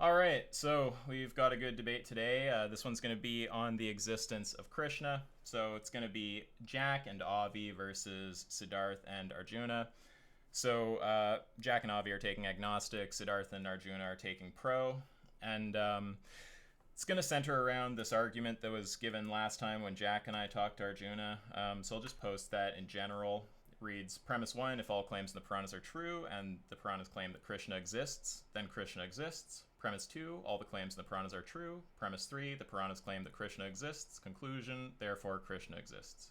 All right, so we've got a good debate today. This one's going to be on the existence of Krishna. So it's going to be Jack and Avi versus Sidharth and Arjuna. So Jack and Avi are taking agnostic, Sidharth and Arjuna are taking pro. And it's going to center around this argument that was given last time when Jack and I talked to Arjuna. So I'll just post that in general. It reads Premise 1: if all claims in the Puranas are true and the Puranas claim that Krishna exists, then Krishna exists. Premise 2: all the claims in the Puranas are true. Premise 3: the Puranas claim that Krishna exists. Conclusion: therefore Krishna exists.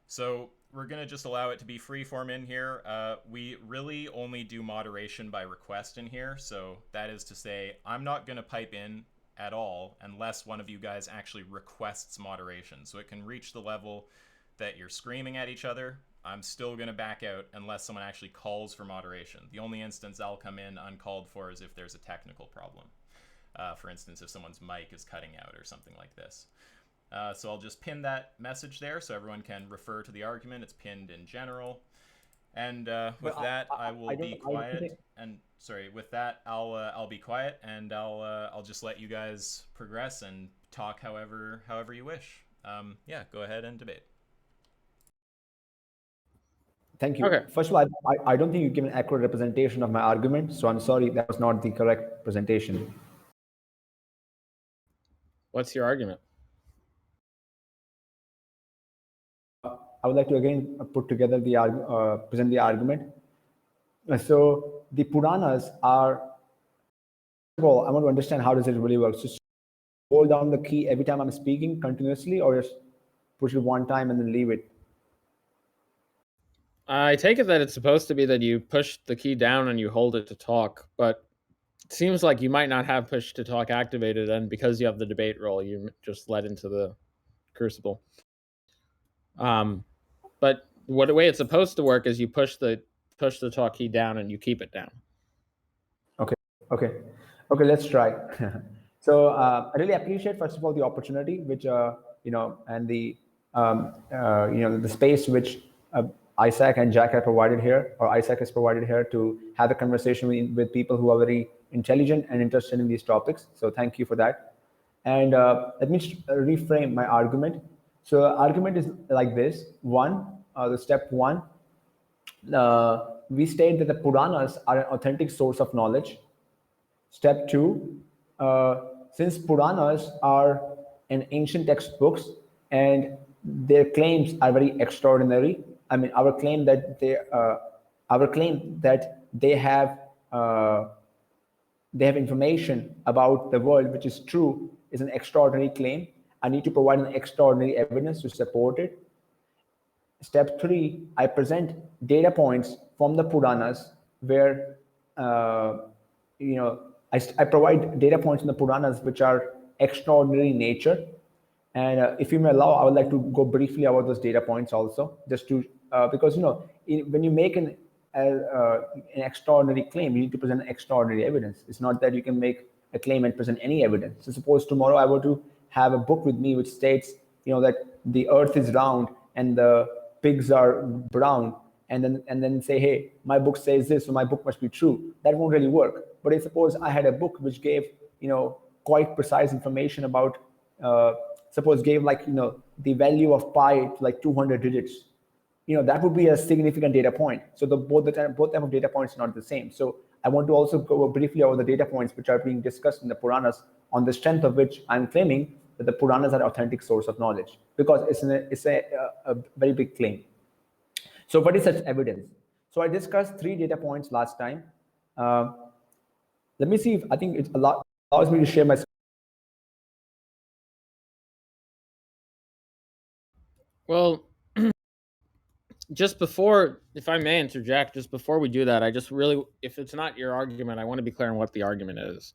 So we're going to just allow it to be free form in here. We really only do moderation by request in here. So that is to say, I'm not going to pipe in at all unless one of you guys actually requests moderation. So it can reach the level that you're screaming at each other. I'm still going to back out unless someone actually calls for moderation. The only instance I'll come in uncalled for is if there's a technical problem. For instance, if someone's mic is cutting out or something like this. So I'll just pin that message there so everyone can refer to the argument. It's pinned in general. And with that, I will be quiet. And sorry, with that, I'll be quiet and I'll just let you guys progress and talk however you wish. Yeah, go ahead and debate. Thank you. Okay. First of all, I don't think you give an accurate representation of my argument, so I'm sorry that was not the correct presentation. What's your argument? I would like to again put together the present the argument. So the Puranas are. First of all, I want to understand how does it really work. So hold down the key every time I'm speaking continuously, or just push it one time and then leave it. I take it that it's supposed to be that you push the key down and you hold it to talk, but it seems like you might not have push to talk activated, and because you have the debate role, you just led into the crucible. But the way it's supposed to work is you push the talk key down and you keep it down. Okay, let's try. So I really appreciate, first of all, the opportunity, which and the the space which Isaac and Jack have provided here, or Isaac has provided here, to have a conversation with people who are very intelligent and interested in these topics. So thank you for that. And let me reframe my argument. So argument is like this: one, the step one, we state that the Puranas are an authentic source of knowledge. Step two, since Puranas are an ancient textbooks and their claims are very extraordinary. I mean, our claim that they have information about the world which is true is an extraordinary claim. I need to provide an extraordinary evidence to support it. Step three, I present data points from the Puranas where I provide data points in the Puranas which are extraordinary in nature. And if you may allow, I would like to go briefly about those data points also, just to because when you make an extraordinary claim, you need to present extraordinary evidence. It's not that you can make a claim and present any evidence. So suppose tomorrow I were to have a book with me which states that the earth is round and the pigs are brown, and then say, hey, my book says this, so my book must be true. That won't really work. But I suppose I had a book which gave quite precise information about suppose gave the value of pi to like 200 digits. That would be a significant data point. So both type of data points are not the same. So I want to also go briefly over the data points which are being discussed in the Puranas, on the strength of which I'm claiming that the Puranas are an authentic source of knowledge, because it's a very big claim. So what is such evidence? So I discussed 3 data points last time. Let me see if I think it allows me to share my. Well, just before, if I may interject, just before we do that, I just really, if it's not your argument, I want to be clear on what the argument is.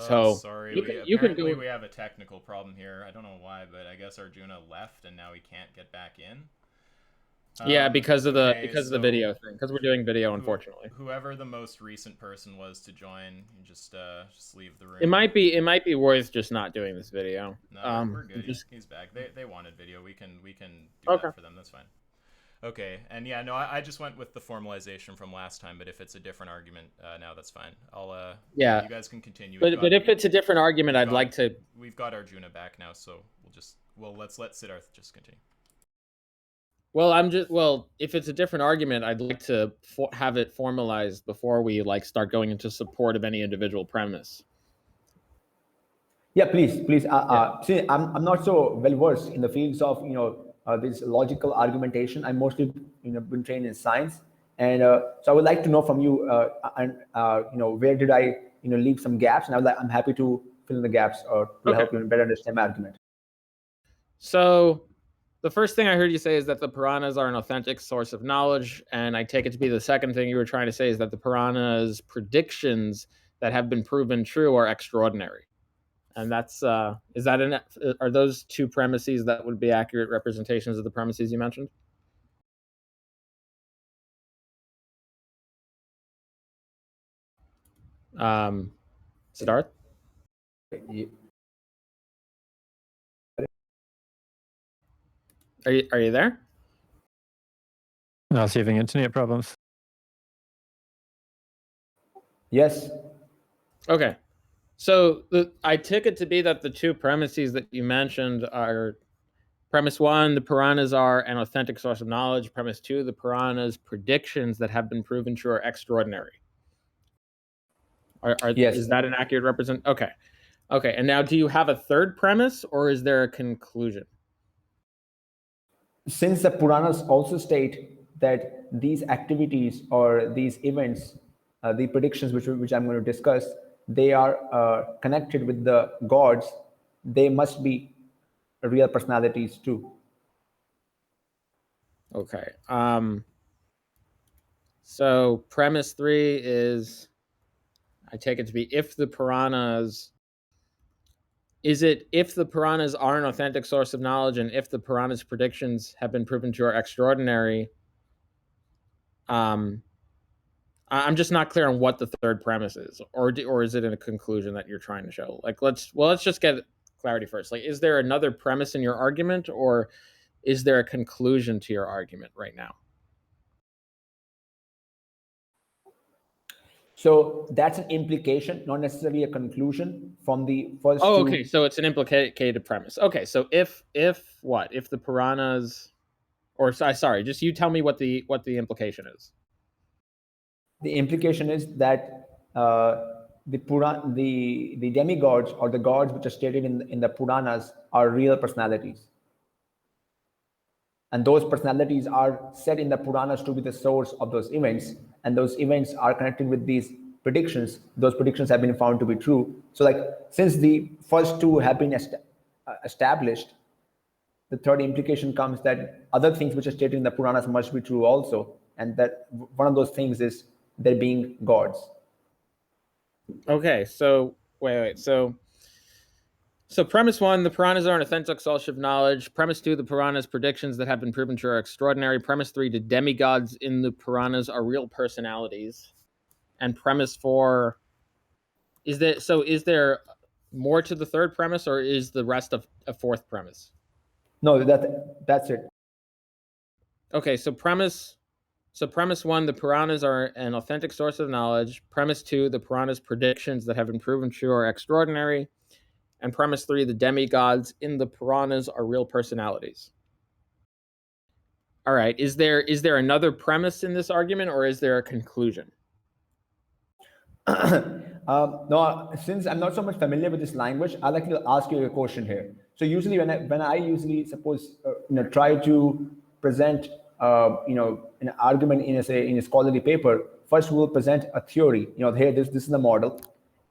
So sorry, apparently we have a technical problem here. I don't know why, but I guess Arjuna left and now he can't get back in. Yeah, because of the video thing. Because we're doing video, unfortunately. Whoever the most recent person was to join, just leave the room. It might be worth just not doing this video. No, we're good. He's back. They wanted video. We can do that for them. That's fine. Okay, and yeah, no, I just went with the formalization from last time, but if it's a different argument now, that's fine. Yeah, you guys can continue. but if it's a different argument, I'd like to. We've got Arjuna back now, so let's let Sidharth just continue. Well, if it's a different argument, I'd like to have it formalized before we like start going into support of any individual premise. Yeah, please. See, I'm not so well versed in the fields of this logical argumentation. I'm mostly been trained in science, and so I would like to know from you, where did I leave some gaps, and I'm happy to fill in the gaps or to help you better understand my argument. So, the first thing I heard you say is that the Puranas are an authentic source of knowledge, and I take it to be the second thing you were trying to say is that the Puranas' predictions that have been proven true are extraordinary. And that's are those two premises that would be accurate representations of the premises you mentioned? Sidharth? Are you there? I was having internet problems. Yes. Okay. So I took it to be that the two premises that you mentioned are premise one, the Puranas are an authentic source of knowledge. Premise two, the Puranas' predictions that have been proven true are extraordinary. Yes. Is that an accurate represent? Okay. And now, do you have a third premise, or is there a conclusion? Since the Puranas also state that these activities or these events, the predictions which I'm going to discuss, they are connected with the gods, they must be real personalities too. Okay. So premise 3 is, I take it to be, if the Puranas are an authentic source of knowledge, and if the Puranas' predictions have been proven to are extraordinary, I'm just not clear on what the third premise is, or is it in a conclusion that you're trying to show? Like, let's just get clarity first. Like, is there another premise in your argument, or is there a conclusion to your argument right now? So that's an implication, not necessarily a conclusion from the first. Oh, okay. So it's an implicated premise. Okay. So if the Puranas, or sorry, just you tell me what the implication is. The implication is that the demigods or the gods which are stated in the Puranas are real personalities, and those personalities are said in the Puranas to be the source of those events, and those events are connected with these predictions. Those predictions have been found to be true. So, like, since the first two have been established, the third implication comes that other things which are stated in the Puranas must be true also, and that one of those things is there being gods. Okay, so wait. So premise 1, the Puranas are an authentic source of knowledge. Premise 2, the Puranas' predictions that have been proven true are extraordinary. Premise 3, the demigods in the Puranas are real personalities. And premise 4, is there more to the third premise, or is the rest of a fourth premise? No, that's it. Okay, so premise 1, the Puranas are an authentic source of knowledge. Premise 2, the Puranas' predictions that have been proven true are extraordinary. And premise 3, the demigods in the Puranas are real personalities. All right, is there another premise in this argument, or is there a conclusion? No, since I'm not so much familiar with this language, I'd like to ask you a question here. So usually when I usually suppose try to present an argument in a scholarly paper, first we'll present a theory. Here this is the model,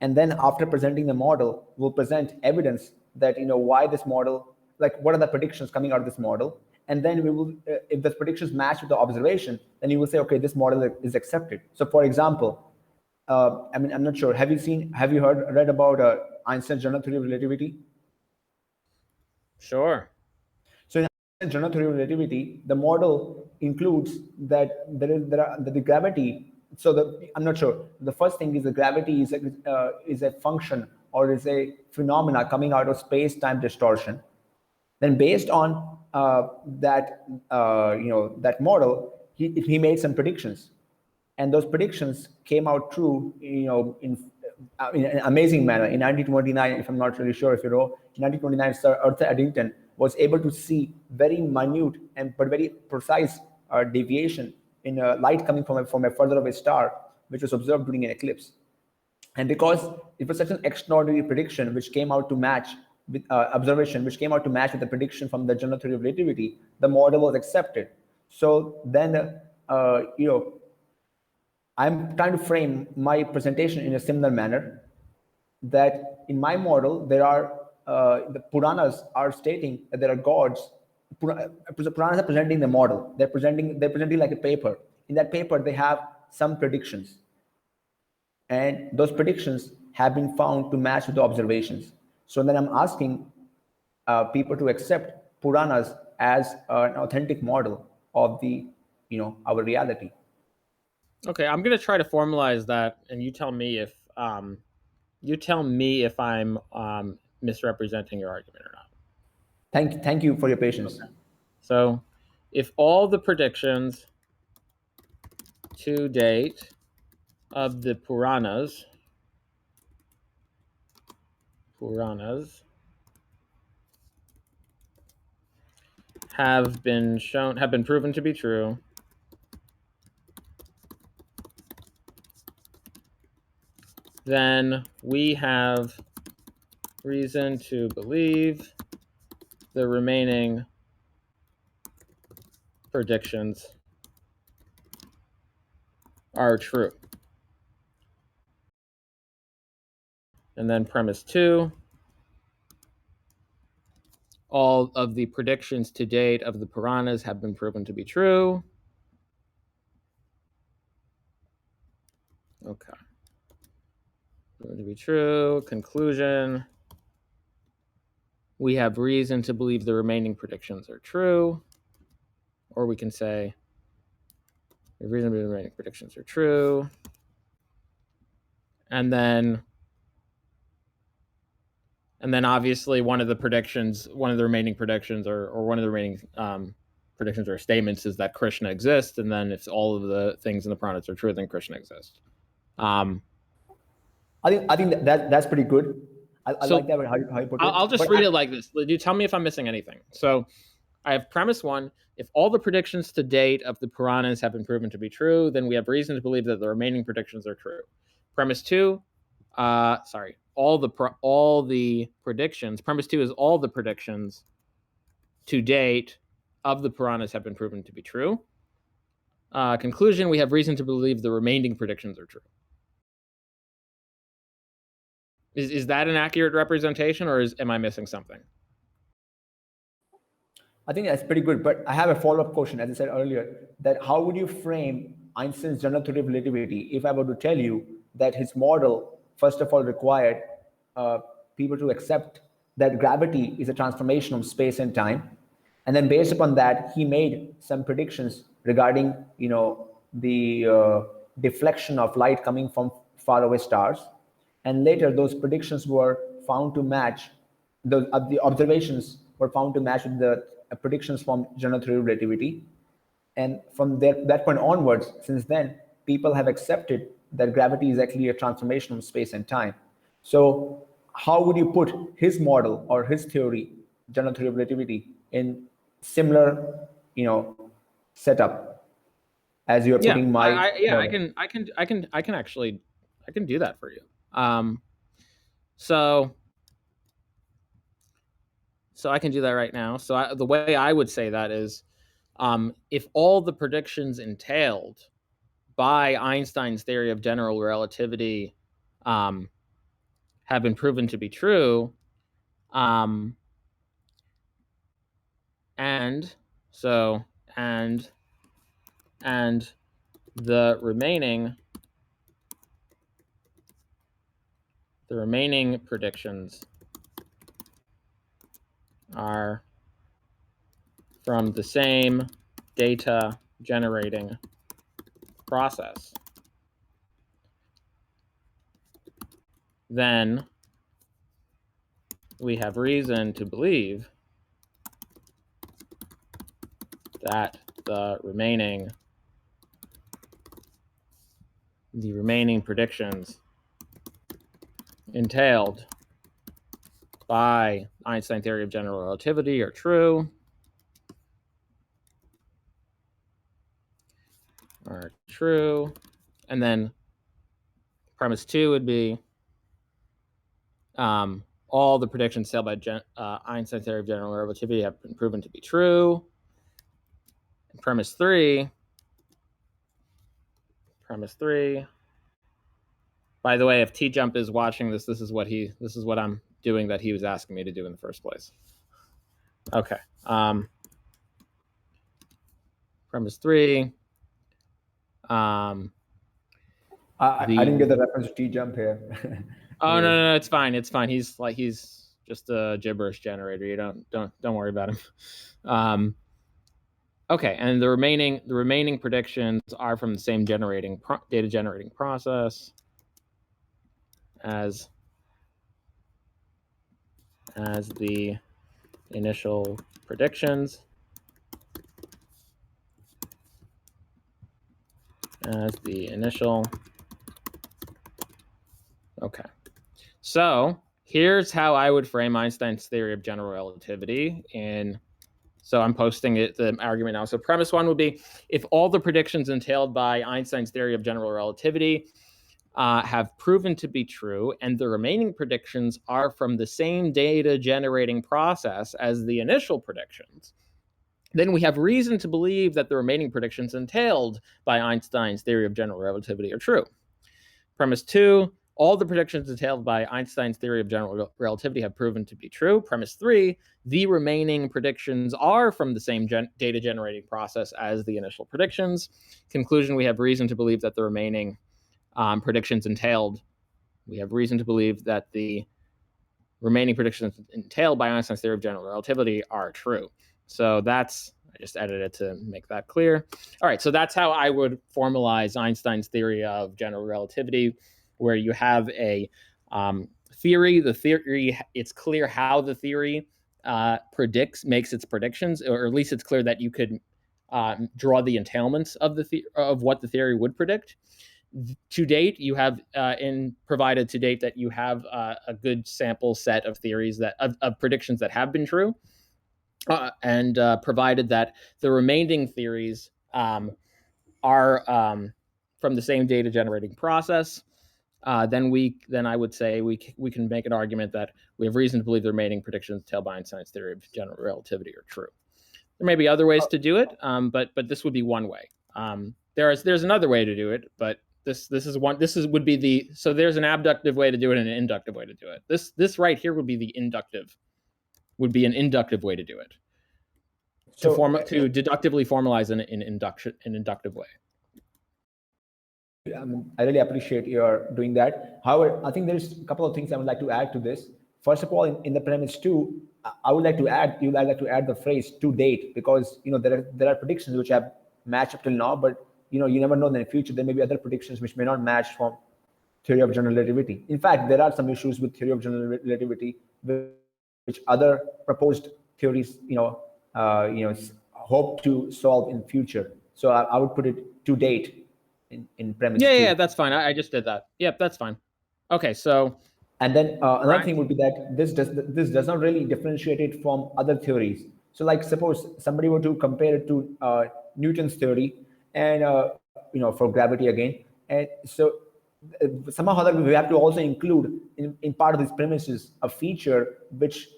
and then after presenting the model, we'll present evidence that why this model, like what are the predictions coming out of this model, and then we will, if the predictions match with the observation, then you will say, okay, this model is accepted. So for example, I'm not sure. Have you read about Einstein's general theory of relativity? Sure. So in Einstein's general theory of relativity, the model includes that the gravity. So I'm not sure. The first thing is the gravity is a function or is a phenomena coming out of space-time distortion. Then based on that model, he made some predictions, and those predictions came out true, in an amazing manner. In 1929, if I'm not really sure if you know, in 1929, Sir Arthur Eddington was able to see very minute but very precise deviation in light coming from a further away star, which was observed during an eclipse. And because it was such an extraordinary prediction, which came out to match with observation, which came out to match with the prediction from the general theory of relativity, the model was accepted. So then, I'm trying to frame my presentation in a similar manner, that in my model, there are the Puranas are stating that there are gods. Puranas are presenting the model. They're presenting like a paper. In that paper, they have some predictions, and those predictions have been found to match with the observations. So then I'm asking people to accept Puranas as an authentic model of our reality. Okay, I'm gonna try to formalize that, and you tell me if I'm misrepresenting your argument or not. Thank you for your patience. Okay. So, if all the predictions to date of the Puranas have been proven to be true, then we have reason to believe the remaining predictions are true. And then premise 2, all of the predictions to date of the Puranas have been proven to be true. Okay. Proven to be true. Conclusion. We have reason to believe the remaining predictions are true. Or we can say, we have reason to believe the remaining predictions are true. And then obviously one of the remaining predictions or statements is that Krishna exists. And then if all of the things in the Puranas are true, then Krishna exists. I think that's pretty good. I like that how you put it. I'll just read it like this. You tell me if I'm missing anything. So I have premise 1. If all the predictions to date of the Puranas have been proven to be true, then we have reason to believe that the remaining predictions are true. Premise 2, all the predictions. Premise 2 is all the predictions to date of the Puranas have been proven to be true. Conclusion, we have reason to believe the remaining predictions are true. Is that an accurate representation, or am I missing something? I think that's pretty good, but I have a follow-up question. As I said earlier, that how would you frame Einstein's general theory of relativity if I were to tell you that his model, first of all, required people to accept that gravity is a transformation of space and time, and then based upon that, he made some predictions regarding the deflection of light coming from faraway stars, and later those predictions were found to match the observations were found to match with the predictions from general theory of relativity. And from that point onwards, since then, people have accepted that gravity is actually a transformation of space and time. So how would you put his model or his theory, general theory of relativity, in similar, setup as you're putting my model? I can do that for you. So I can do that right now. So the way I would say that is, if all the predictions entailed by Einstein's theory of general relativity have been proven to be true, and the remaining predictions are from the same data generating process, then we have reason to believe that the remaining predictions entailed by Einstein theory of general relativity are true. And then premise 2 would be all the predictions held by Einstein theory of general relativity have been proven to be true. And premise 3, by the way, if T-Jump is watching this, this is what I'm doing that he was asking me to do in the first place. Okay. Premise 3. I didn't get the reference to T-Jump here. Oh no, it's fine. It's fine. He's just a gibberish generator. You don't worry about him. Okay, and the remaining predictions are from the same data generating process as the initial predictions. Okay. So here's how I would frame Einstein's theory of general relativity. So I'm posting the argument now. So premise 1 would be, if all the predictions entailed by Einstein's theory of general relativity have proven to be true, and the remaining predictions are from the same data generating process as the initial predictions, then we have reason to believe that the remaining predictions entailed by Einstein's theory of general relativity are true. Premise 2, all the predictions entailed by Einstein's theory of general relativity have proven to be true. Premise 3, the remaining predictions are from the same data generating process as the initial predictions. Conclusion, we have reason to believe that the remaining predictions entailed. We have reason to believe that the remaining predictions entailed by Einstein's theory of general relativity are true. So I just edited it to make that clear. All right, so that's how I would formalize Einstein's theory of general relativity, where you have a theory. The theory, it's clear how the theory makes its predictions, or at least it's clear that you could draw the entailments of what the theory would predict. To date, you have provided to date that you have a good sample set of theories of predictions that have been true. And provided that the remaining theories are from the same data generating process, then I would say we can make an argument that we have reason to believe the remaining predictions entailed by Einstein's theory of general relativity are true. There may be other ways to do it, but this would be one way. There's another way to do it, but this would be the, so there's an abductive way to do it and an inductive way to do it. This right here would be an inductive way to do it. To deductively formalize an inductive way. I really appreciate your doing that. However, I think there's a couple of things I would like to add to this. First of all, in the premise 2, I would like to add the phrase "to date," because there are predictions which have matched up till now, but you never know in the future there may be other predictions which may not match from theory of general relativity. In fact, there are some issues with theory of general relativity which other proposed theories hope to solve in future. So I would put it to date in premise 2. Yeah, that's fine. I just did that. Yep, that's fine. Okay, so and then another thing would be that this does not really differentiate it from other theories. So like suppose somebody were to compare it to Newton's theory and for gravity again, and so somehow that we have to also include in part of these premises a feature which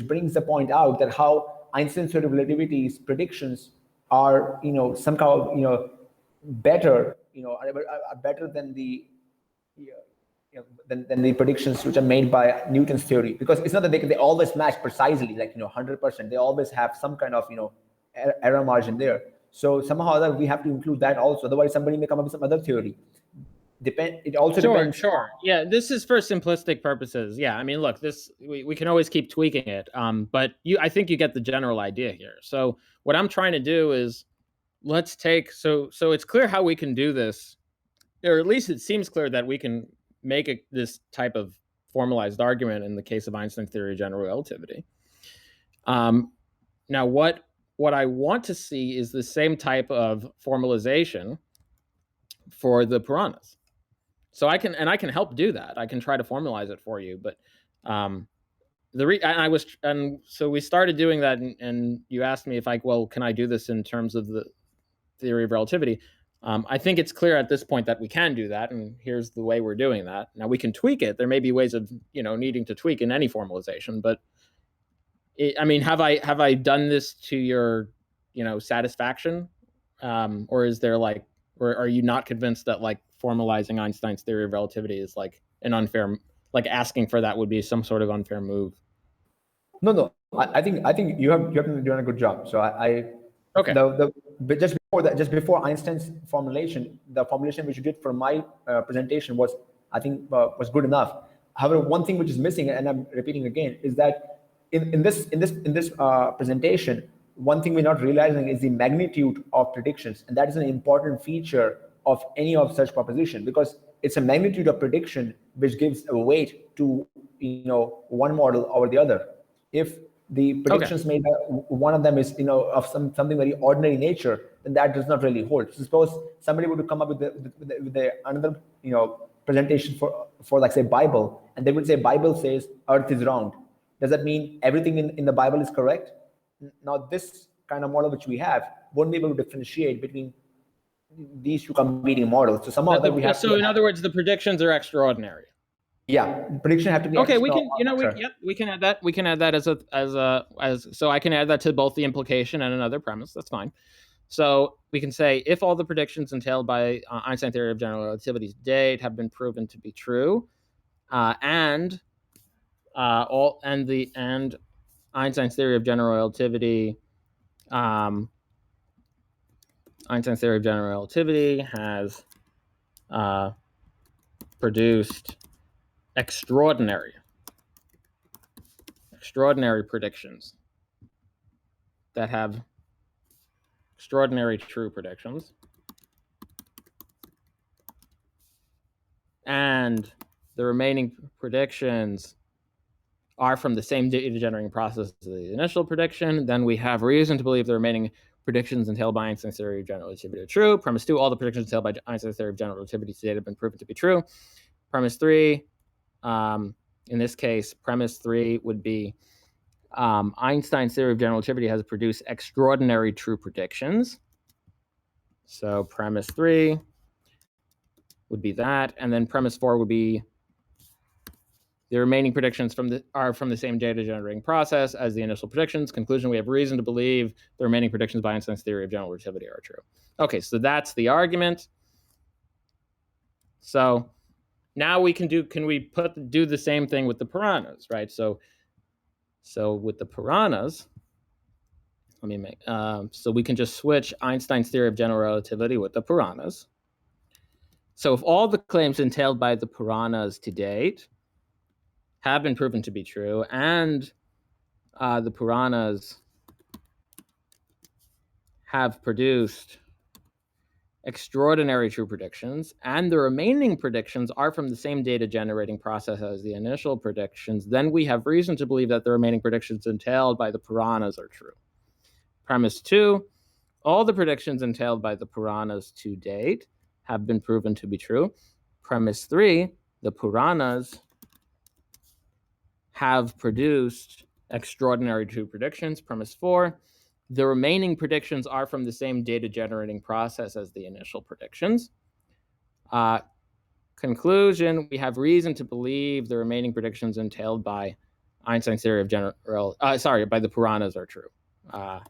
brings the point out that how Einstein's theory of relativity's predictions are somehow better are better than the than the predictions which are made by Newton's theory, because it's not that they always match precisely, like 100%. They always have some kind of error margin there. So somehow that we have to include that also. Otherwise, somebody may come up with some other theory. It also depends. Sure. Yeah, this is for simplistic purposes. Yeah, I mean, look, we can always keep tweaking it. But I think you get the general idea here. So what I'm trying to do is let's take so it's clear how we can do this, or at least it seems clear that we can make this type of formalized argument in the case of Einstein's theory of general relativity. Now, what what I want to see is the same type of formalization for the Puranas. So I can help do that. I can try to formalize it for you, but so we started doing that, and you asked me if can I do this in terms of the theory of relativity? I think it's clear at this point that we can do that, and here's the way we're doing that. Now we can tweak it. There may be ways of needing to tweak in any formalization, but have I done this to your satisfaction, or is there or are you not convinced that formalizing Einstein's theory of relativity is an unfair, asking for that would be some sort of unfair move? No. I think you have been doing a good job. So okay. But just before Einstein's formulation, the formulation which you did for my presentation was, I think, was good enough. However, one thing which is missing, and I'm repeating again, is that in this presentation, one thing we're not realizing is the magnitude of predictions, and that is an important feature of any of such proposition, because it's a magnitude of prediction which gives a weight to one model over the other. If the predictions made by one of them is of something very ordinary nature, then that does not really hold. So suppose somebody were to come up with another presentation for like say Bible, and they would say Bible says Earth is round. Does that mean everything in the Bible is correct? Now this kind of model which we have won't be able to differentiate between these two competing models. So somehow that we have. So in other words, the predictions are extraordinary. Yeah, prediction have to be. Okay, we can add that. We can add that so I can add that to both the implication and another premise. That's fine. So we can say if all the predictions entailed by Einstein's theory of general relativity to date have been proven to be true, and Einstein's theory of general relativity, has produced extraordinary predictions that have extraordinary true predictions, and the remaining predictions are from the same data generating process as the initial prediction, then we have reason to believe the remaining predictions entailed by Einstein's theory of general relativity are true. Premise 2, all the predictions entailed by Einstein's theory of general relativity to date have been proven to be true. Premise 3, in this case, premise 3 would be Einstein's theory of general relativity has produced extraordinary true predictions. So premise 3 would be that, and then premise 4 would be the remaining predictions are from the same data generating process as the initial predictions. Conclusion, we have reason to believe the remaining predictions by Einstein's theory of general relativity are true. Okay, so that's the argument. So now we can do the same thing with the Puranas, right? So with the Puranas, so we can just switch Einstein's theory of general relativity with the Puranas. So if all the claims entailed by the Puranas to date have been proven to be true, and the Puranas have produced extraordinary true predictions, and the remaining predictions are from the same data generating process as the initial predictions, then we have reason to believe that the remaining predictions entailed by the Puranas are true. Premise 2, all the predictions entailed by the Puranas to date have been proven to be true. Premise 3, the Puranas have produced extraordinary true predictions. Premise 4, the remaining predictions are from the same data generating process as the initial predictions. Conclusion, we have reason to believe the remaining predictions entailed by Einstein's theory of by the Puranas are true. The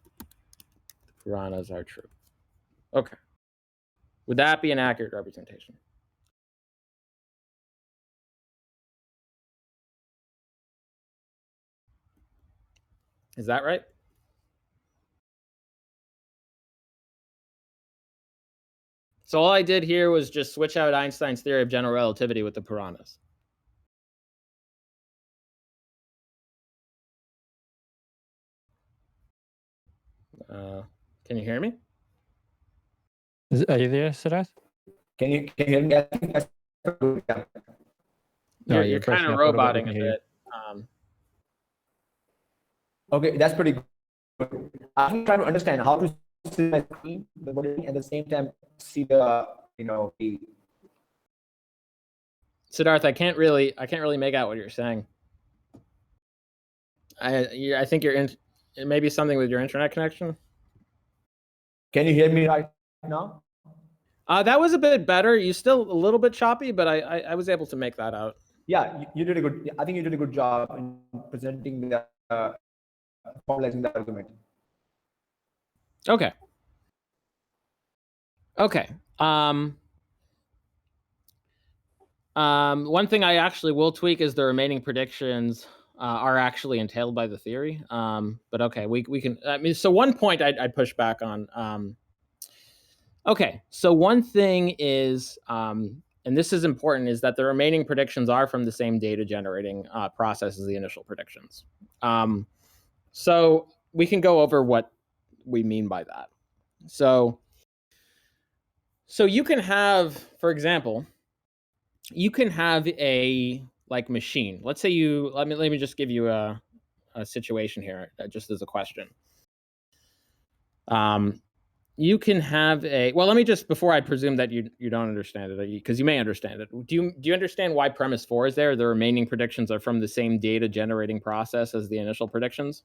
Puranas are true. Okay. Would that be an accurate representation? Is that right? So all I did here was just switch out Einstein's theory of general relativity with the Puranas. Can you hear me? Are you there, Sidharth? Can you hear me? I think that's good. Yeah. No, you're kind of roboting a bit. Okay, that's pretty good. I'm trying to understand how to see my screen, the modeling, at the same time see the the. Sidharth, I can't really make out what you're saying. I think you're in. It may be something with your internet connection. Can you hear me right now? That was a bit better. You still a little bit choppy, but I was able to make that out. Yeah, you did a good. I think you did a good job in presenting the formalizing the argument. Okay. Okay. One thing I actually will tweak is the remaining predictions are actually entailed by the theory. But okay, we can. I mean, so one point I'd push back on. Okay, so one thing is, and this is important, is that the remaining predictions are from the same data generating process as the initial predictions. So we can go over what we mean by that. So you can have, for example, you can have a machine. Let's say let me just give you a situation here, just as a question. You can have let me just, before I presume that you don't understand it, because you may understand it. Do you understand why premise 4 is there? The remaining predictions are from the same data generating process as the initial predictions.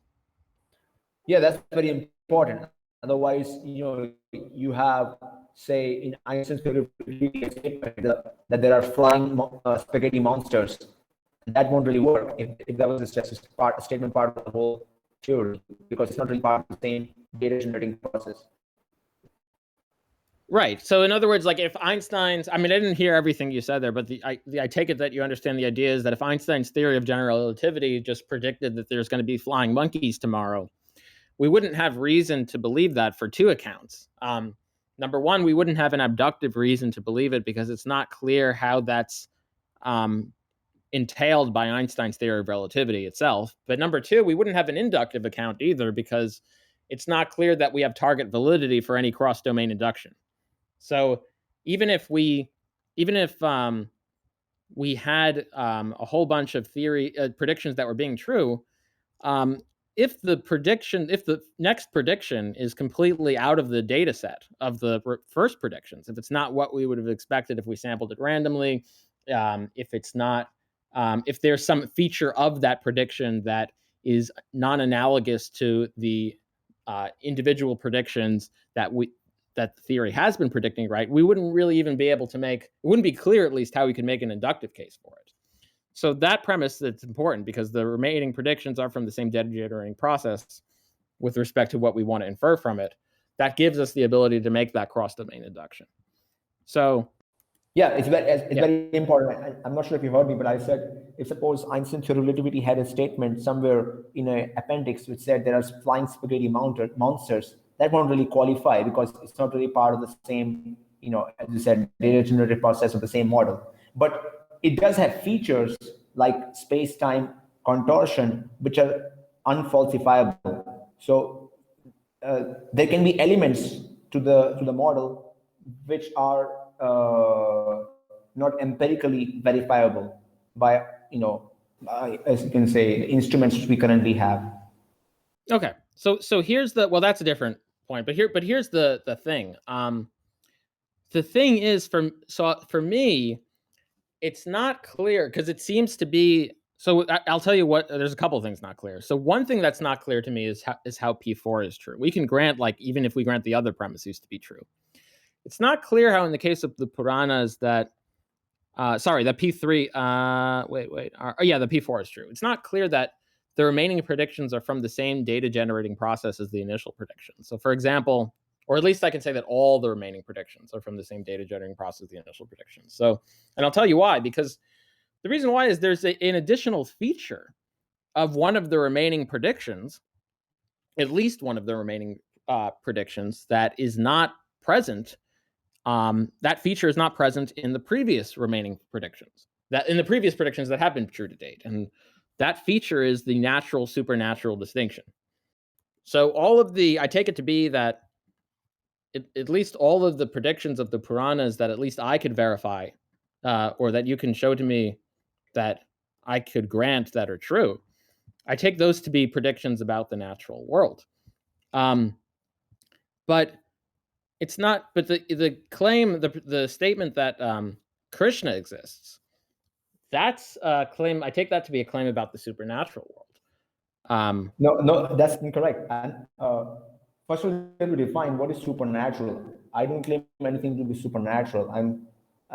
Yeah, that's very important. Otherwise, you have, say, in Einstein's relativity statement that there are flying spaghetti monsters. That won't really work if that was just a statement part of the whole theory, because it's not really part of the same data generating process. Right. So in other words, if Einstein's, I mean, I didn't hear everything you said there, but I take it that you understand the idea is that if Einstein's theory of general relativity just predicted that there's going to be flying monkeys tomorrow, we wouldn't have reason to believe that for two accounts. Number one, we wouldn't have an abductive reason to believe it because it's not clear how that's entailed by Einstein's theory of relativity itself. But number two, we wouldn't have an inductive account either because it's not clear that we have target validity for any cross-domain induction. So even if we had a whole bunch of theory predictions that were being true, if the next prediction is completely out of the data set of the first predictions, if it's not what we would have expected if we sampled it randomly, if it's not, if there's some feature of that prediction that is non-analogous to the individual predictions that the theory has been predicting, right, we wouldn't really even be able to it wouldn't be clear at least how we could make an inductive case for it. So that premise is important because the remaining predictions are from the same data generating process with respect to what we want to infer from it. That gives us the ability to make that cross-domain induction. So yeah, it's very important. I'm not sure if you heard me, but I said, if suppose Einstein's theory of relativity had a statement somewhere in an appendix which said there are flying spaghetti monsters, that won't really qualify because it's not really part of the same, as you said, data generated process of the same model. But it does have features like space-time contortion, which are unfalsifiable. So there can be elements to the model which are not empirically verifiable by, as you can say, the instruments which we currently have. Okay, so here's that's a different point, but here's the thing. The thing is, for me, it's not clear because it seems to be. So I'll tell you what. There's a couple of things not clear. So one thing that's not clear to me is how P4 is true. We can grant even if we grant the other premises to be true, it's not clear how in the case of the Puranas that that P3. The P4 is true. It's not clear that the remaining predictions are from the same data generating process as the initial predictions. So for example, or at least I can say that all the remaining predictions are from the same data generating process as the initial predictions. So, and I'll tell you why, because the reason why is there's an additional feature of one of the remaining predictions, at least one of the remaining predictions that is not present. That feature is not present in the previous remaining predictions, that in the previous predictions that have been true to date. And that feature is the natural supernatural distinction. So I take it to be that at least all of the predictions of the Puranas that at least I could verify, or that you can show to me that I could grant that are true, I take those to be predictions about the natural world. But it's not. But the claim, the statement that Krishna exists, that's a claim. I take that to be a claim about the supernatural world. No, that's incorrect. And first of all, we define what is supernatural. I don't claim anything to be supernatural.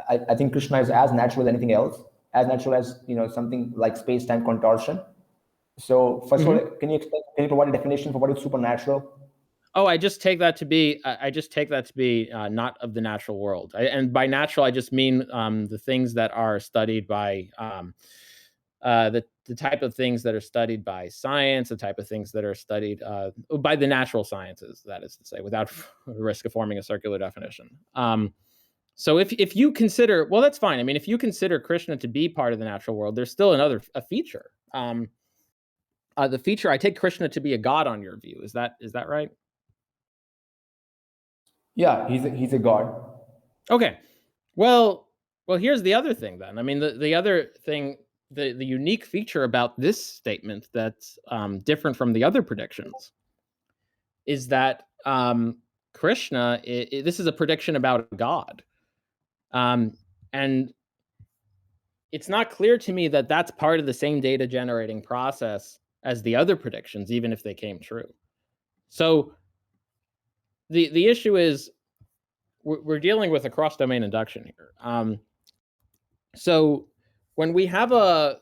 I think Krishna is as natural as anything else, as natural as something like space-time contortion. So first of all, can you provide a definition for what is supernatural? Oh, I just take that to be not of the natural world. And by natural, I just mean the things that are studied by the type of things that are studied by science, the type of things that are studied by the natural sciences. That is to say, without risk of forming a circular definition. So if you consider, well, that's fine. I mean, if you consider Krishna to be part of the natural world, there's still a feature. The feature, I take Krishna to be a god on your view. Is that right? Yeah, he's a god. Okay. Well, here's the other thing then. I mean, the other thing, the unique feature about this statement that's different from the other predictions is that Krishna, this is a prediction about God. And it's not clear to me that that's part of the same data generating process as the other predictions, even if they came true. So the issue is we're dealing with a cross-domain induction here. So when we have a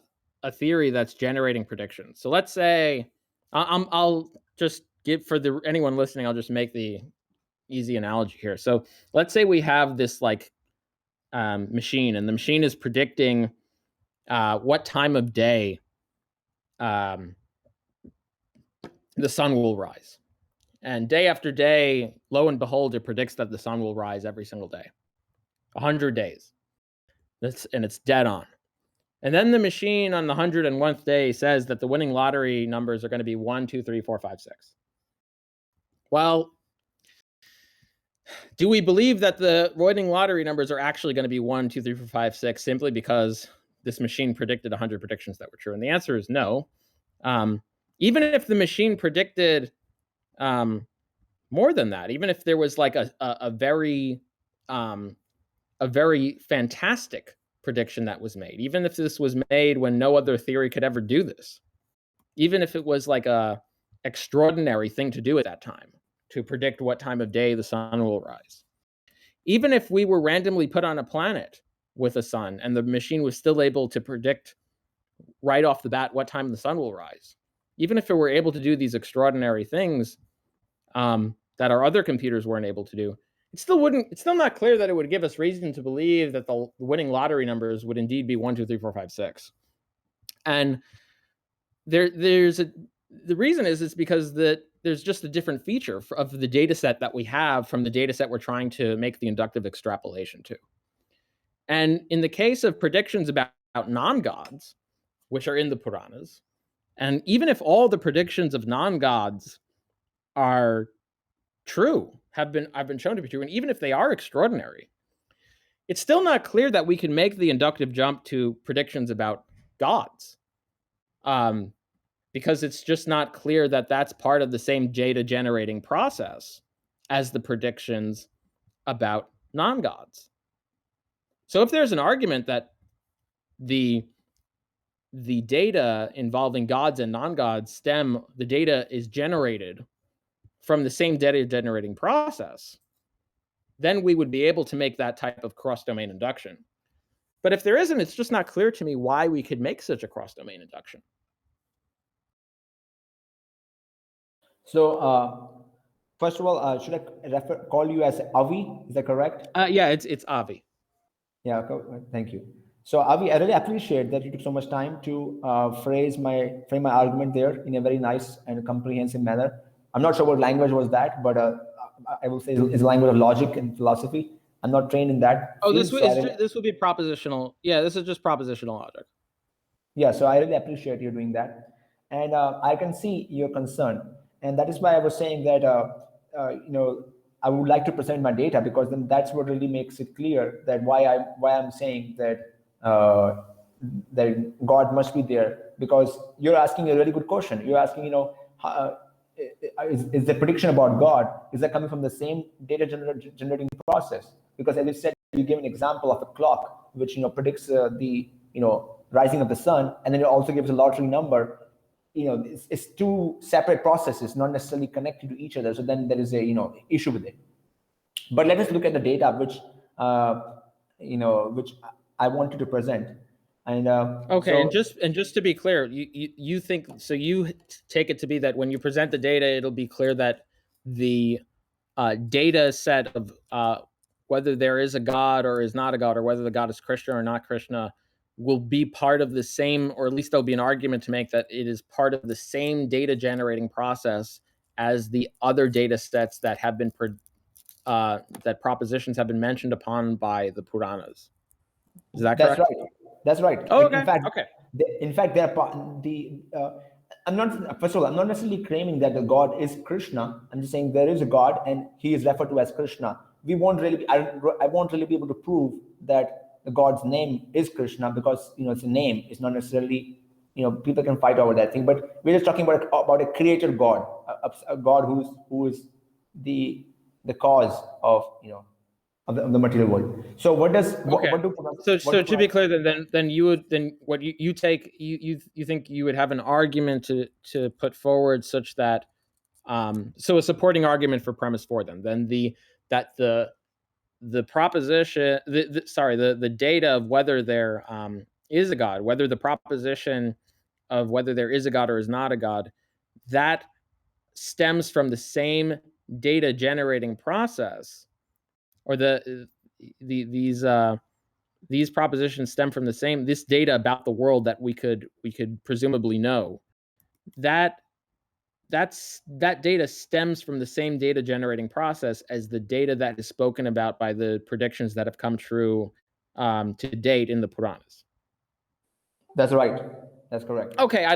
theory that's generating predictions, so let's say I'll just give for anyone listening, I'll just make the easy analogy here. So let's say we have this machine, and the machine is predicting what time of day the sun will rise. And day after day, lo and behold, it predicts that the sun will rise every single day. 100 days. And it's dead on. And then the machine on the 101st day says that the winning lottery numbers are going to be 1, 2, 3, 4, 5, 6. Well, do we believe that the winning lottery numbers are actually going to be 1, 2, 3, 4, 5, 6 simply because this machine predicted 100 predictions that were true? And the answer is no. Even if the machine predicted more than that, even if there was like a very fantastic prediction that was made, even if this was made when no other theory could ever do this, even if it was like a extraordinary thing to do at that time to predict what time of day the sun will rise, even if we were randomly put on a planet with a sun and the machine was still able to predict right off the bat what time the sun will rise, even if it were able to do these extraordinary things that our other computers weren't able to do, it's still not clear that it would give us reason to believe that the winning lottery numbers would indeed be 1, 2, 3, 4, 5, 6. And the reason is because there's just a different feature of the data set that we have from the data set we're trying to make the inductive extrapolation to. And in the case of predictions about non-gods, which are in the Puranas, and even if all the predictions of non-gods are true, I've been shown to be true, and even if they are extraordinary, it's still not clear that we can make the inductive jump to predictions about gods, because it's just not clear that that's part of the same data generating process as the predictions about non-gods. So if there's an argument that the data involving gods and non-gods the data is generated from the same data generating process, then we would be able to make that type of cross-domain induction. But if there isn't, it's just not clear to me why we could make such a cross-domain induction. So first of all, should I call you as Avi? Is that correct? Yeah, it's Avi. Yeah, thank you. So Avi, I really appreciate that you took so much time to frame my argument there in a very nice and comprehensive manner. I'm not sure what language was that, but I will say it's a language of logic and philosophy. I'm not trained in that. Oh, this would be propositional. Yeah, this is just propositional logic. Yeah, so I really appreciate you doing that, and I can see your concern, and that is why I was saying that I would like to present my data, because then that's what really makes it clear that why I'm saying that that God must be there. Because you're asking a really good question. You're asking, is the prediction about God, is that coming from the same data generating process? Because as you said, you gave an example of a clock which predicts the rising of the sun, and then it also gives a lottery number. It's two separate processes, not necessarily connected to each other. So then there is a issue with it. But let us look at the data which which I wanted to present. And okay, and just to be clear, you think so? You take it to be that when you present the data, it'll be clear that the data set of whether there is a God or is not a God, or whether the God is Krishna or not Krishna, will be part of the same, or at least there'll be an argument to make that it is part of the same data generating process as the other data sets that have been that propositions have been mentioned upon by the Puranas. Is that correct? That's right. Oh, okay. In fact, they're I'm not. First of all, I'm not necessarily claiming that the God is Krishna. I'm just saying there is a God, and he is referred to as Krishna. We won't really. I won't really be able to prove that the God's name is Krishna, because it's a name. It's not necessarily. People can fight over that thing. But we're just talking about a creator God, a God who is the cause of of the material world. So what does so to be clear, then you would what you take you think you would have an argument to put forward such that so a supporting argument for premise 4 then the proposition the data of whether there is a God, whether the proposition of whether there is a God or is not a God, that stems from the same data generating process, or these propositions stem from this data about the world that we could presumably know. That data stems from the same data generating process as the data that is spoken about by the predictions that have come true to date in the Puranas. That's right. That's correct. Okay,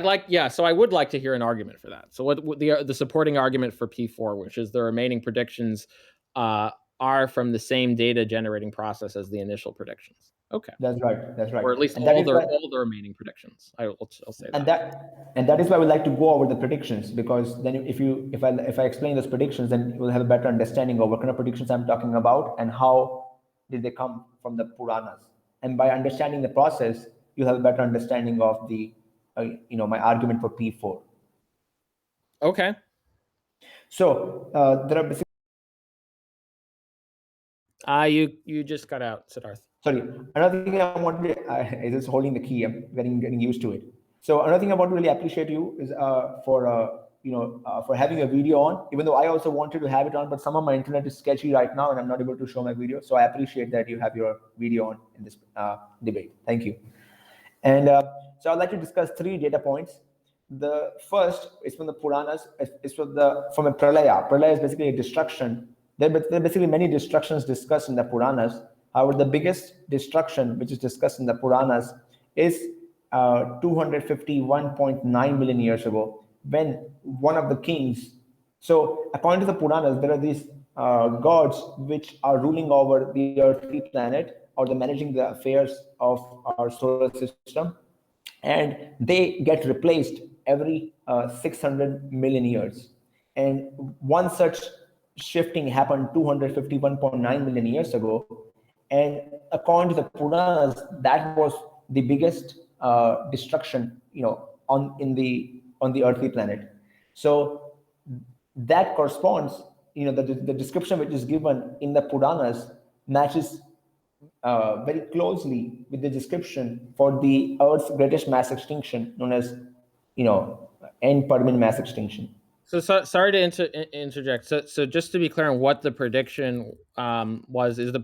so I would like to hear an argument for that. So what the supporting argument for P4, which is the remaining predictions are from the same data generating process as the initial predictions. Okay. That's right. Or at least all the remaining predictions. I'll say that. And that is why we like to go over the predictions, because then if I explain those predictions, then we'll have a better understanding of what kind of predictions I'm talking about and how did they come from the Puranas. And by understanding the process, you'll have a better understanding of the my argument for P4. Okay. So there are basically you just got out, Sidharth. Sorry. Another thing I wanted is just holding the key. I'm getting used to it. So another thing I want to really appreciate you is for having a video on, even though I also wanted to have it on, but some of my internet is sketchy right now and I'm not able to show my video. So I appreciate that you have your video on in this debate. Thank you. And so I'd like to discuss 3 data points. The first is from the Puranas. It's from a pralaya. Pralaya is basically a destruction. There are basically many destructions discussed in the Puranas. However, the biggest destruction which is discussed in the Puranas is 251.9 million years ago, when one of the kings. So according to the Puranas, there are these gods which are ruling over the earthly planet, or they're managing the affairs of our solar system, and they get replaced every 600 million years. And one such shifting happened 251.9 million years ago. And according to the Puranas, that was the biggest destruction, on the earthly planet. So that corresponds, the description which is given in the Puranas matches very closely with the description for the Earth's greatest mass extinction, known as, end permanent mass extinction. So sorry to interject. So just to be clear on what the prediction was, is the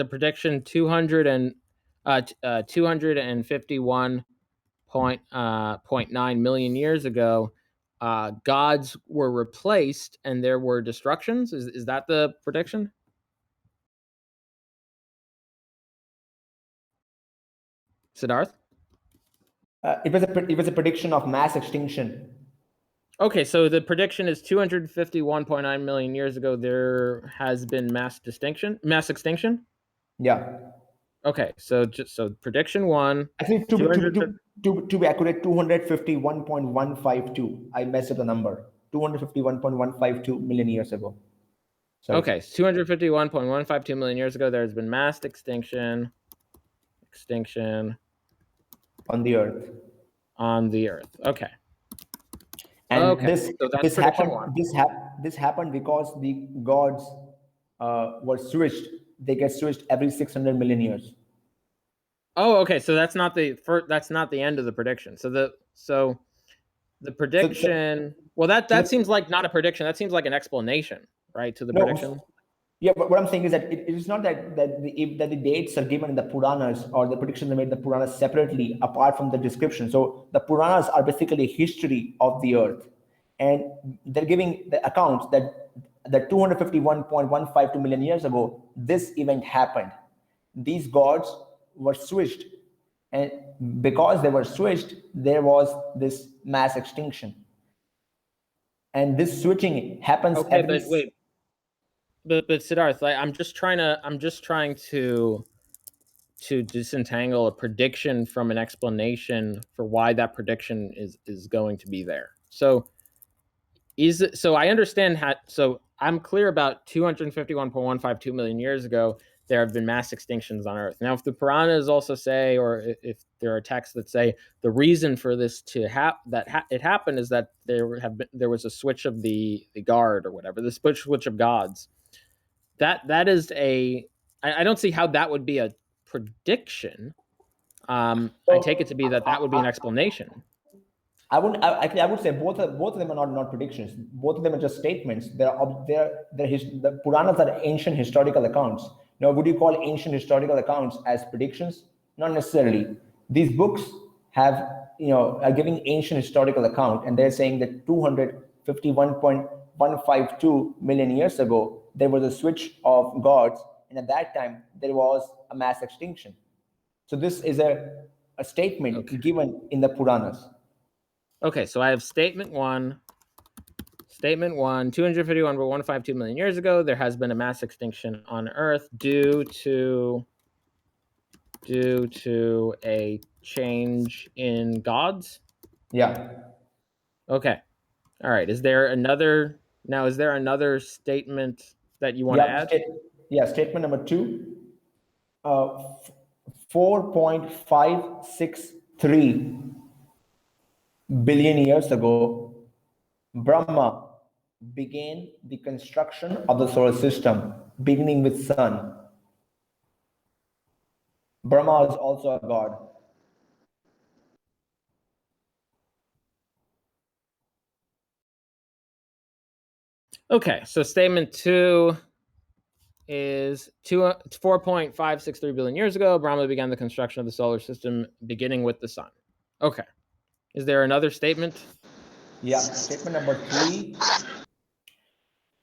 prediction 251.9 million years ago, gods were replaced and there were destructions? Is that the prediction? Sidharth? It was a prediction of mass extinction. Okay, so the prediction is 251.9 million years ago there has been mass extinction? Yeah. Okay, so prediction 1. Actually, to be accurate, 251.152. I messed up the number. 251.152 million years ago. So Okay, 251.152 million years ago, there has been mass extinction on the Earth. Okay. And Okay, this so that's this prediction happened. one. This happened because the gods were switched. They get switched every 600 million years. Oh, okay. So that's not the end of the prediction. So the prediction. Well, that seems like not a prediction. That seems like an explanation, right, to the prediction. Yeah, but what I'm saying is that it is not that the dates are given in the Puranas or the predictions are made in the Puranas separately, apart from the description. So the Puranas are basically a history of the Earth, and they're giving the accounts that 251.152 million years ago, this event happened. These gods were switched, and because they were switched, there was this mass extinction. And this switching happens every. But wait. But Sidharth, I'm just trying to disentangle a prediction from an explanation for why that prediction is going to be there. So I understand how. So I'm clear about 251.152 million years ago, there have been mass extinctions on Earth. Now, if the Puranas also say, or if there are texts that say the reason for this to it happened is that there was a switch of the guard or whatever, the switch of gods. That is I don't see how that would be a prediction. I take it to be that would be an explanation. I would say both of them are not predictions. Both of them are just statements. The Puranas are ancient historical accounts. Now, would you call ancient historical accounts as predictions? Not necessarily. These books are giving ancient historical account, and they're saying that 251.152 million years ago there was a switch of gods, and at that time there was a mass extinction. So this is a statement given in the Puranas. Okay, so I have statement one, 251.152 million years ago, there has been a mass extinction on Earth due to a change in gods. Yeah. Okay. All right. Is there another statement that you want to add? Statement number 2. 4.563 billion years ago, Brahma began the construction of the solar system, beginning with sun. Brahma is also a god. Okay, so statement 2 is 4.563 billion years ago, Brahma began the construction of the solar system, beginning with the sun. Okay. Is there another statement? Yeah, statement number 3.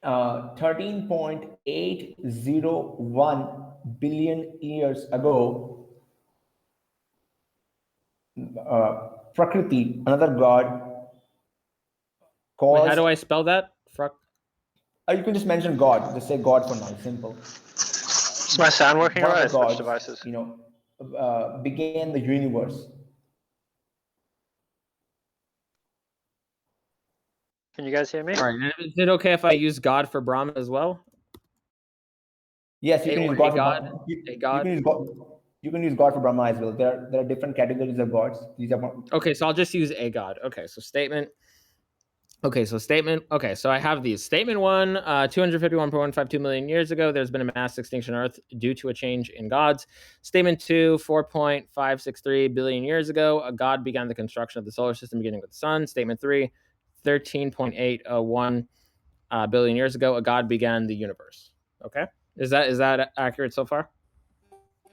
13.801 billion years ago, Prakriti, another god, caused. Wait, how do I spell that? You can just mention God. Just say God for now. Simple. Is my sound working all right? I switched devices. Began the universe. Can you guys hear me? All right. Is it okay if I use God for Brahma as well? Yes, you can use God for Brahma. You can use God for Brahma as well. There are different categories of gods. These are okay. So I'll just use a god. Okay. So statement. Okay, so I have these. Statement 1, 251.152 million years ago, there's been a mass extinction on Earth due to a change in gods. Statement 2, 4.563 billion years ago, a god began the construction of the solar system beginning with the sun. Statement 3, 13.801 billion years ago, a god began the universe. Okay, is that accurate so far?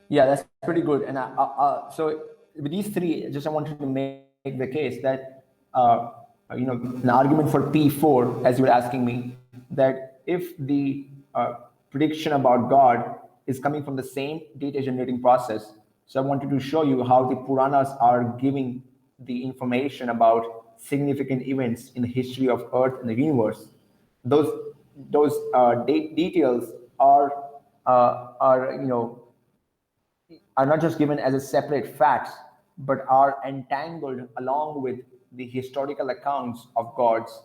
Yeah, that's pretty good. And so with these three, I wanted to make the case that an argument for P4, as you were asking me, that if the prediction about God is coming from the same data generating process, so I wanted to show you how the Puranas are giving the information about significant events in the history of Earth and the universe. Those details are not just given as a separate facts, but are entangled along with the historical accounts of gods.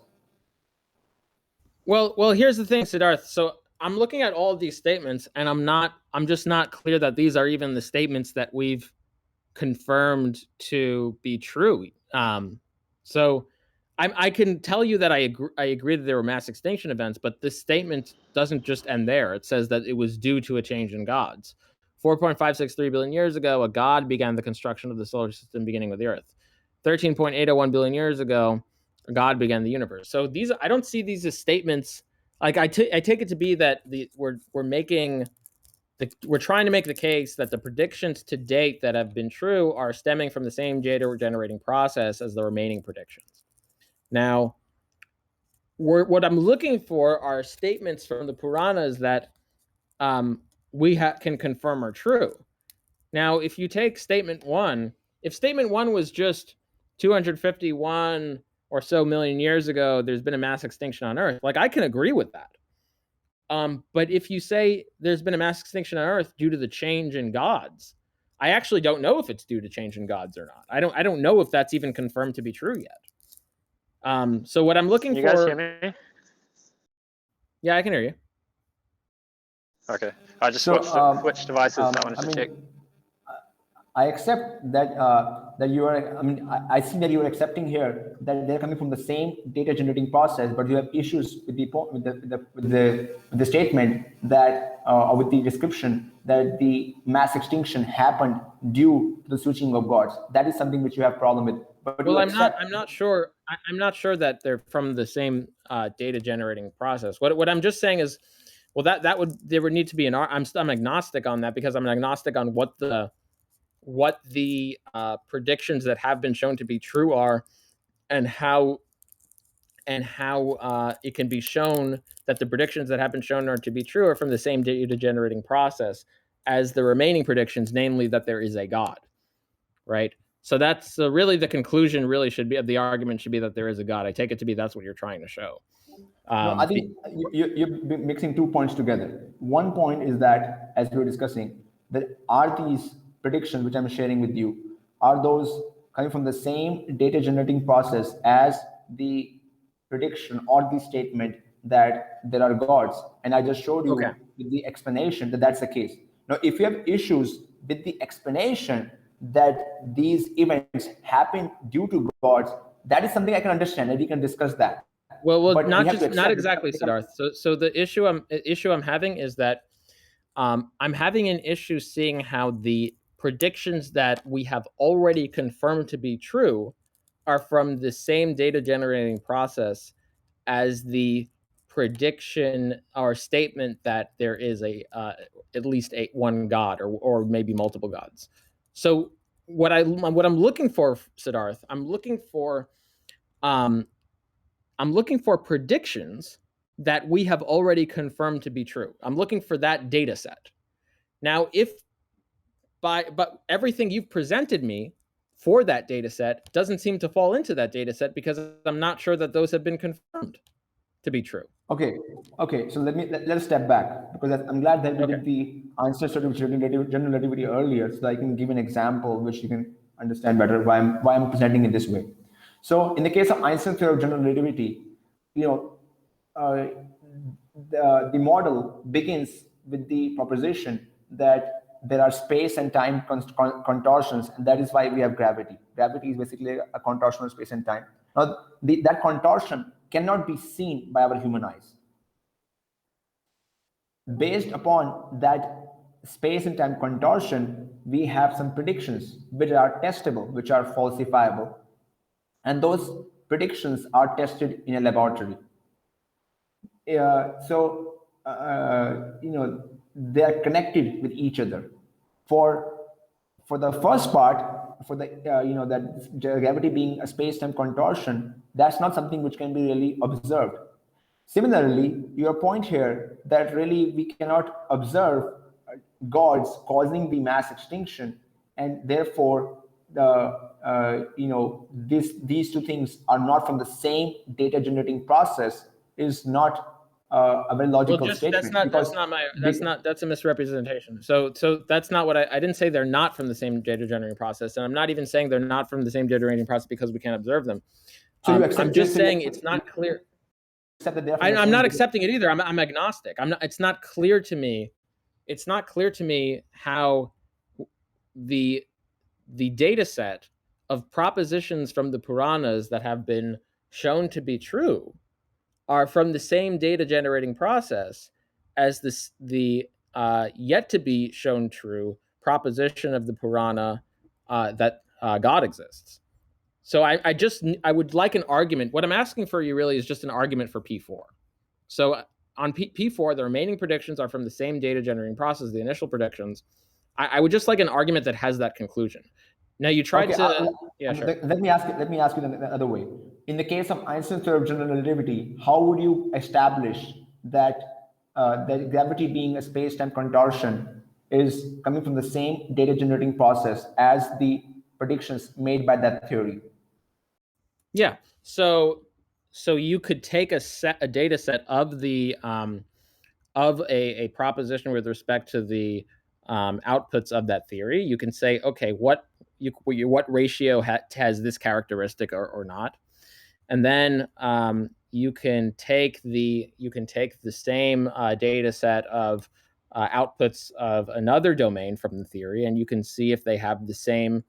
Well, here's the thing, Sidharth. So I'm looking at all of these statements, and I'm just not clear that these are even the statements that we've confirmed to be true. So I can tell you that I agree that there were mass extinction events, but this statement doesn't just end there. It says that it was due to a change in gods. 4.563 billion years ago, a god began the construction of the solar system, beginning with the Earth. 13.801 billion years ago, a god began the universe. So these, I don't see these as statements. Like I take it to be that we're trying to make the case that the predictions to date that have been true are stemming from the same data generating process as the remaining predictions. Now, what I'm looking for are statements from the Puranas that we can confirm are true. Now, if you take statement one, if statement one was just 251 or so million years ago, there's been a mass extinction on Earth, like I can agree with that. But if you say there's been a mass extinction on Earth due to the change in gods, I actually don't know if it's due to change in gods or not. I don't know if that's even confirmed to be true yet. So what I'm looking for. You guys hear me? Yeah, I can hear you. Okay. I just switched devices. I wanted to check. I accept that that you are. I mean, I see that you are accepting here that they're coming from the same data generating process, but you have issues with the statement that or with the description that the mass extinction happened due to the switching of gods. That is something which you have problem with. But well, I'm not sure. I'm not sure that they're from the same data generating process. What I'm just saying is, well, there would need to be an. I'm agnostic on that because I'm agnostic on what the predictions that have been shown to be true are, and how it can be shown that the predictions that have been shown are to be true are from the same data generating process as the remaining predictions, namely that there is a God, right? So that's really the conclusion. Really should be of the argument should be that there is a God. I take it to be that's what you're trying to show. No, I think you're mixing 2 points together. One point is that, as we were discussing, that are these predictions which I'm sharing with you, are those coming from the same data generating process as the prediction or the statement that there are gods? And I just showed you with the explanation that that's the case. Now, if you have issues with the explanation that these events happen due to gods, that is something I can understand, and we can discuss that. Well, not exactly, Sidharth. So the issue I'm having is that I'm having an issue seeing how the predictions that we have already confirmed to be true are from the same data generating process as the prediction or statement that there is at least one God or maybe multiple gods. So what I'm looking for, Sidharth, I'm looking for predictions that we have already confirmed to be true. I'm looking for that data set. Now, but everything you've presented me for that data set doesn't seem to fall into that data set because I'm not sure that those have been confirmed to be true. Okay. So let's step back, because I'm glad that we did the answers to general relativity earlier, so that I can give an example which you can understand better why I'm presenting it this way. So in the case of Einstein's theory of general relativity, the model begins with the proposition that there are space and time contortions, and that is why we have gravity. Gravity is basically a contortion of space and time. Now, that contortion cannot be seen by our human eyes. Based upon that space and time contortion, we have some predictions which are testable, which are falsifiable, and those predictions are tested in a laboratory. So they are connected with each other. For the first part, for the that gravity being a space-time contortion, that's not something which can be really observed. Similarly, your point here that really we cannot observe gods causing the mass extinction, and therefore these two things are not from the same data generating process is not a very logical statement. That's a misrepresentation. So that's not what I didn't say. They're not from the same data generating process, and I'm not even saying they're not from the same data generating process because we can't observe them. So I'm just saying it's not clear. accept that they're from the I'm same not accepting it either. I'm agnostic. It's not clear to me. It's not clear to me how the data set of propositions from the Puranas that have been shown to be true are from the same data generating process as the yet to be shown true proposition of the Purana that God exists. So I would like an argument. What I'm asking for you really is just an argument for P4. So on P4, the remaining predictions are from the same data generating process, the initial predictions. I would just like an argument that has that conclusion. Now you tried to. Yeah, sure. Let me ask you the other way. In the case of Einstein's theory of general relativity, how would you establish that that gravity being a space-time contortion is coming from the same data generating process as the predictions made by that theory? Yeah. So you could take a data set of the of a proposition with respect to the outputs of that theory. You can say, okay, what ratio has this characteristic or not, and then you can take the same data set of outputs of another domain from the theory, and you can see if they have the same.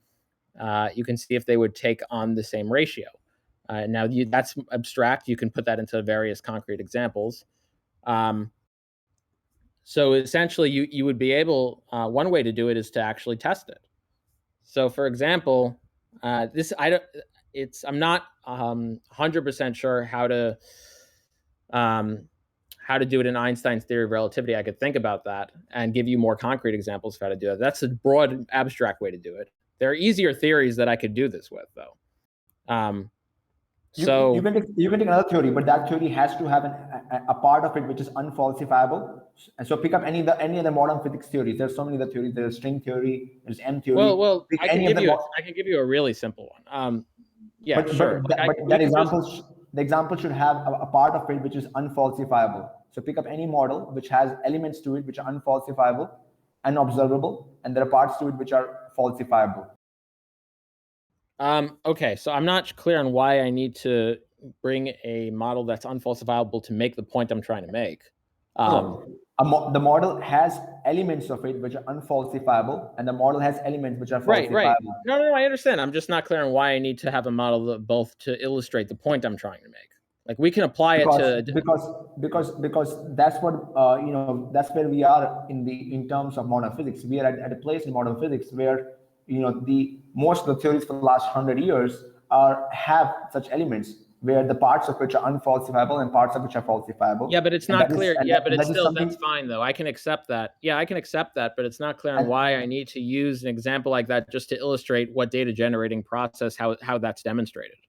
You can see if they would take on the same ratio. Now that's abstract. You can put that into various concrete examples. So essentially, you would be able. One way to do it is to actually test it. So, for example, I'm not 100% sure how to do it in Einstein's theory of relativity. I could think about that and give you more concrete examples of how to do it. That's a broad, abstract way to do it. There are easier theories that I could do this with, though. You can take another theory, but that theory has to have a part of it which is unfalsifiable. And so pick up any of the modern physics theories. There's so many other theories. There's string theory. There's M theory. Well, I can give you a really simple one. Yeah, sure. The example should have a part of it which is unfalsifiable. So pick up any model which has elements to it which are unfalsifiable and observable, and there are parts to it which are falsifiable. Okay, so I'm not clear on why I need to bring a model that's unfalsifiable to make the point I'm trying to make. The model has elements of it which are unfalsifiable, and the model has elements which are falsifiable. Right. No, I understand. I'm just not clear on why I need to have a model both to illustrate the point I'm trying to make. Like we can apply it to because that's what that's where we are in terms of modern physics. We are at a place in modern physics where most of the theories for the last 100 years have such elements where the parts of which are unfalsifiable and parts of which are falsifiable. Yeah, but it's not clear. That's fine though. I can accept that. Yeah, I can accept that, but it's not clear on why I need to use an example like that just to illustrate what data generating process, how that's demonstrated.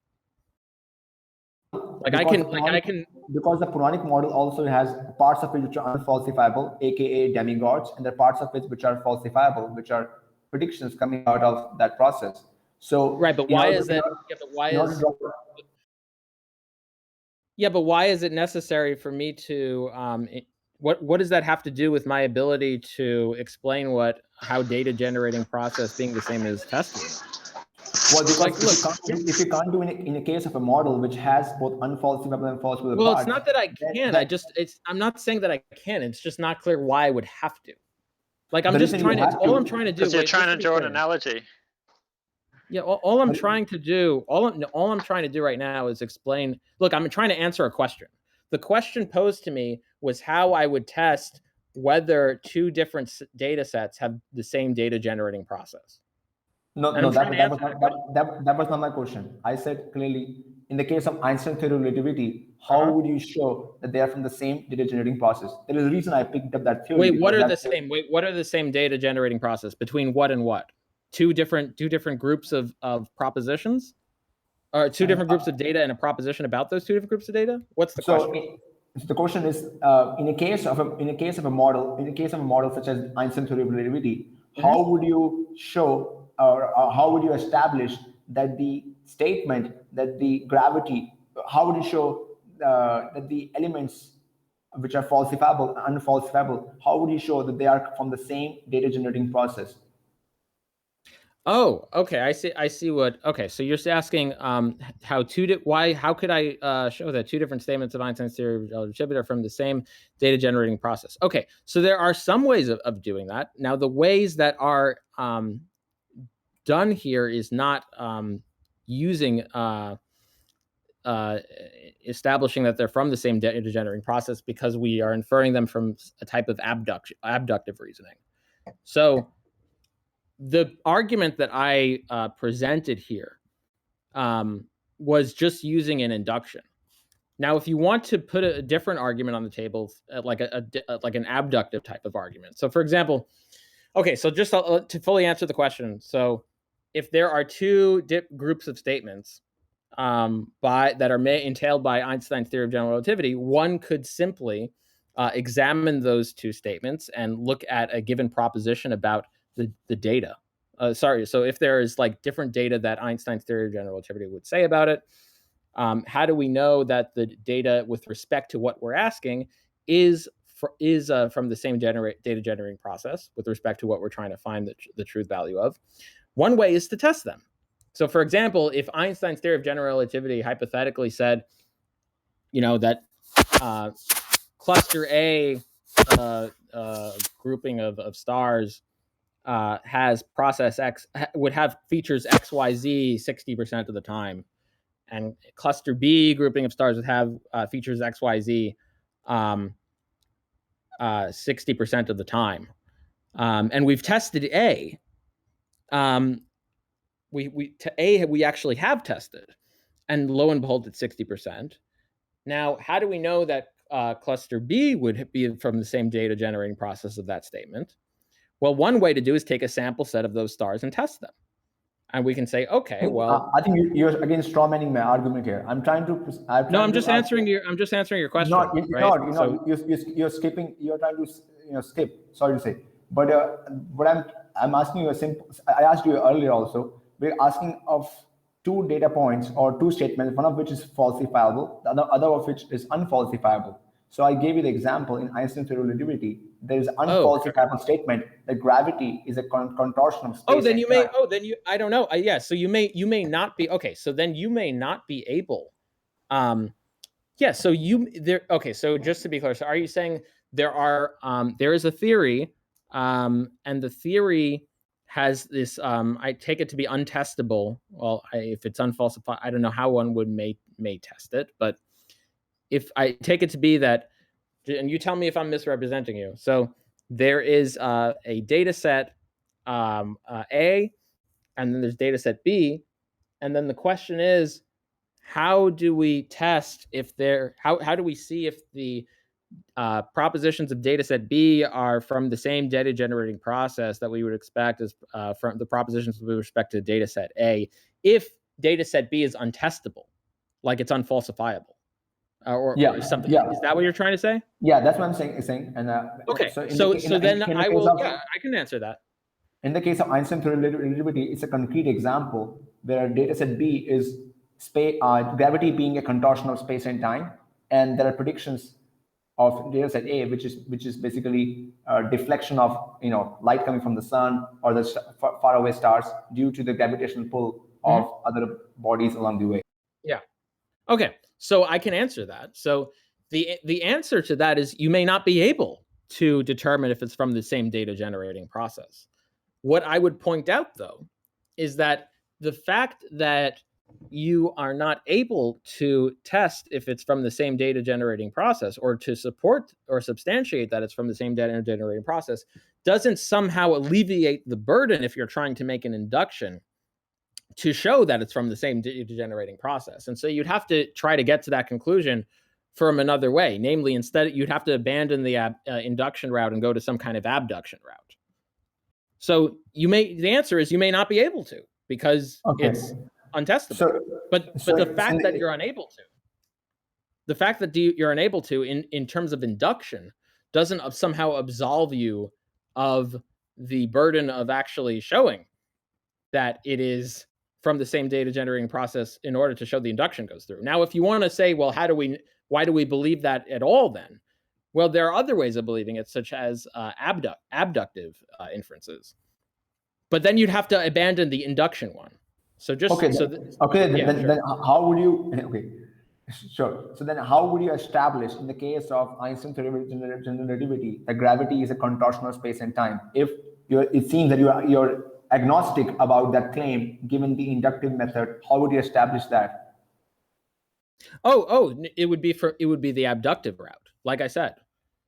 Because the Puranic model also has parts of it which are unfalsifiable, aka demigods, and there are parts of it which are falsifiable, which are predictions coming out of that process. So right, but why is that? Yeah, but why is it necessary for me to? What does that have to do with my ability to explain how data generating process being the same as testing? Well, because if you can't do in a case of a model which has both unfalsifiable and falsifiable parts. Well, it's not that I can. I'm not saying that I can. It's just not clear why I would have to. Like I'm just trying to. All I'm trying to do. Because you're trying to draw an analogy. Yeah, all I'm trying to do right now is explain. Look, I'm trying to answer a question. The question posed to me was how I would test whether two different data sets have the same data generating process. No, that was not my question. I said clearly, in the case of Einstein's theory of relativity, how would you show that they are from the same data generating process? There is a reason I picked up that theory. What are the same data generating process between what and what? Two different groups of propositions, or two different groups of data and a proposition about those two different groups of data? What's the question? So the question is, in a case of a model such as Einstein's theory of relativity, how would you show or how would you establish that the statement that the gravity? How would you show that the elements which are falsifiable and unfalsifiable? How would you show that they are from the same data generating process? Oh, okay. I see what. Okay, so you're asking how could I show that two different statements of Einstein's theory of relativity are from the same data generating process? Okay, so there are some ways of doing that. Now, the ways that are done here is not using establishing that they're from the same data generating process, because we are inferring them from a type of abductive reasoning. So the argument that I presented here was just using an induction. Now, if you want to put a different argument on the table, like an abductive type of argument. So, for example, okay, so just to fully answer the question, so if there are two groups of statements that are entailed by Einstein's theory of general relativity, one could simply examine those two statements and look at a given proposition about the data. So if there is like different data that Einstein's theory of general relativity would say about it, how do we know that the data with respect to what we're asking is from the same data generating process with respect to what we're trying to find the truth value of? One way is to test them. So, for example, if Einstein's theory of general relativity hypothetically said, that cluster A grouping of stars has process X, would have features XYZ 60% of the time, and cluster B grouping of stars would have features XYZ 60% of the time, and we've tested A. We actually have tested, and lo and behold, it's 60%. Now, how do we know that cluster B would be from the same data generating process of that statement? Well, one way to do is take a sample set of those stars and test them. And we can say, okay, well, I think you're again strawmanning my argument here. I'm just answering your question. No, you're skipping. You're trying to skip. Sorry to say, but what I'm asking you a simple. I asked you earlier also. We're asking of two data points or two statements, one of which is falsifiable, the other of which is unfalsifiable. So I gave you the example in Einstein's theory of relativity. There is unfalsifiable statement that gravity is a contortion of space. I don't know. Yeah. So you may not be okay. So then you may not be able. Yeah. So okay. So just to be clear, so are you saying there is a theory, and the theory has this, I take it to be untestable. Well, if it's unfalsified, I don't know how one would may test it, but if I take it to be that, and you tell me if I'm misrepresenting you. So there is a data set A, and then there's data set B, and then the question is, how do we test if how do we see if the propositions of data set B are from the same data generating process that we would expect as from the propositions with respect to data set A, if data set B is untestable, like it's unfalsifiable, or something? Yeah. Is that what you're trying to say? Yeah, that's what I'm saying. And okay, so then I will. Yeah, I can answer that. In the case of Einstein theory of relativity, it's a concrete example where data set B is gravity being a contortion of space and time, and there are predictions of data set A, which is basically a deflection of light coming from the sun or the faraway stars due to the gravitational pull of other bodies along the way. Yeah. Okay. So I can answer that. So the answer to that is you may not be able to determine if it's from the same data generating process. What I would point out, though, is that the fact that you are not able to test if it's from the same data generating process, or to support or substantiate that it's from the same data generating process, doesn't somehow alleviate the burden if you're trying to make an induction to show that it's from the same data generating process. And so you'd have to try to get to that conclusion from another way. Namely, instead, you'd have to abandon the induction route and go to some kind of abduction route. So the answer is you may not be able to, because it's untestable. But the fact that you're unable to, in terms of induction, doesn't somehow absolve you of the burden of actually showing that it is from the same data generating process in order to show the induction goes through. Now, if you want to say, well, why do we believe that at all then? Well, there are other ways of believing it, such as abductive inferences. But then you'd have to abandon the induction one. So just okay. so Then how would you? Okay, sure. So then, how would you establish in the case of Einstein theory of general relativity that gravity is a contortional space and time? If it seems that you're agnostic about that claim, given the inductive method, how would you establish that? It would be the abductive route, like I said.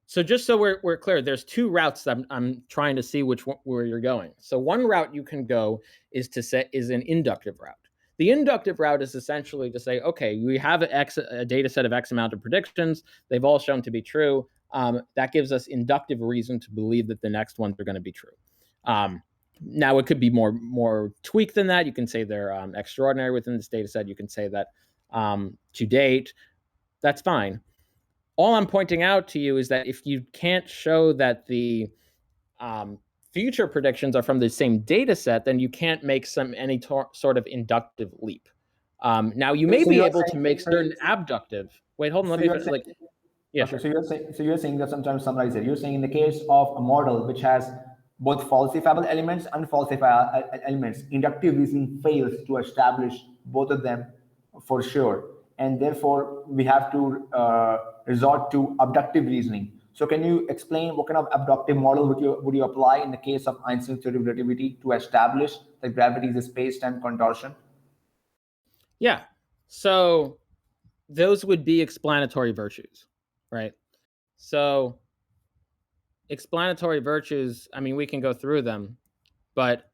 So just so we're clear, there's two routes that I'm trying to see where you're going. So one route you can go is an inductive route. The inductive route is essentially to say, okay, we have a data set of X amount of predictions. They've all shown to be true. That gives us inductive reason to believe that the next ones are going to be true. Now it could be more tweaked than that. You can say they're extraordinary within this data set. You can say that to date, that's fine. All I'm pointing out to you is that if you can't show that the future predictions are from the same data set, then you can't make any sort of inductive leap. Now you may be able to make certain abductive. Wait, hold on. Let me finish. Yeah. Okay, sure. So you're saying that sometimes summarize it. You're saying in the case of a model which has both falsifiable elements and unfalsifiable elements, inductive reasoning fails to establish both of them for sure, and therefore we have to resort to abductive reasoning. So can you explain what kind of abductive model would you apply in the case of Einstein's theory of relativity to establish that gravity is a space-time contortion? Yeah. So those would be explanatory virtues, right? So explanatory virtues, I mean, we can go through them, but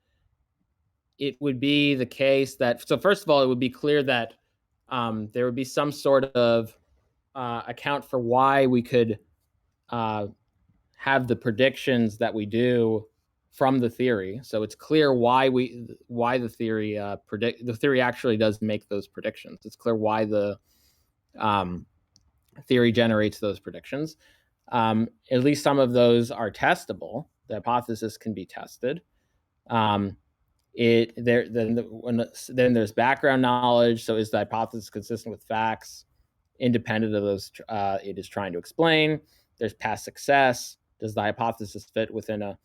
it would be the case that, so first of all, it would be clear that there would be some sort of account for why we could have the predictions that we do from the theory. So it's clear why the theory actually does make those predictions. It's clear why the theory generates those predictions. At least some of those are testable. The hypothesis can be tested. Then there's background knowledge. So is the hypothesis consistent with facts, independent of those it is trying to explain? There's past success. Does the hypothesis fit within a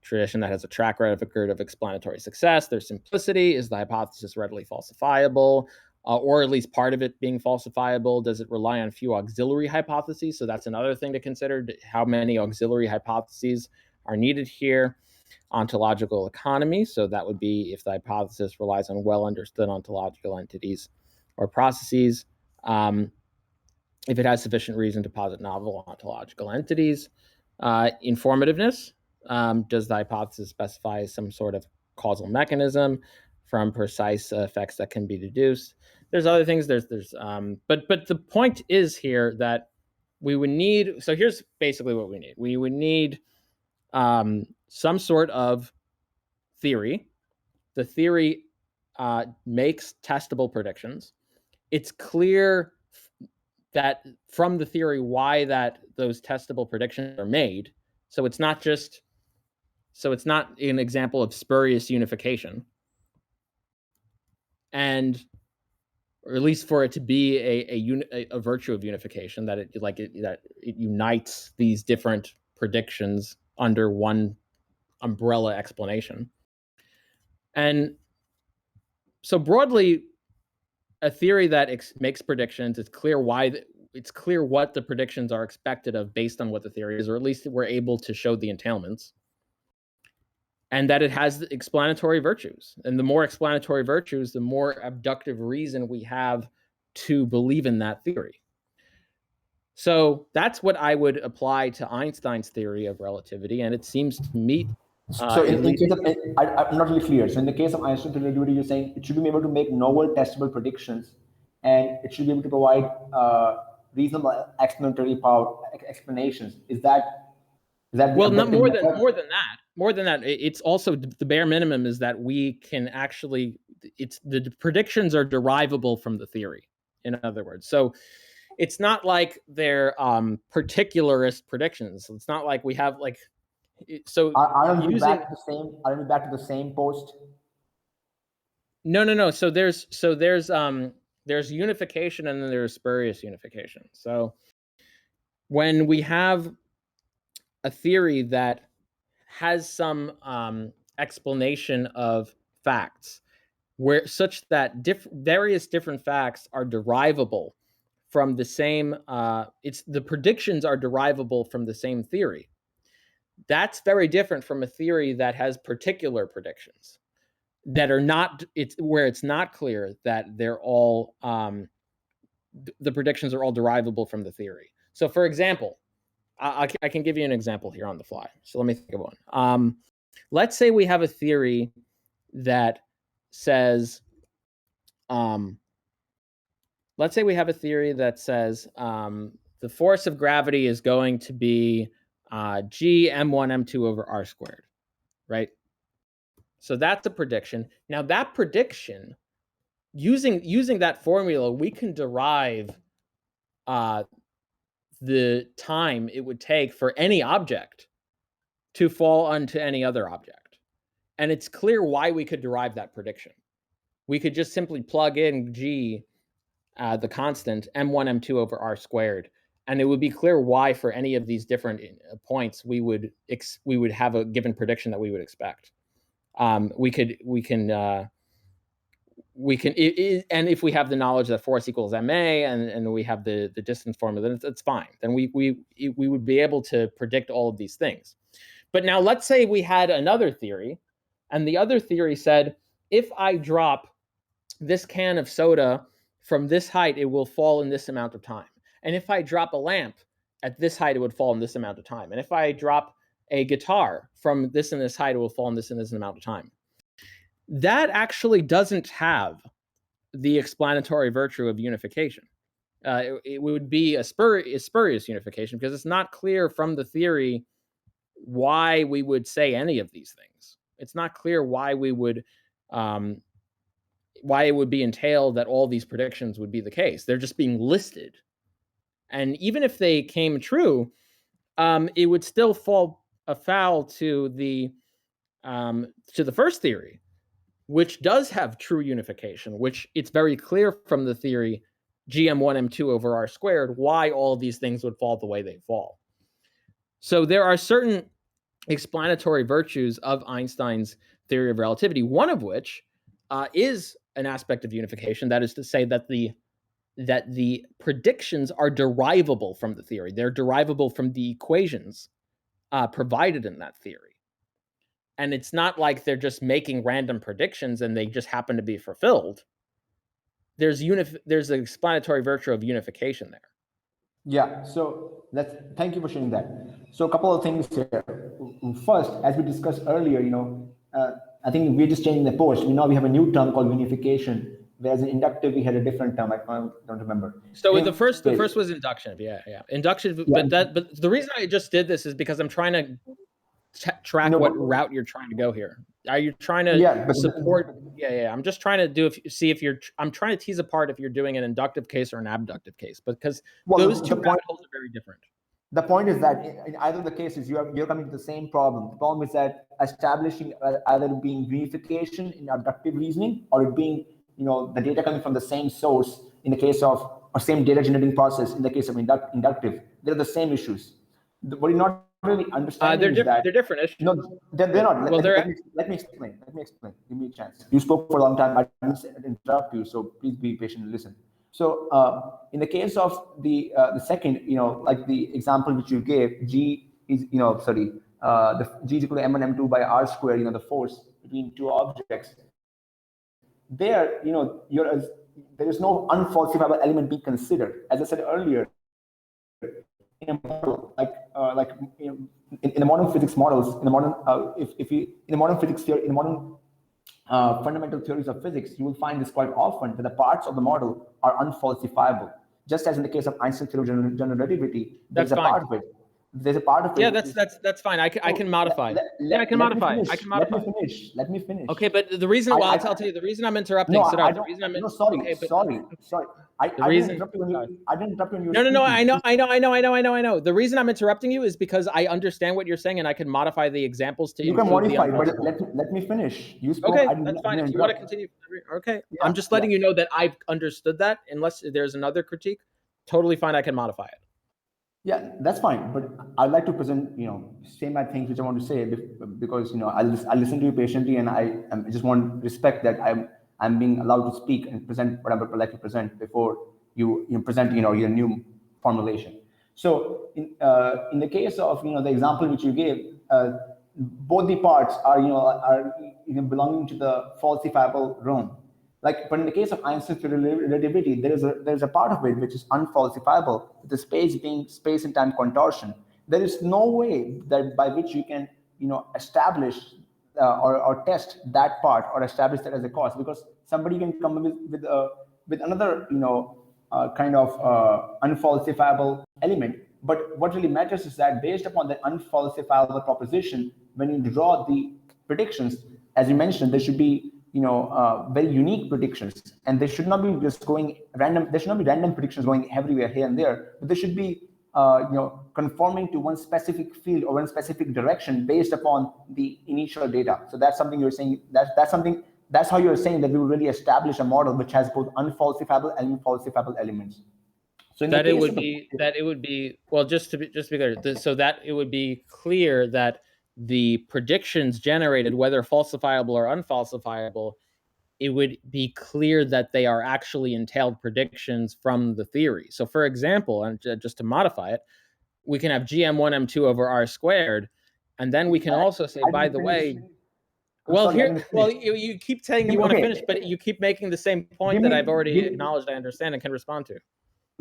tradition that has a track record of explanatory success? There's simplicity. Is the hypothesis readily falsifiable, or at least part of it being falsifiable? Does it rely on few auxiliary hypotheses? So that's another thing to consider. How many auxiliary hypotheses are needed here? Ontological economy. So that would be if the hypothesis relies on well understood ontological entities or processes. If it has sufficient reason to posit novel ontological entities. Informativeness. Does the hypothesis specify some sort of causal mechanism from precise effects that can be deduced? There's other things. But the point is here that we would need. So here's basically what we need. We would need some sort of theory. The theory makes testable predictions. It's clear that from the theory why those testable predictions are made. So it's not an example of spurious unification. And or at least for it to be a virtue of unification, that it unites these different predictions under one umbrella explanation. And so broadly, a theory that makes predictions, it's clear what the predictions are expected of based on what the theory is, or at least we're able to show the entailments, and that it has explanatory virtues. And the more explanatory virtues, the more abductive reason we have to believe in that theory. So that's what I would apply to Einstein's theory of relativity, and it seems to meet. So in case of, I'm not really clear. So in the case of Einstein's relativity, you're saying it should be able to make novel testable predictions, and it should be able to provide reasonable explanatory power explanations. Is that well? Not more than that. More than that, it's also the bare minimum is that we can actually. It's the predictions are derivable from the theory. In other words, so it's not like they're particularist predictions. It's not like we have like. So aren't we back to the same post? No. So there's unification and then there's spurious unification. So when we have a theory that has some explanation of facts, where such that various different facts are derivable from the same. The predictions are derivable from the same theory. That's very different from a theory that has particular predictions that are not. Where it's not clear that they're all the predictions are all derivable from the theory. So, for example, I can give you an example here on the fly. So let me think of one. Let's say we have a theory that says, the force of gravity is going to be g m1 m2 over r squared, right? So that's a prediction. Now that prediction, using that formula, we can derive the time it would take for any object to fall onto any other object. And it's clear why we could derive that prediction. We could just simply plug in g, the constant, m1, m2 over r squared, and it would be clear why for any of these different points we would have a given prediction that we would expect. And if we have the knowledge that force equals ma and we have the distance formula, then it's fine. Then we would be able to predict all of these things. But now let's say we had another theory, and the other theory said, if I drop this can of soda from this height, it will fall in this amount of time. And if I drop a lamp at this height, it would fall in this amount of time. And if I drop a guitar from this and this height, it will fall in this and this amount of time. That actually doesn't have the explanatory virtue of unification. It would be a spurious unification, because it's not clear from the theory why we would say any of these things. It's not clear why we would, why it would be entailed that all these predictions would be the case. They're just being listed. And even if they came true, it would still fall afoul to the first theory, which does have true unification, which it's very clear from the theory gm1 m2 over r squared why all of these things would fall the way they fall. So there are certain explanatory virtues of Einstein's theory of relativity, one of which is an aspect of unification. That is to say that the predictions are derivable from the theory. They're derivable from the equations provided in that theory. And it's not like they're just making random predictions and they just happen to be fulfilled. There's an explanatory virtue of unification there. Yeah, so thank you for sharing that. So a couple of things here. First, as we discussed earlier, I think we're just changing the post. Now we have a new term called unification, whereas in inductive we had a different term. I don't remember. So the first was inductive. Yeah. Inductive. Yeah. But the reason I just did this is because I'm trying to track what route you're trying to go here. Are you trying to support? Yeah. I'm just trying to I'm trying to tease apart if you're doing an inductive case or an abductive case, because those two rabbit holes are very different. The point is that in either of the cases, you're coming to the same problem. The problem is that establishing either being unification in abductive reasoning, or it being the data coming from the same source in the case of, or same data generating process in the case of inductive. They're the same issues. What you're not really understanding is that they're different issues. No, they're not. Let me explain. Give me a chance. You spoke for a long time. I didn't interrupt you, so please be patient and listen. So in the case of the second, like the example which you gave, G is the G is equal to m1 m2 by r squared. The force between two objects. There, there is no unfalsifiable element being considered. As I said earlier, in a model in the modern physics models, in the modern in the modern physics theory, in the modern fundamental theories of physics, you will find this quite often, that the parts of the model are unfalsifiable. Just as in the case of Einstein's theory of general relativity, there's a part of it. There's a part of it. Yeah, that's fine. I can modify. I can modify. Let me finish. Okay, but the reason I'll tell you the reason I'm interrupting. No, Sidharth, the reason I'm sorry. I didn't interrupt you when you were No. I know. The reason I'm interrupting you is because I understand what you're saying and I can modify the examples to. You can modify, but let me finish. You spoke. Okay, that's fine. If you want to continue, okay. Yeah, I'm just letting you know that I've understood that. Unless there's another critique, totally fine. I can modify it. Yeah, that's fine. But I'd like to present, say my things which I want to say because I listen to you patiently, and I just want respect that I'm being allowed to speak and present what I would like to present before you present your new formulation. So in the case of the example which you gave, both the parts are belonging to the falsifiable realm. Like, but in the case of Einstein's relativity, there's a part of it which is unfalsifiable, the space being space and time contortion. There is no way that by which you can establish or test that part or establish that as a cause, because somebody can come with another kind of unfalsifiable element. But what really matters is that based upon the unfalsifiable proposition, when you draw the predictions, as you mentioned, there should be very unique predictions, and they should not be just going random. There should not be random predictions going everywhere here and there, but there should be conforming to one specific field or one specific direction based upon the initial data. So that's something you're saying. That's how you're saying that we will really establish a model which has both unfalsifiable and falsifiable elements. So that it would be well, just to be clear, so that it would be clear that the predictions generated, whether falsifiable or unfalsifiable, it would be clear that they are actually entailed predictions from the theory. So for example, and just to modify it, we can have GM1 M2 over R squared, and then we can also say, by the way, you keep saying you want to finish, but you keep making the same point that I've already acknowledged I understand and can respond to.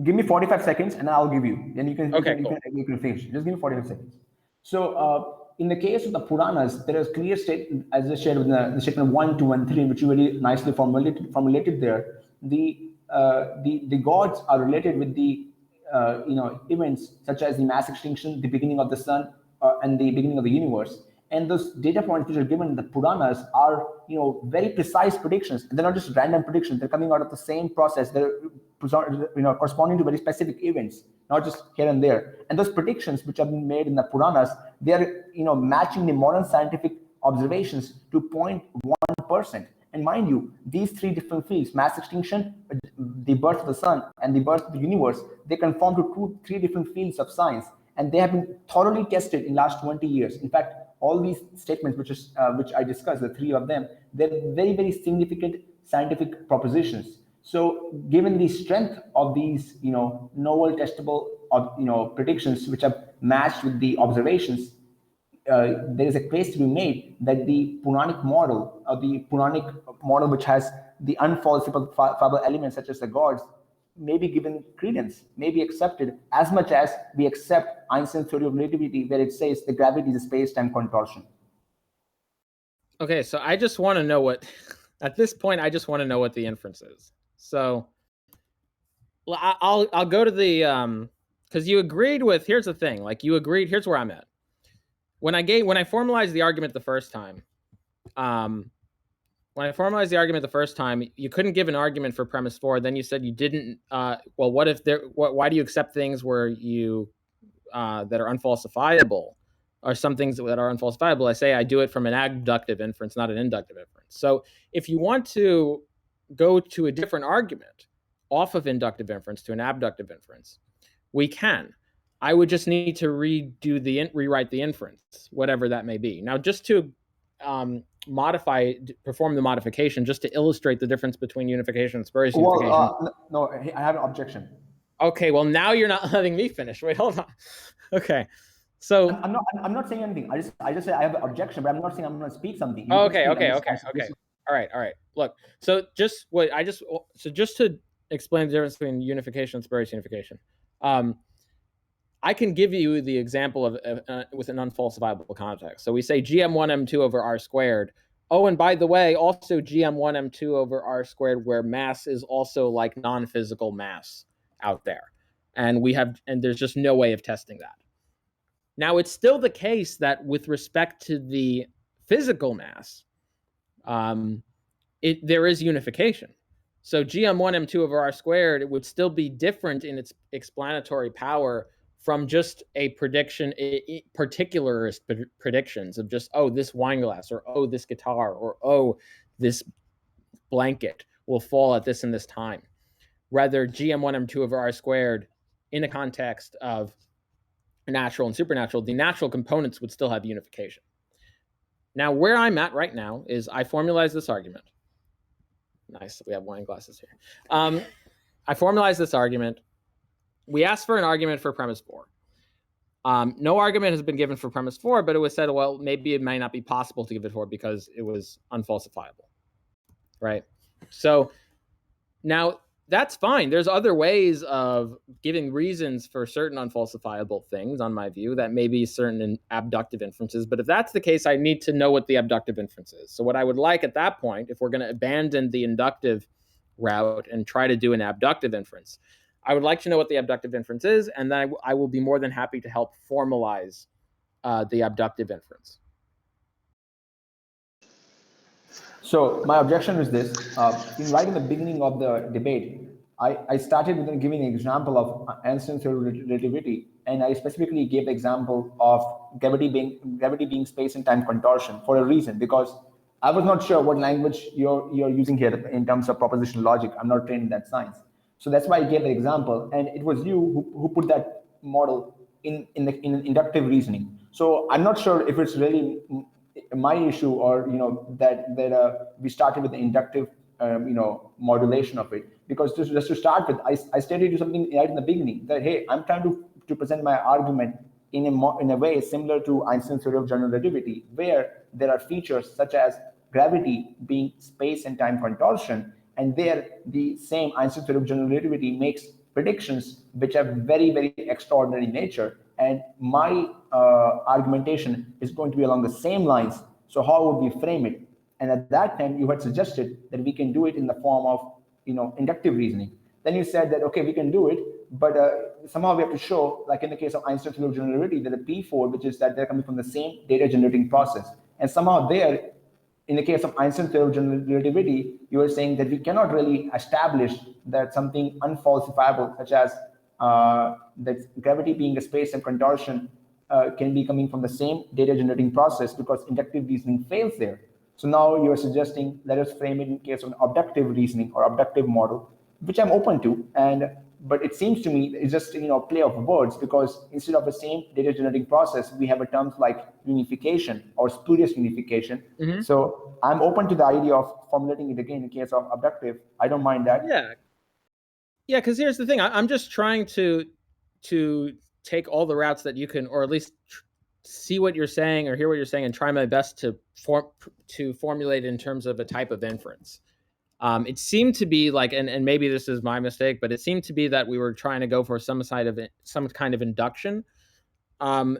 Give me 45 seconds and I'll give you. Then you can, okay, you can finish. Just give me 45 seconds. So in the case of the Puranas, there is clear statement, as I shared with the statement 1, 2, and 3, which you very nicely formulated there. The gods are related with the events such as the mass extinction, the beginning of the sun, and the beginning of the universe. And those data points which are given in the Puranas are very precise predictions. They're not just random predictions. They're coming out of the same process. They're corresponding to very specific events, not just here and there. And those predictions which have been made in the Puranas, they are matching the modern scientific observations to 0.1%. And mind you, these three different fields, mass extinction, the birth of the sun, and the birth of the universe, they conform to three different fields of science. And they have been thoroughly tested in the last 20 years. In fact, all these statements which I discussed, the three of them, they're very, very significant scientific propositions. So given the strength of these novel testable predictions which are matched with the observations, there is a case to be made that the Puranic model, or the Puranic model which has the unfalsifiable elements such as the gods, may be given credence, may be accepted, as much as we accept Einstein's theory of relativity, where it says the gravity is a space-time contortion. Okay, so I just want to know what, at this point, I just want to know what the inference is. So I'll go to the because you agreed with, here's the thing, like you agreed, here's where I'm at. When I formalized the argument the first time, you couldn't give an argument for premise 4. Then you said you didn't. Well, what if there? Why do you accept things where you that are unfalsifiable, or some things that are unfalsifiable? I say I do it from an abductive inference, not an inductive inference. So if you want to go to a different argument off of inductive inference to an abductive inference, we can. I would just need to rewrite the inference, whatever that may be. Now, just to perform the modification, just to illustrate the difference between unification and spurious unification. No, I have an objection. Okay, well now you're not letting me finish. Wait, hold on. Okay, so I'm not saying anything. I just say I have an objection, but I'm not saying I'm going to speak something. Okay. All right. Look, so just to explain the difference between unification and spurious unification. I can give you the example of with an unfalsifiable context. So we say GM1 M2 over R squared. Oh, and by the way, also GM1 M2 over R squared, where mass is also like non-physical mass out there. And there's just no way of testing that. Now, it's still the case that with respect to the physical mass, there is unification. So GM1 M2 over R squared, it would still be different in its explanatory power from just a prediction, particularist predictions of just, oh, this wine glass, or oh, this guitar, or oh, this blanket will fall at this and this time. Rather, GM1 M2 over R squared in a context of natural and supernatural, the natural components would still have unification. Now, where I'm at right now is I formalize this argument. Nice, we have wine glasses here. I formalize this argument. We asked for an argument for premise 4. No argument has been given for premise 4, but it was said, well, maybe it might not be possible to give it 4 because it was unfalsifiable, right? So now that's fine. There's other ways of giving reasons for certain unfalsifiable things, on my view, that may be certain abductive inferences. But if that's the case, I need to know what the abductive inference is. So what I would like at that point, if we're going to abandon the inductive route and try to do an abductive inference, I would like to know what the abductive inference is, and then I will be more than happy to help formalize the abductive inference. So my objection is this: right in the beginning of the debate, I started with giving an example of Einstein's theory of relativity, and I specifically gave the example of gravity being space and time contortion for a reason, because I was not sure what language you're using here in terms of propositional logic. I'm not trained in that science, so that's why I gave the example, and it was you who put that model in inductive reasoning. So I'm not sure if it's really my issue, or that we started with the inductive modulation of it, because just to start with, I stated you something right in the beginning, that hey, I'm trying to present my argument in a way similar to Einstein's theory of general relativity, where there are features such as gravity being space and time contortion, and there the same Einstein's theory of general relativity makes predictions which are very, very extraordinary nature, and my argumentation is going to be along the same lines. So how would we frame it? And at that time, you had suggested that we can do it in the form of inductive reasoning. Then you said that okay, we can do it, but somehow we have to show, like in the case of Einstein's theory of general relativity, that the P4, which is that they're coming from the same data generating process, and somehow there, in the case of Einstein's theory of general relativity, you are saying that we cannot really establish that something unfalsifiable, such as that gravity being a space and contortion can be coming from the same data generating process, because inductive reasoning fails there. So now you are suggesting, let us frame it in case of an abductive reasoning or abductive model, which I'm open to. But it seems to me it's just play of words, because instead of the same data generating process, we have a terms like unification or spurious unification. Mm-hmm. So I'm open to the idea of formulating it again in case of abductive. I don't mind that. Yeah, because here's the thing. I'm just trying to take all the routes that you can, or at least see what you're saying or hear what you're saying, and try my best to formulate it in terms of a type of inference. It seemed to be like, and maybe this is my mistake, but it seemed to be that we were trying to go for some kind of induction, and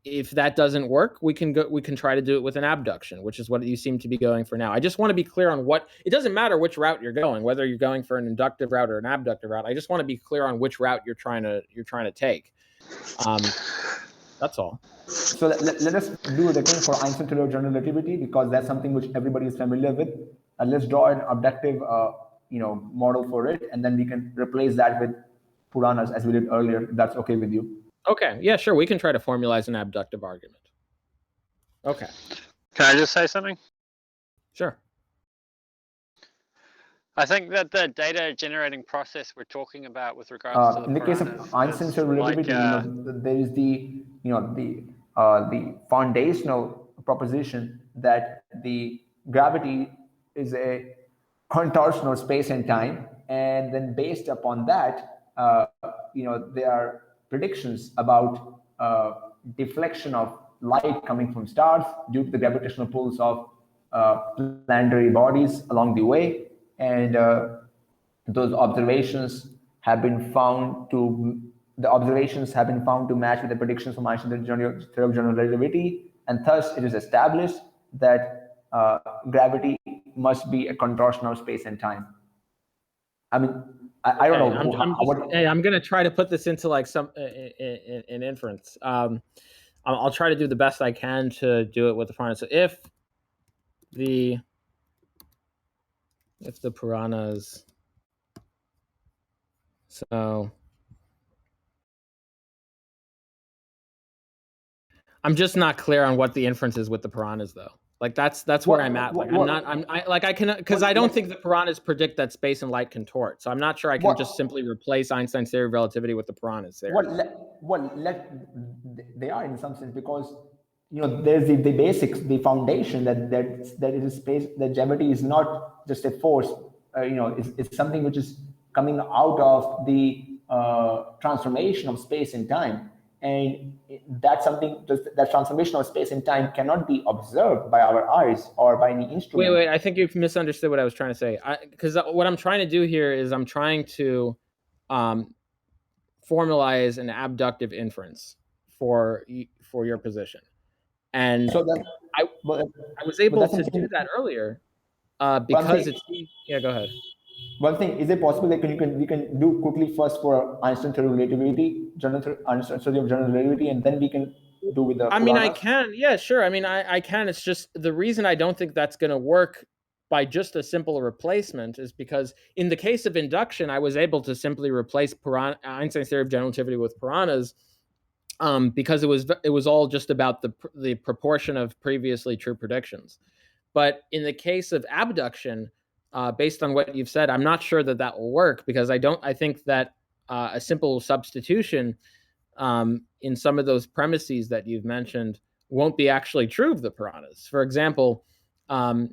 if that doesn't work, we can try to do it with an abduction, which is what you seem to be going for now. I just want to be clear on what, it doesn't matter which route you're going, whether you're going for an inductive route or an abductive route. I just want to be clear on which route you're trying to take. That's all. So let us do it again for Einstein's theory of general relativity, because that's something which everybody is familiar with. Let's draw an abductive model for it, and then we can replace that with Puranas as we did earlier, if that's okay with you. Okay, yeah, sure. We can try to formalize an abductive argument. Okay. Can I just say something? Sure. I think that the data generating process we're talking about with regards to the in the case of Einstein's relativity, there is the foundational proposition that the gravity is a contortional space and time, and then based upon that, there are predictions about deflection of light coming from stars due to the gravitational pulls of planetary bodies along the way, and those observations have been found to match with the predictions from Einstein's theory of general relativity, and thus it is established that gravity must be a contortion of space and time. I mean, I don't know. I'm going to try to put this into like some an inference. I'll try to do the best I can to do it with the Puranas. So if the Puranas, so I'm just not clear on what the inference is with the Puranas, though. Like that's where I'm at. Like I can, because I don't think the piranhas predict that space and light contort. So I'm not sure I can just simply replace Einstein's theory of relativity with the piranhas there. They are in some sense, because there's the basics, the foundation that it is space, that gravity is not just a force. It's something which is coming out of the transformation of space and time. And that's something, that transformation of space and time cannot be observed by our eyes or by any instrument. Wait, I think you've misunderstood what I was trying to say. Because what I'm trying to do here is I'm trying to formalize an abductive inference for your position. And so then, I was able to do that earlier because it's... Yeah, go ahead. One thing, is it possible that we can do quickly first for Einstein theory of relativity, Einstein theory of general relativity, and then we can do with the I mean, I can. Yeah, sure. I mean, I can. It's just the reason I don't think that's going to work by just a simple replacement is because in the case of induction, I was able to simply replace Einstein's theory of general relativity with piranhas because it was all just about the proportion of previously true predictions. But in the case of abduction, based on what you've said, I'm not sure that will work, because I think that a simple substitution in some of those premises that you've mentioned won't be actually true of the piranhas. For example, so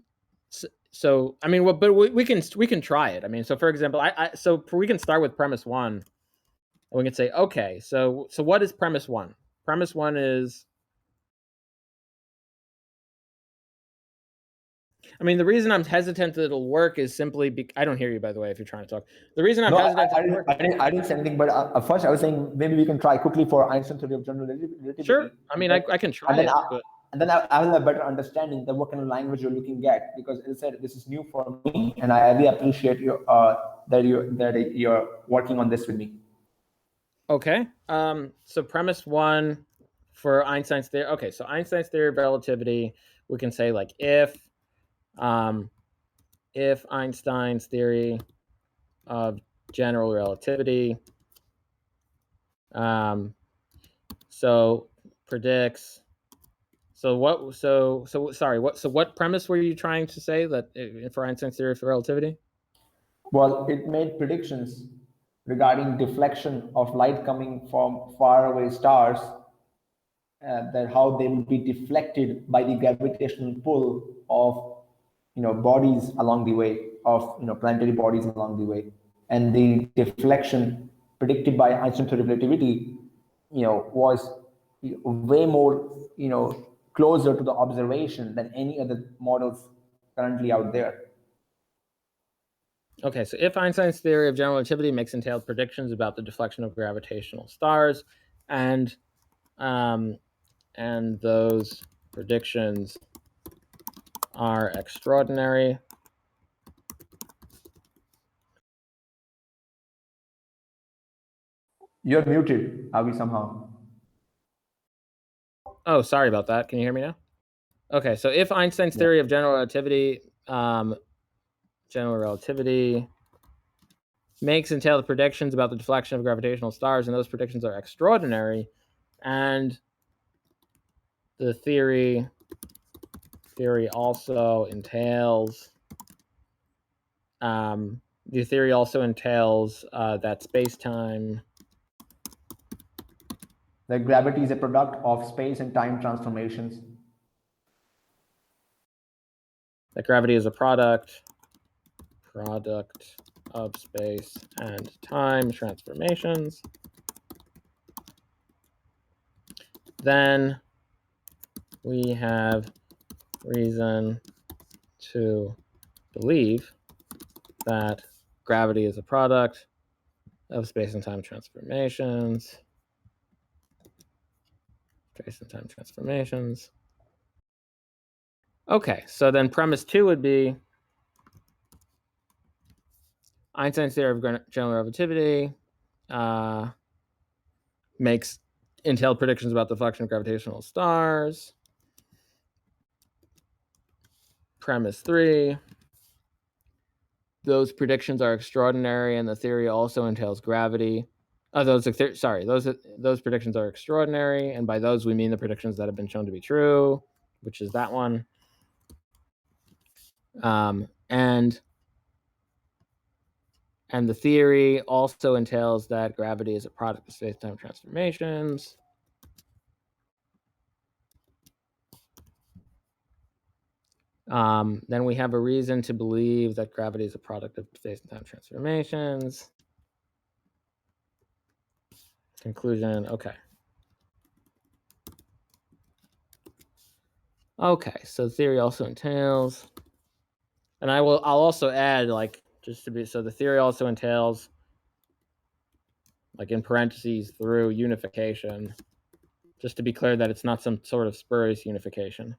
I mean, but we can try it. I mean, so for example, so we can start with premise 1, and we can say, okay, so what is premise 1? Premise 1 is... I mean, the reason I'm hesitant that it'll work is simply I don't hear you, by the way, if you're trying to talk. The reason I'm hesitant... I didn't say anything, but first I was saying maybe we can try quickly for Einstein theory of general relativity. Sure. I mean, I can try it. And then I will have a better understanding of what kind of language you're looking at, because as I said, this is new for me, and I really appreciate that you're working on this with me. Okay. So premise 1 for Einstein's theory. Okay, so Einstein's theory of relativity, we can say like if Einstein's theory of general relativity so predicts... So what premise were you trying to say that for Einstein's theory of relativity? Well, it made predictions regarding deflection of light coming from faraway stars, that how they will be deflected by the gravitational pull of bodies along the way, of planetary bodies along the way, and the deflection predicted by Einstein theory of relativity was way more closer to the observation than any other models currently out there. Okay, so if Einstein's theory of general relativity makes entailed predictions about the deflection of gravitational stars, and those predictions are extraordinary, You're muted, Avi, somehow. Oh, sorry about that. Can you hear me now? Okay, so if Einstein's theory of general relativity makes entailed predictions about the deflection of gravitational stars, and those predictions are extraordinary, and the theory also entails that space-time, that gravity is a product of space and time transformations. That gravity is a product of space and time transformations. Then we have reason to believe that gravity is a product of space and time transformations. Space and time transformations. Okay, so then premise 2 would be Einstein's theory of general relativity makes entailed predictions about the deflection of gravitational stars. Premise 3, those predictions are extraordinary, and the theory also entails gravity. Those predictions are extraordinary, and by those we mean the predictions that have been shown to be true, which is that one. And the theory also entails that gravity is a product of space-time transformations. Then we have a reason to believe that gravity is a product of space-time transformations. Conclusion, okay. Okay, so theory also entails, and I'll also add, like, just to be, so the theory also entails, like in parentheses, through unification, just to be clear that it's not some sort of spurious unification.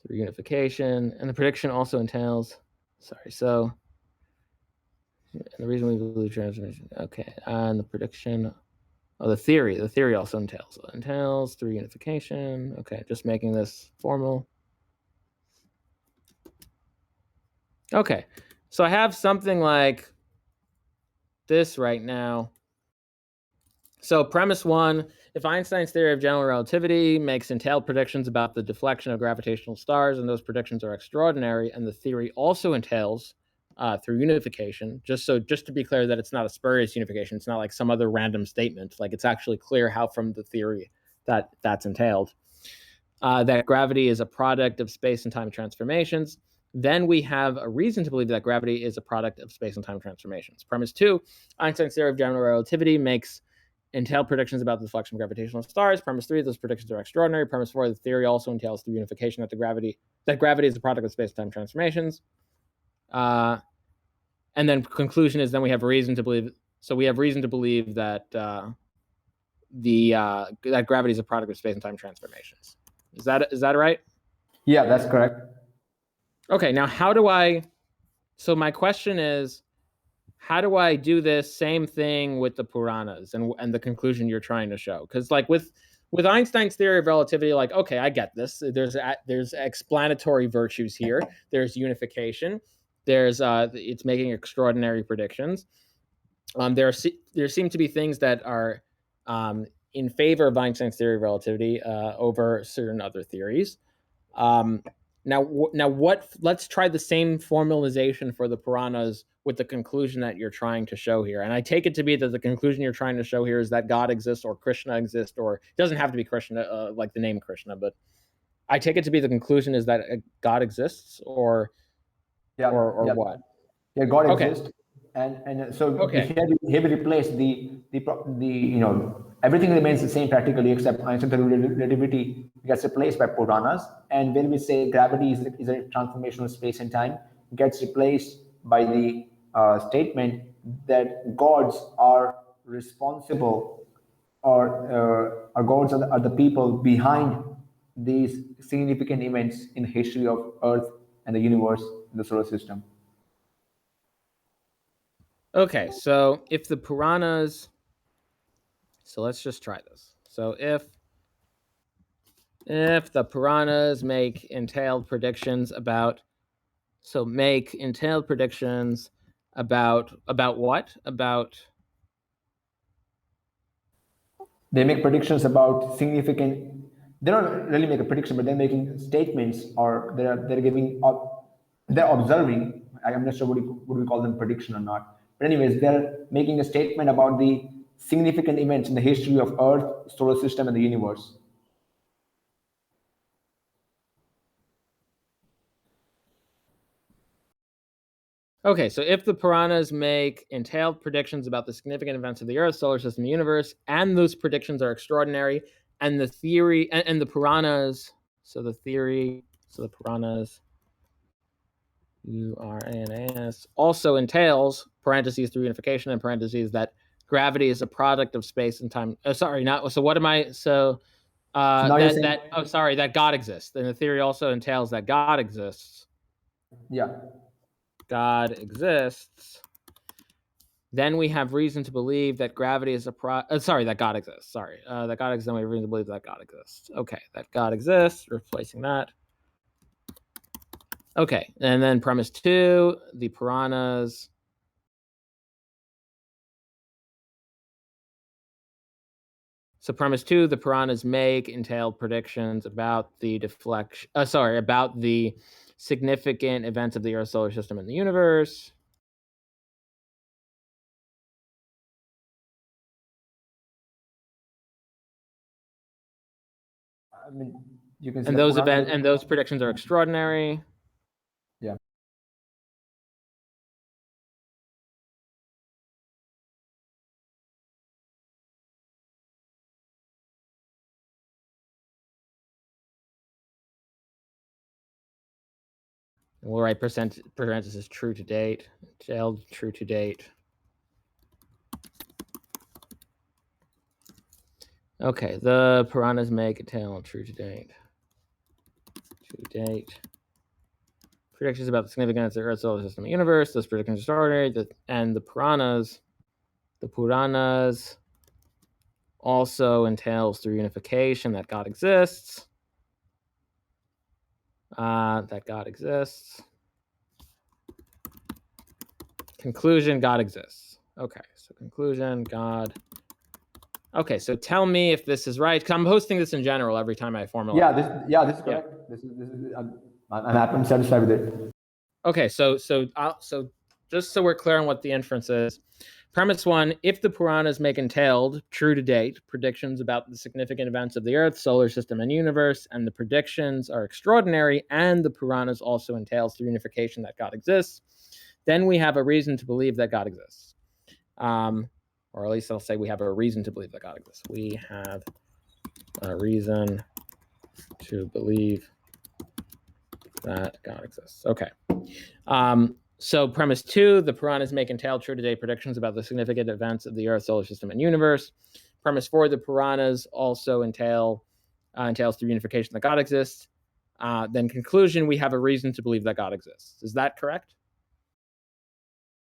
Through unification, and the prediction also entails, so the reason we believe transformation, okay, and the prediction, the theory also entails through unification. Okay, just making this formal. Okay, so I have something like this right now. So premise 1, if Einstein's theory of general relativity makes entailed predictions about the deflection of gravitational stars, and those predictions are extraordinary, and the theory also entails through unification, just to be clear that it's not a spurious unification, it's not like some other random statement, like it's actually clear how from the theory that's entailed, that gravity is a product of space and time transformations, then we have a reason to believe that gravity is a product of space and time transformations. Premise 2, Einstein's theory of general relativity makes entailed predictions about the deflection of gravitational stars. Premise 3, those predictions are extraordinary. Premise 4, the theory also entails through unification that gravity is a product of space-time transformations. And then conclusion is then we have reason to believe. So we have reason to believe that that gravity is a product of space and time transformations. Is that right? Yeah, that's correct. Okay, now so my question is, how do I do this same thing with the Puranas and the conclusion you're trying to show? Because like with Einstein's theory of relativity, like, okay, I get this. There's explanatory virtues here. There's unification. There's it's making extraordinary predictions. There seem to be things that are in favor of Einstein's theory of relativity over certain other theories. Now what? Let's try the same formalization for the Puranas with the conclusion that you're trying to show here. And I take it to be that the conclusion you're trying to show here is that God exists or Krishna exists, or it doesn't have to be Krishna, like the name Krishna, but I take it to be the conclusion is that God exists, or what? Yeah, God exists, and so okay. Here we replace the everything remains the same practically except Einstein's relativity gets replaced by Puranas, and when we say gravity is a transformation of space and time, gets replaced by the statement that gods are responsible, or gods are the people behind these significant events in the history of Earth and the universe and the solar system. Okay, so if the Puranas, so let's just try this. So if the Puranas make entailed predictions about what? They make predictions about significant. They don't really make a prediction, but they're making statements, or they're giving they're observing. I'm not sure would we call them prediction or not. But anyways, they're making a statement about the significant events in the history of Earth, solar system, and the universe. Okay, so if the Puranas make entailed predictions about the significant events of the Earth, solar system, universe, and those predictions are extraordinary, and the theory and the Puranas, the Puranas, URANAS, also entails, parentheses, through unification and parentheses, that gravity is a product of space and time. That God exists. And the theory also entails that God exists. Yeah. God exists. Then we have reason to believe that gravity is that God exists. That God exists. Then we have reason to believe that God exists. Okay, that God exists. Replacing that. Okay, and then premise 2, the Puranas. So premise 2, the Puranas make entailed predictions about the about the significant events of the Earth, solar system, and the universe. I mean, you can say And those predictions are extraordinary. Yeah. We'll write parenthesis true to date, true to date. Okay, the Puranas make a tale true to date. True to date. Predictions about the significance of the Earth, solar system, and universe. Those predictions are extraordinary. And the Puranas also entails through unification that God exists. Conclusion, God exists. Okay, so conclusion, God. Okay, so tell me if this is right. I'm hosting this in general every time I formulate. This is correct. Yeah. This is I'm satisfied with it. Okay, so just so we're clear on what the inference is. Premise 1, if the Puranas make entailed, true to date, predictions about the significant events of the Earth, solar system, and universe, and the predictions are extraordinary, and the Puranas also entails through unification that God exists, then we have a reason to believe that God exists. Or at least I'll say we have a reason to believe that God exists. We have a reason to believe that God exists. Okay. So premise 2, the Puranas make entailed true to date predictions about the significant events of the Earth, solar system, and universe. Premise 4, the Puranas also entails through unification that God exists. Then conclusion, we have a reason to believe that God exists. Is that correct?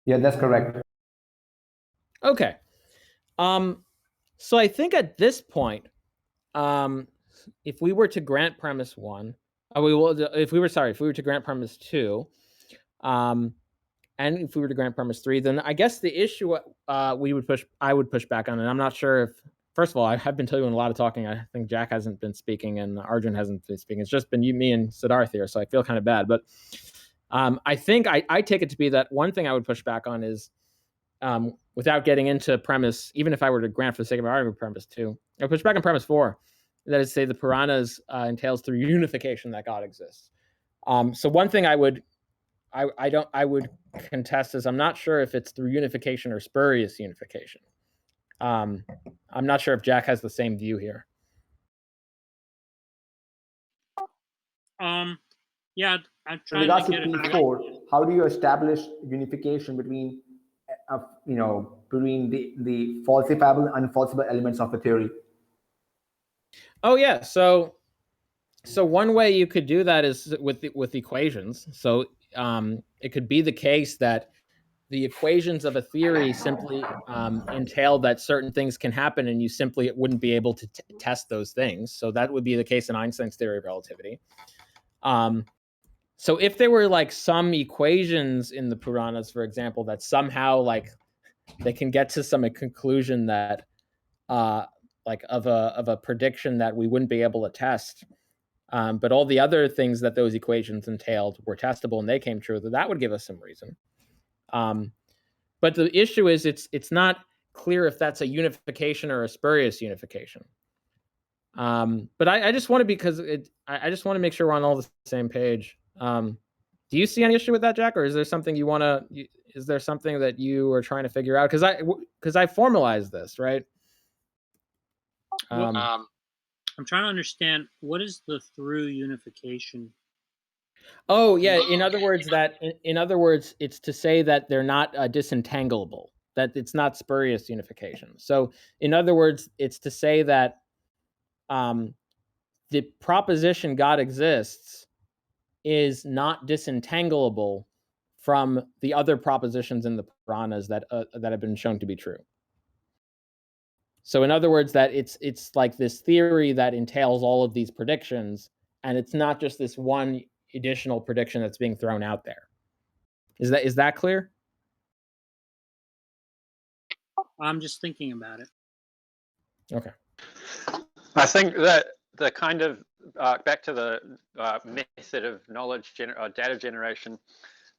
Yeah, that's correct. Okay. So I think at this point, if we were to grant premise 1, if we were to grant premise 2, and if we were to grant premise 3, then I guess the issue I would push back on, and I'm not sure if, first of all, I have been doing a lot of talking. I think Jack hasn't been speaking and Arjun hasn't been speaking. It's just been me and Sidharth here, so I feel kind of bad. But I think I take it to be that one thing I would push back on is, without getting into premise, even if I were to grant for the sake of argument premise 2, I would push back on premise 4. That is, say the Puranas entails through unification that God exists. So one thing I would contest is I'm not sure if it's through unification or spurious unification. I'm not sure if Jack has the same view here. Yeah, I'm trying to get P4, how do you establish unification between the falsifiable and unfalsifiable elements of a theory? Oh yeah, so one way you could do that is with equations. So it could be the case that the equations of a theory simply entail that certain things can happen, and you simply wouldn't be able to test those things. So that would be the case in Einstein's theory of relativity. So if there were like some equations in the Puranas, for example, that somehow like they can get to some conclusion that like of a prediction that we wouldn't be able to test, but all the other things that those equations entailed were testable and they came true, that would give us some reason. But the issue is it's not clear if that's a unification or a spurious unification. But I just want to I just want to make sure we're on all the same page. Do you see any issue with that, Jack, or is there something you want to? Is there something that you are trying to figure out? Because I formalized this, right? I'm trying to understand, what is the through unification? Oh yeah. In other words, it's to say that they're not disentangleable. That it's not spurious unification. So in other words, it's to say that the proposition God exists is not disentangleable from the other propositions in the Puranas that have been shown to be true. So in other words, that it's like this theory that entails all of these predictions, and it's not just this one additional prediction that's being thrown out there. Is that clear? I'm just thinking about it. Okay. I think that the kind of back to the method of knowledge data generation,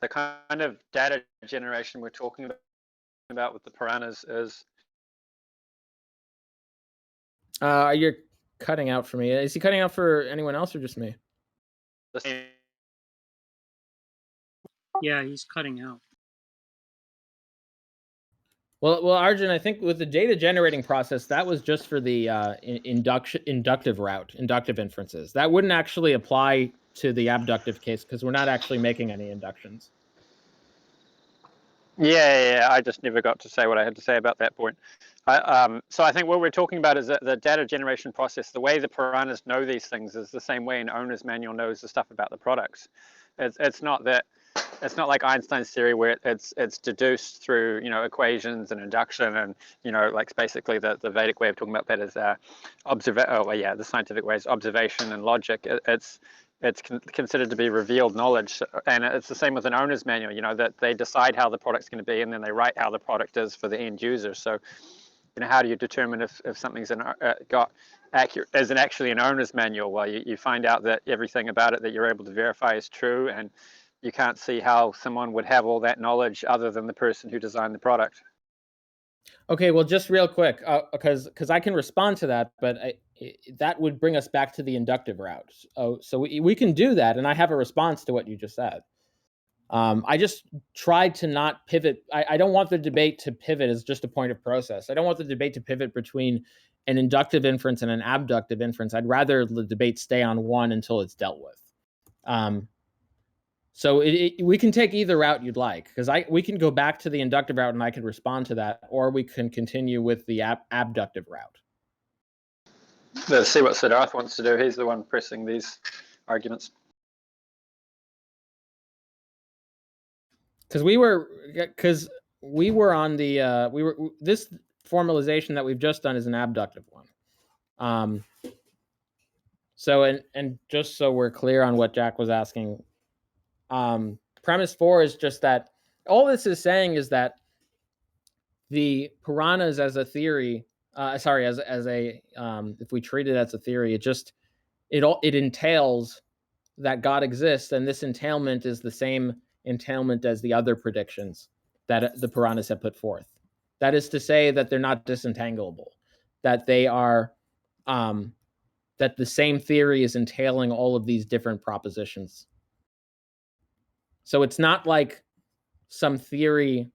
the kind of data generation we're talking about with the Puranas is. You're cutting out for me. Is he cutting out for anyone else or just me? The same. Yeah, he's cutting out. Well, Arjun, I think with the data generating process, that was just for the inductive route, inductive inferences. That wouldn't actually apply to the abductive case because we're not actually making any inductions. Yeah, I just never got to say what I had to say about that point. So I think what we're talking about is that the data generation process, the way the Puranas know these things is the same way an owner's manual knows the stuff about the products. It's not like Einstein's theory where it's deduced through equations and induction and like basically the Vedic way of talking about that is the scientific way is observation and logic. It's considered to be revealed knowledge, and it's the same with an owner's manual. That they decide how the product's going to be, and then they write how the product is for the end user. So, how do you determine if something's isn't actually an owner's manual? Well, you find out that everything about it that you're able to verify is true, and you can't see how someone would have all that knowledge other than the person who designed the product. Okay, well, just real quick, because I can respond to that, but that would bring us back to the inductive route. So we can do that, and I have a response to what you just said. I just tried to not pivot. I don't want the debate to pivot as just a point of process. I don't want the debate to pivot between an inductive inference and an abductive inference. I'd rather the debate stay on one until it's dealt with. So we can take either route you'd like, because we can go back to the inductive route and I can respond to that, or we can continue with the abductive route. Let's see what Sidharth wants to do. He's the one pressing these arguments. Because we were on the this formalization that we've just done is an abductive one. So and just so we're clear on what Jack was asking. Premise 4 is just that all this is saying is that the Puranas as a theory, as a if we treat it as a theory, it entails that God exists, and this entailment is the same entailment as the other predictions that the Puranas have put forth. That is to say that they're not disentangleable, that they are that the same theory is entailing all of these different propositions. So it's not like some theory.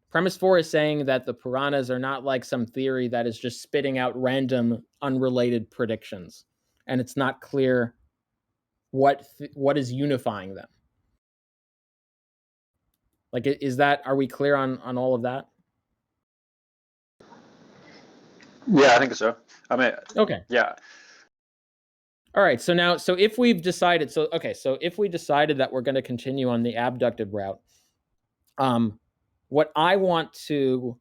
Premise 4 is saying that the Puranas are not like some theory that is just spitting out random, unrelated predictions, and it's not clear what is unifying them. Like, are we clear on all of that? Yeah, I think so. I mean, okay. Yeah. All right. So if we've decided, so if we decided that we're going to continue on the abductive route, what I want to,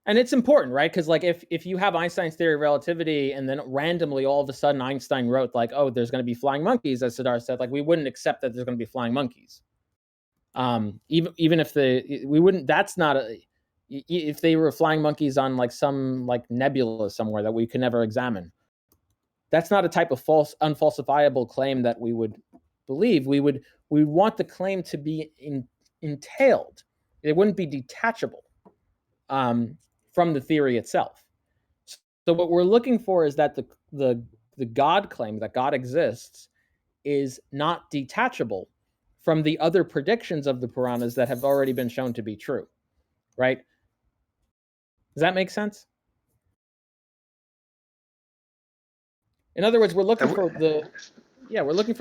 and it's important, right? Because like if you have Einstein's theory of relativity and then randomly all of a sudden Einstein wrote like, oh, there's going to be flying monkeys, as Sidharth said, like we wouldn't accept that there's going to be flying monkeys. Even if we wouldn't, that's not if they were flying monkeys on like some like nebula somewhere that we could never examine, that's not a type of unfalsifiable claim that we would believe. We want the claim to be entailed. It wouldn't be detachable from the theory itself. So what we're looking for is that the God claim that God exists is not detachable from the other predictions of the Puranas that have already been shown to be true, right? Does that make sense? In other words, we're looking for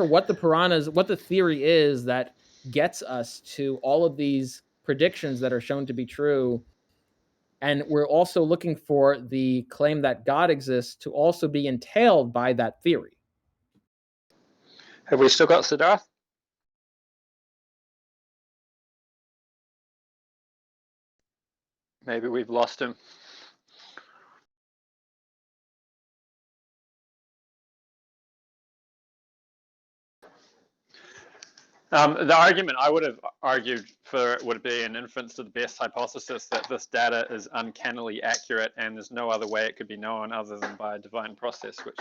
what the Puranas, what the theory is that gets us to all of these predictions that are shown to be true. And we're also looking for the claim that God exists to also be entailed by that theory. Have we still got Sidharth? Maybe we've lost him. The argument I would have argued for would be an inference to the best hypothesis that this data is uncannily accurate and there's no other way it could be known other than by a divine process, which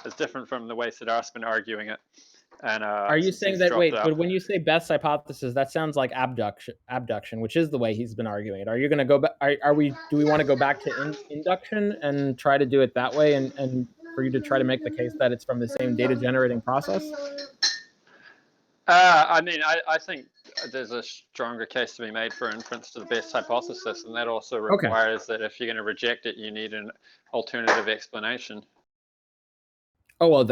is different from the way Sidharth's been arguing it. And are you saying that, wait, but when you say best hypothesis, that sounds like abduction, which is the way he's been arguing it. Are you going to go back? Do we want to go back to induction and try to do it that way, and for you to try to make the case that it's from the same data generating process? I mean, I think there's a stronger case to be made for inference to the best hypothesis, and that also requires that if you're going to reject it, you need an alternative explanation. Oh, well,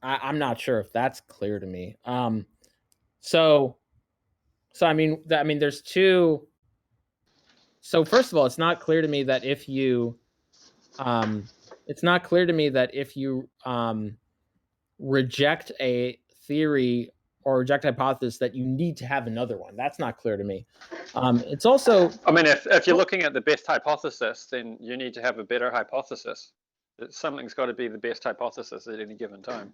I'm not sure if that's clear to me. So I mean, there's two. So first of all, it's not clear to me that if you, reject a theory or reject a hypothesis that you need to have another one. That's not clear to me. It's also, I mean, if you're looking at the best hypothesis, then you need to have a better hypothesis. Something's got to be the best hypothesis at any given time.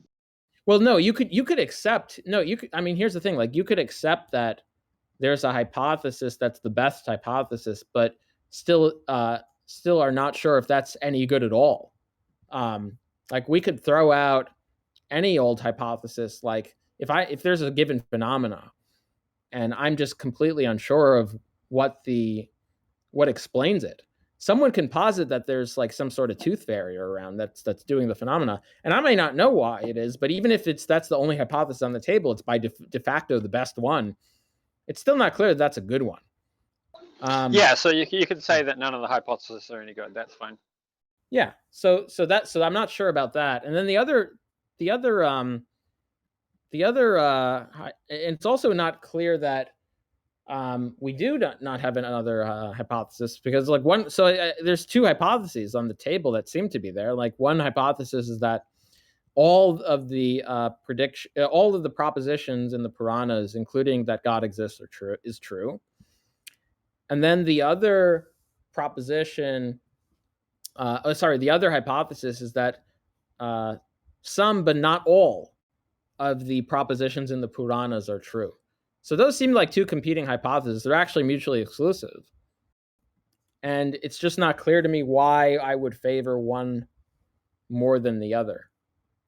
Well, no, you could accept. No, you could. I mean, here's the thing: like, you could accept that there's a hypothesis that's the best hypothesis, but still are not sure if that's any good at all. Like, we could throw out any old hypothesis. Like, if there's a given phenomena, and I'm just completely unsure of what explains it, someone can posit that there's like some sort of tooth fairy around that's doing the phenomena, and I may not know why it is, but even if that's the only hypothesis on the table, it's by de facto the best one. It's still not clear that that's a good one. Yeah, so you could say that none of the hypotheses are any good. That's fine. Yeah. So I'm not sure about that. And then the other, and it's also not clear that we do not have another hypothesis, because like there's two hypotheses on the table that seem to be there. Like, one hypothesis is that all of the all of the propositions in the Puranas, including that God exists, is true. And then the other proposition, the other hypothesis is that some, but not all, of the propositions in the Puranas are true. So those seem like two competing hypotheses. They're actually mutually exclusive. And it's just not clear to me why I would favor one more than the other.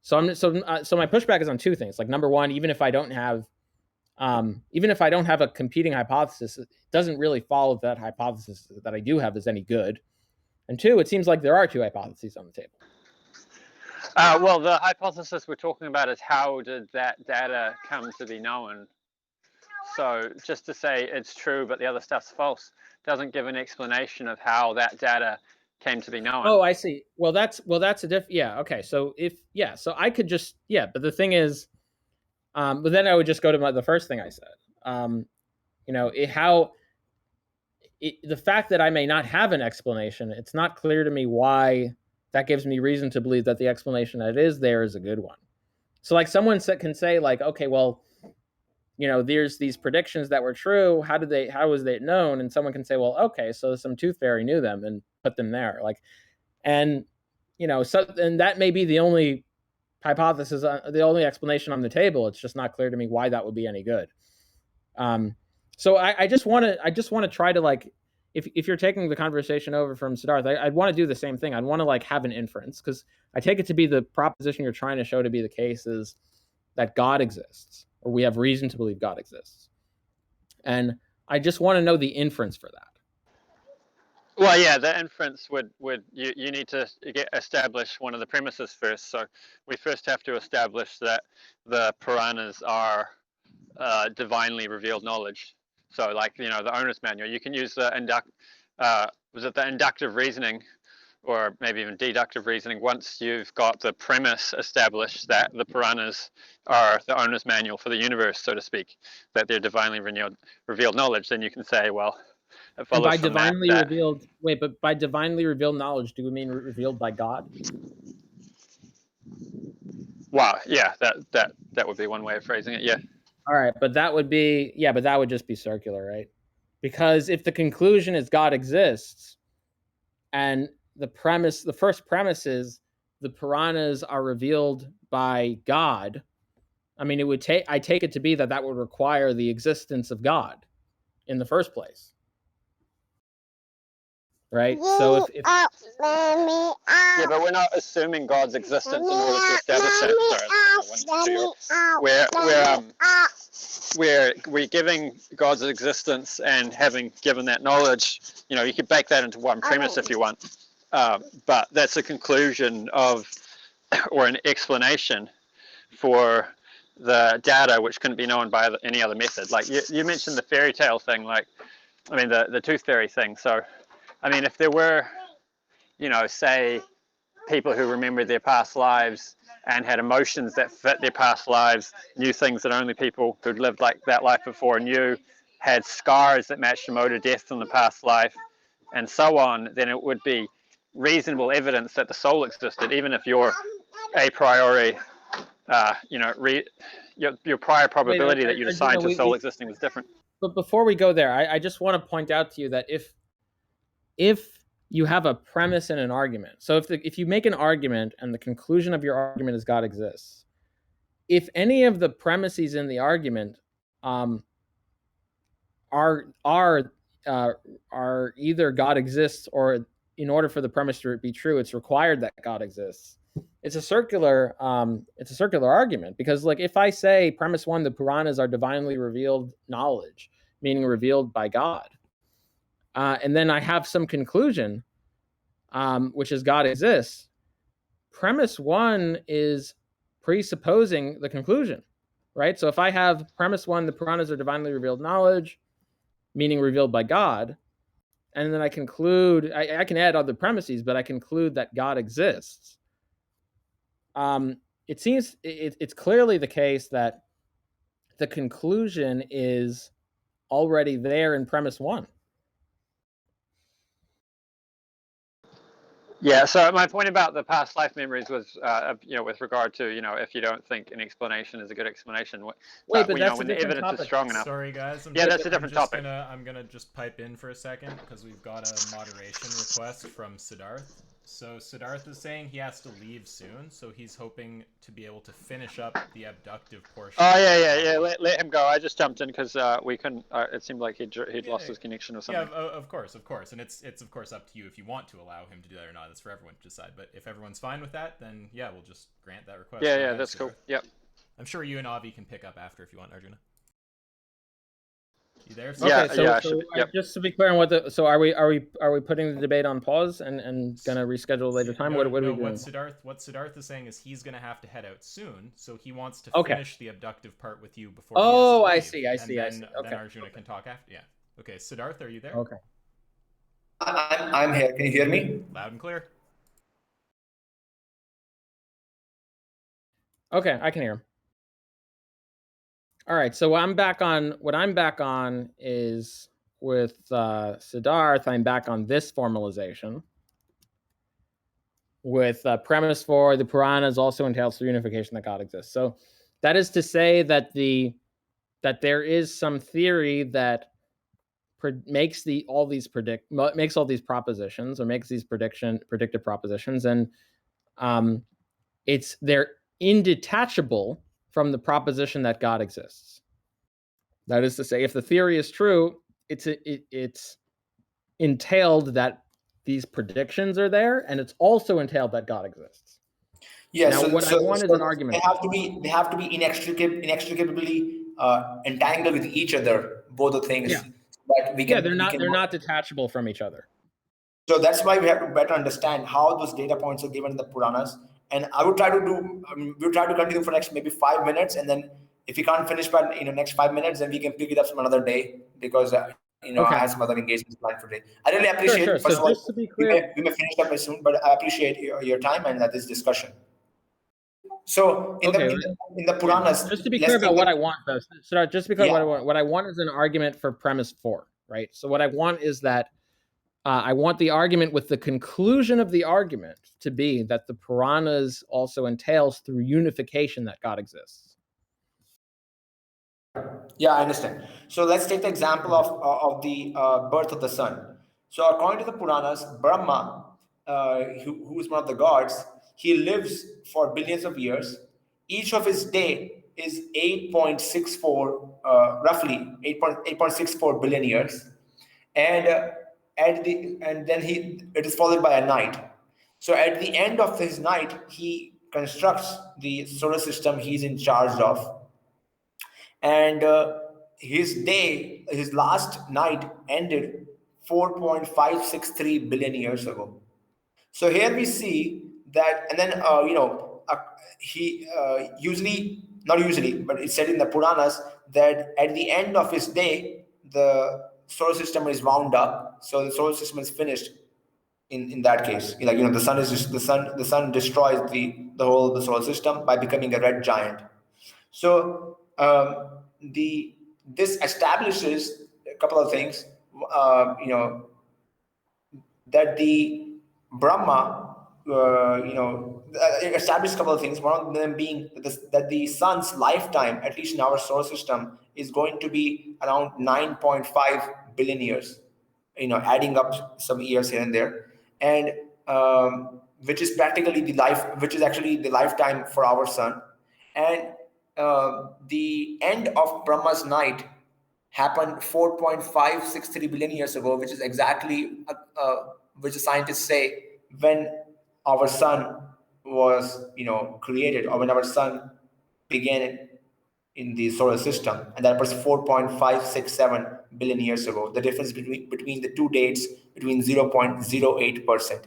So my pushback is on two things. Like, number one, even if I don't have a competing hypothesis, it doesn't really follow that hypothesis that I do have is any good. And two, it seems like there are two hypotheses on the table. Well, the hypothesis we're talking about is how did that data come to be known? So just to say it's true, but the other stuff's false, doesn't give an explanation of how that data came to be known. Oh, I see. Well, that's a yeah. Okay. So so I could just, but the thing is, but then I would just go to the first thing I said. The fact that I may not have an explanation, it's not clear to me why that gives me reason to believe that the explanation that is there is a good one. So like, someone can say like, okay, well, there's these predictions that were true. How was they known? And someone can say, well, okay, so some tooth fairy knew them and put them there. Like, and that may be the only hypothesis, the only explanation on the table. It's just not clear to me why that would be any good. So I just want to try to, like, if you're taking the conversation over from Sidharth, I'd want to do the same thing. I'd want to like have an inference, because I take it to be the proposition you're trying to show to be the case is that God exists, or we have reason to believe God exists. And I just want to know the inference for that. Well, yeah, the inference would you need to establish one of the premises first. So we first have to establish that the Puranas are divinely revealed knowledge. So like, the owner's manual, you can use the inductive reasoning, or maybe even deductive reasoning. Once you've got the premise established that the Puranas are the owner's manual for the universe, so to speak, that they're divinely revealed knowledge, then you can say, well, it follows by divinely revealed. Wait, but by divinely revealed knowledge, do we mean revealed by God? Wow, yeah, that would be one way of phrasing it. Yeah. All right, but that would just be circular, right? Because if the conclusion is God exists, and the first premise is the Puranas are revealed by God, I mean, I take it to be that would require the existence of God in the first place. Right? So if yeah, but we're not assuming God's existence in order to establish that. We're giving God's existence and having given that knowledge. You know, you could bake that into one premise if you want, but that's a conclusion of, or an explanation for the data, which couldn't be known by any other method. Like you mentioned the fairy tale thing, like, I mean, the tooth fairy thing. So, I mean, if there were, you know, say, people who remembered their past lives and had emotions that fit their past lives, knew things that only people who'd lived like that life before knew, had scars that matched a mode of death from the past life, and so on, then it would be reasonable evidence that the soul existed, even if your a priori, you know, your prior probability that you'd assigned to soul existing was different. But before we go there, I just want to point out to you that if you have a premise in an argument, so if you make an argument and the conclusion of your argument is God exists, if any of the premises in the argument are either God exists, or in order for the premise to be true, it's required that God exists, it's a circular argument, because, like, if I say premise one, the Puranas are divinely revealed knowledge, meaning revealed by God, and then I have some conclusion, which is God exists, premise one is presupposing the conclusion, right? So if I have premise one, the Puranas are divinely revealed knowledge, meaning revealed by God, and then I conclude, I can add other premises, but I conclude that God exists. It seems it's clearly the case that the conclusion is already there in premise one. Yeah, so my point about the past life memories was, you know, with regard to, you know, if you don't think an explanation is a good explanation, but you that's know, when a the evidence topic. is strong enough. Sorry, guys. That's a different topic. I'm gonna just pipe in for a second because we've got a moderation request from Sidharth. So Sidharth is saying he has to leave soon, so he's hoping to be able to finish up the abductive portion. Oh yeah. Let him go. I just jumped in because we couldn't. It seemed like he'd lost his connection or something. Yeah, of course, and it's of course up to you if you want to allow him to do that or not. It's for everyone to decide. But if everyone's fine with that, then yeah, we'll just grant that request. Yeah, that's cool. Yep. I'm sure you and Avi can pick up after if you want, Arjuna. You there? Just to be clear on so are we putting the debate on pause and gonna reschedule later time? What are we doing? What Sidharth is saying is he's gonna have to head out soon, so he wants to finish the abductive part with you before. Oh, I see. Then Arjuna can talk after. Yeah. Okay, Sidharth, are you there? Okay. I'm here. Can you hear me? Loud and clear. Okay, I can hear him. All right, so what I'm back on is with Sidharth. I'm back on this formalization with premise 4, the Puranas also entails the unification that God exists. So that is to say that there is some theory that makes all these propositions, or makes these predictive propositions, and they're indetachable from the proposition that God exists. That is to say, if the theory is true, it's entailed that these predictions are there, and it's also entailed that God exists. Yeah. Now, I want is an argument. They have to be inextricably entangled with each other. Both the things. Yeah. That we can. They're not detachable from each other. So that's why we have to better understand how those data points are given in the Puranas. And I would try to we'll try to continue for next maybe 5 minutes, and then if we can't finish by next 5 minutes, then we can pick it up some another day, because I have some other engagements planned for today. I really appreciate. Sure. First so of all, just to be clear, we may finish up soon, but I appreciate your time and this discussion. So in the Puranas, just to be clear about what I want, though, so just because what I want is an argument for premise 4, right? So what I want is that I want the argument with the conclusion of the argument to be that the Puranas also entails through unification that God exists. Yeah, I understand. So let's take the example of the birth of the sun. So according to the Puranas, Brahma, who is one of the gods, he lives for billions of years. Each of his day is 8.64, roughly 8.64 billion years, and then it is followed by a night. So at the end of his night, he constructs the solar system he's in charge of, and his last night ended 4.563 billion years ago. So here we see that, and then he usually, not usually, but it's said in the Puranas that at the end of his day, the solar system is wound up. So the solar system is finished. In that case, like, the sun is just, the sun destroys the solar system by becoming a red giant. So this establishes a couple of things. That the Brahma, established a couple of things. One of them being that the sun's lifetime, at least in our solar system, is going to be around 9.5 billion years. Adding up some years here and there, and which is actually the lifetime for our sun. And the end of Brahma's night happened 4.563 billion years ago, which is exactly which the scientists say when our sun was created, or when our sun began in the solar system, and that was 4.567 billion years ago. The difference between the two dates, between 0.08%.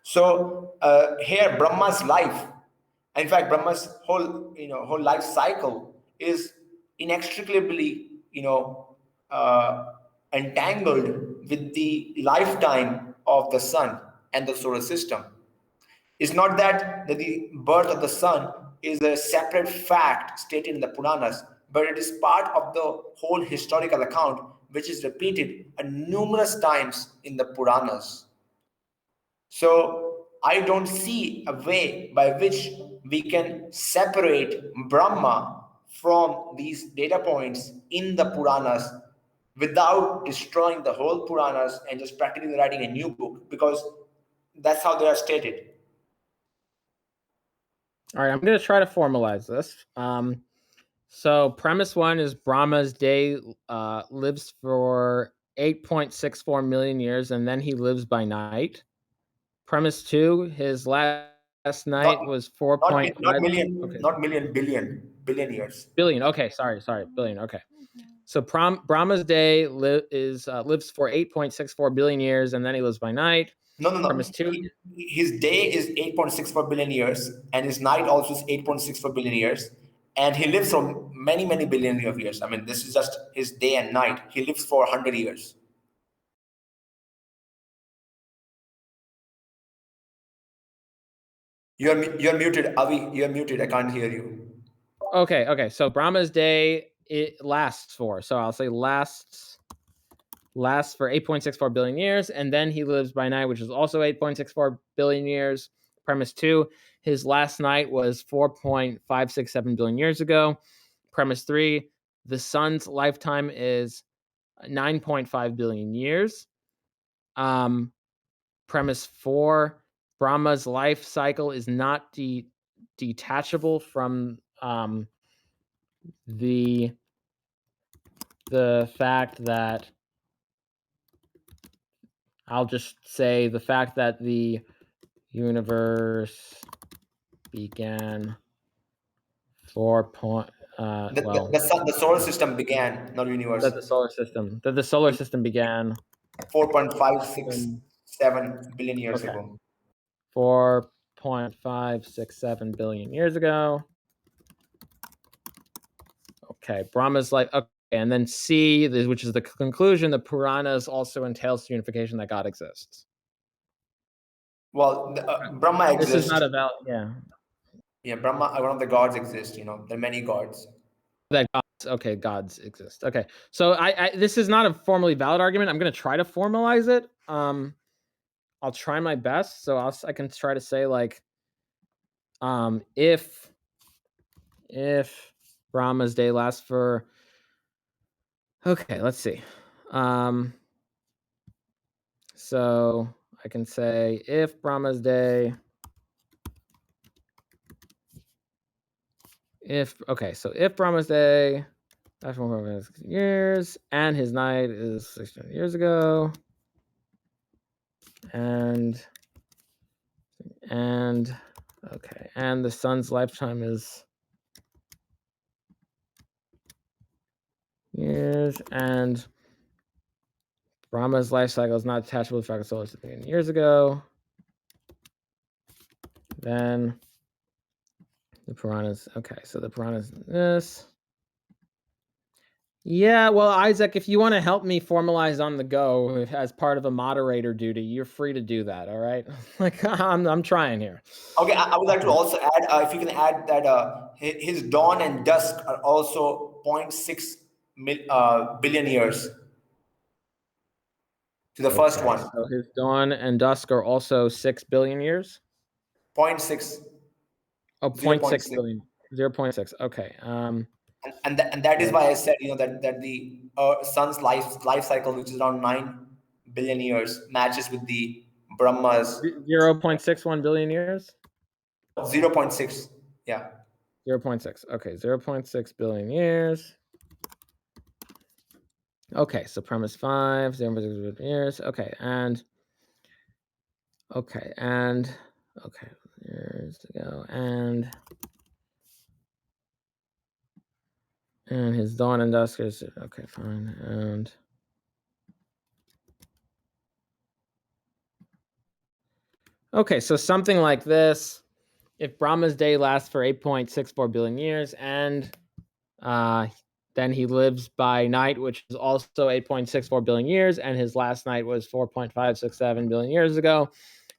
So here Brahma's life, in fact Brahma's whole life cycle is inextricably entangled with the lifetime of the sun and the solar system. It's not that the birth of the sun is a separate fact stated in the Puranas, but it is part of the whole historical account, which is repeated numerous times in the Puranas. So I don't see a way by which we can separate Brahma from these data points in the Puranas without destroying the whole Puranas and just practically writing a new book, because that's how they are stated. All right, I'm going to try to formalize this. So premise one is Brahma's day lives for 8.64 million years, and then he lives by night. Premise two, his last night was 4.5. Not million, okay. not million, billion years. Billion. Okay, sorry, billion. Okay. So Brahma's day lives for 8.64 billion years, and then he lives by night. No. Premise two. His day is 8.64 billion years, and his night also is 8.64 billion years, and he lives for many, many billion of years. I mean, this is just his day and night. He lives for 100 years. You're muted, Avi. You're muted. I can't hear you. Okay. So Brahma's day it lasts for. So I'll say lasts for 8.64 billion years, and then he lives by night, which is also 8.64 billion years. Premise two, his last night was 4.567 billion years ago. Premise three, the sun's lifetime is 9.5 billion years. Premise four, Brahma's life cycle is not detachable from the fact that, I'll just say the fact that the universe began the solar system began, not universe. That the solar system began 4.567 billion years ago. 4.567 billion years ago. Okay, Brahma's life. Okay, and then C, which is the conclusion, the Puranas also entails the unification that God exists. Well, Brahma exists. This is not about, Yeah, Brahma, one of the gods exists. There are many gods. That gods exist. Okay, so I this is not a formally valid argument. I'm going to try to formalize it. I'll try my best. So I can try to say, like, if Brahma's day lasts for, okay, let's see. So I can say if Brahma's day if Brahma's day lasts 1.5 years and his night is 600 years ago, and the sun's lifetime is years, and Brahma's life cycle is not detachable to the fact of solar system years ago, then the Puranas. Okay, so the Puranas this. Yeah, well, Isaac, if you want to help me formalize on the go as part of a moderator duty, you're free to do that. All right, like I'm trying here. Okay, I would like to also add, if you can add that his dawn and dusk are also 0.6 billion years to the first one. So his dawn and dusk are also 6 billion years. 0.6. Oh, 0.6 billion. 0.6. Okay. And that is why I said, that the sun's life cycle, which is around 9 billion years, matches with the Brahma's 0.61 billion years. 0.6. Yeah. 0.6. Okay, 0.6 billion years. Okay, so premise 5, 0.6 billion years. Okay, and years to go, and his dawn and dusk is okay, fine, and okay, so something like this. If Brahma's day lasts for 8.64 billion years, and then he lives by night, which is also 8.64 billion years, and his last night was 4.567 billion years ago,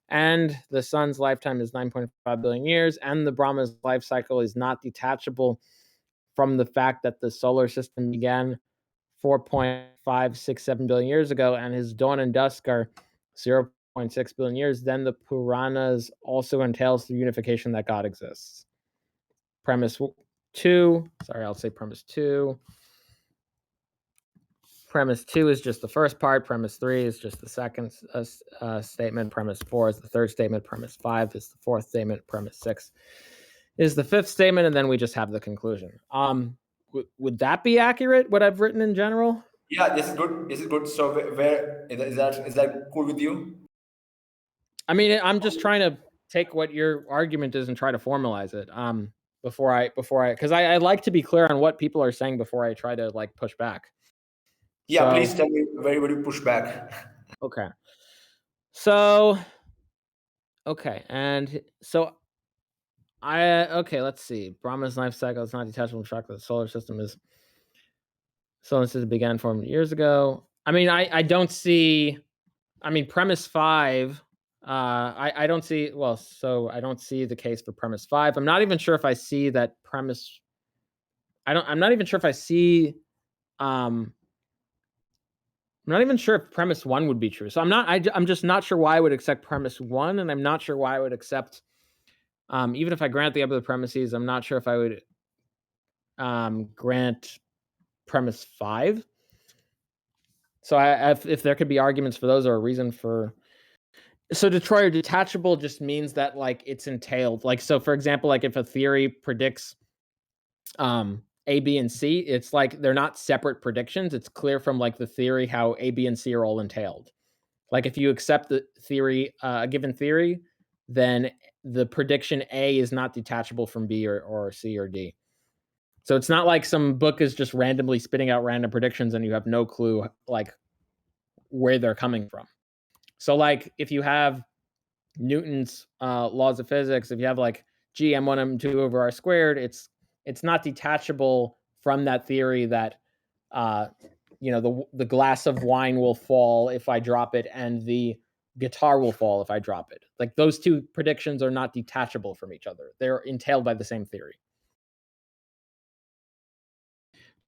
and the sun's lifetime is 9.5 billion years, and the Brahma's life cycle is not detachable from the fact that the solar system began 4.567 billion years ago, and his dawn and dusk are 0.6 billion years, then the Puranas also entails the unification that God exists. Premise 2. Premise 2. Premise 2 is just the first part. Premise 3 is just the second statement. Premise 4 is the third statement. Premise 5 is the fourth statement. Premise 6 is the fifth statement, and then we just have the conclusion. Would that be accurate, what I've written in general? Yeah, this is good. So where is that cool with you? I mean, I'm just trying to take what your argument is and try to formalize it before I because I like to be clear on what people are saying before I try to like push back. Yeah, please tell me where would you push back. Okay. So and so let's see. Brahma's life cycle is not detachable from the fact that the solar system began formed years ago. I mean, I don't see. I mean, premise 5. I don't see. Well, so I don't see the case for premise 5. I'm not even sure if I see that premise. I'm not even sure if I see. I'm not even sure if premise 1 would be true. So I'm just not sure why I would accept premise 1, and I'm not sure why I would accept. Even if I grant the other premises, I'm not sure if I would grant premise 5. So if there could be arguments for those or a reason for. So Detroit or detachable just means that like it's entailed. Like, so for example, like if a theory predicts A, B, and C, it's like they're not separate predictions. It's clear from like the theory how A, B, and C are all entailed. Like if you accept the theory, a given theory, then the prediction A is not detachable from B or C or D. So it's not like some book is just randomly spitting out random predictions and you have no clue like where they're coming from. So like if you have Newton's laws of physics, if you have like g m1 m2 over r squared, it's not detachable from that theory that the glass of wine will fall if I drop it and the guitar will fall if I drop it. Like those two predictions are not detachable from each other. They're entailed by the same theory.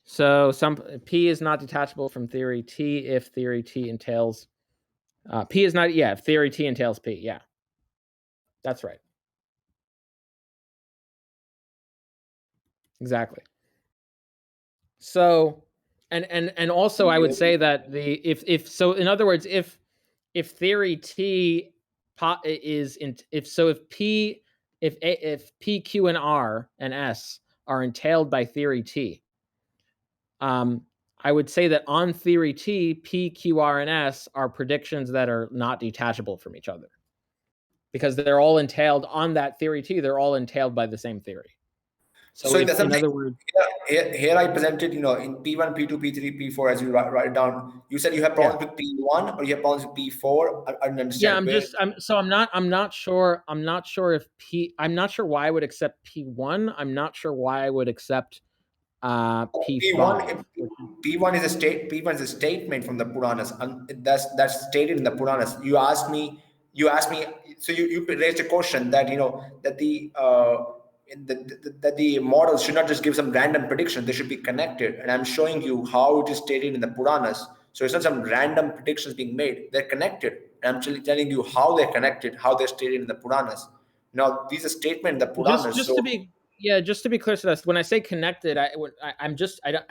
So some P is not detachable from theory T if theory T entails P is not, if theory T entails P, yeah. That's right. Exactly. So and also I would say that if so in other words, if theory T is in if P, Q, and R and S are entailed by theory T. I would say that on theory T, P, Q, R, and S are predictions that are not detachable from each other because they're all entailed on that theory T. They're all entailed by the same theory. So if, in other words, here I presented, in P1, P2, P3, P4, as you write it down. You said you have problems with P1 or you have problems with P4. I don't understand. I'm not sure I'm not sure why I would accept P1. I'm not sure why I would accept P5. P1 is a statement from the Puranas, and that's stated in the Puranas. You asked me, so you raised a question that that the models should not just give some random prediction, they should be connected. And I'm showing you how it is stated in the Puranas. So it's not some random predictions being made, they're connected. And I'm telling you how they're connected, how they're stated in the Puranas. Now, these are statements in the Puranas. Just to be clear to this, when I say connected, I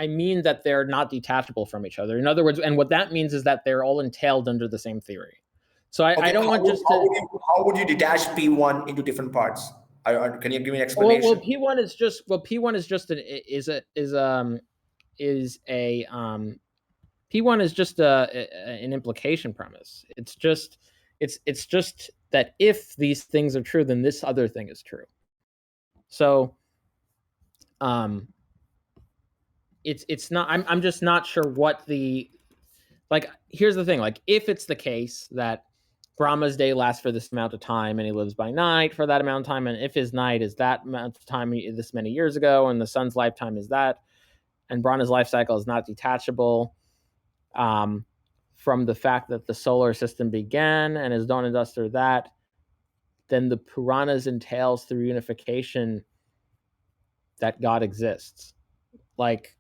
mean that they're not detachable from each other. In other words, and what that means is that they're all entailed under the same theory. So I don't want just to... How would you detach P1 into different parts? Can you give me an explanation? Well, P1 is just an implication premise. It's just that if these things are true, then this other thing is true. So it's not, I'm just not sure what the, like, here's the thing, like, if it's the case that Brahma's day lasts for this amount of time and he lives by night for that amount of time, and if his night is that amount of time this many years ago, and the sun's lifetime is that, and Brahma's life cycle is not detachable from the fact that the solar system began and is done and dust or that, then the Puranas entails through unification that God exists. Like,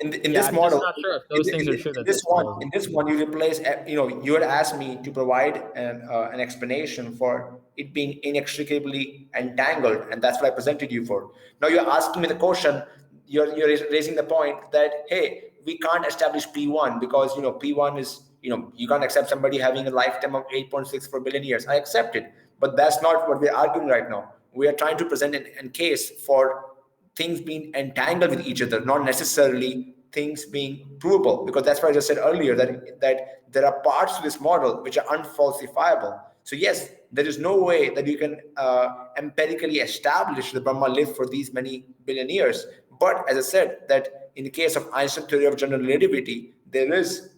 in this model, I'm not sure if those things are true. In this one, you replace, you had asked me to provide an explanation for it being inextricably entangled, and that's what I presented you for. Now you're asking me the question, you're raising the point that, hey, we can't establish P1 because, P1 is, you can't accept somebody having a lifetime of 8.64 billion years. I accept it, but that's not what we're arguing right now. We are trying to present a case for things being entangled with each other, not necessarily things being provable, because that's what I just said earlier, that there are parts to this model which are unfalsifiable. So yes, there is no way that you can empirically establish that Brahma lived for these many billion years. But as I said, that in the case of Einstein's theory of general relativity, there is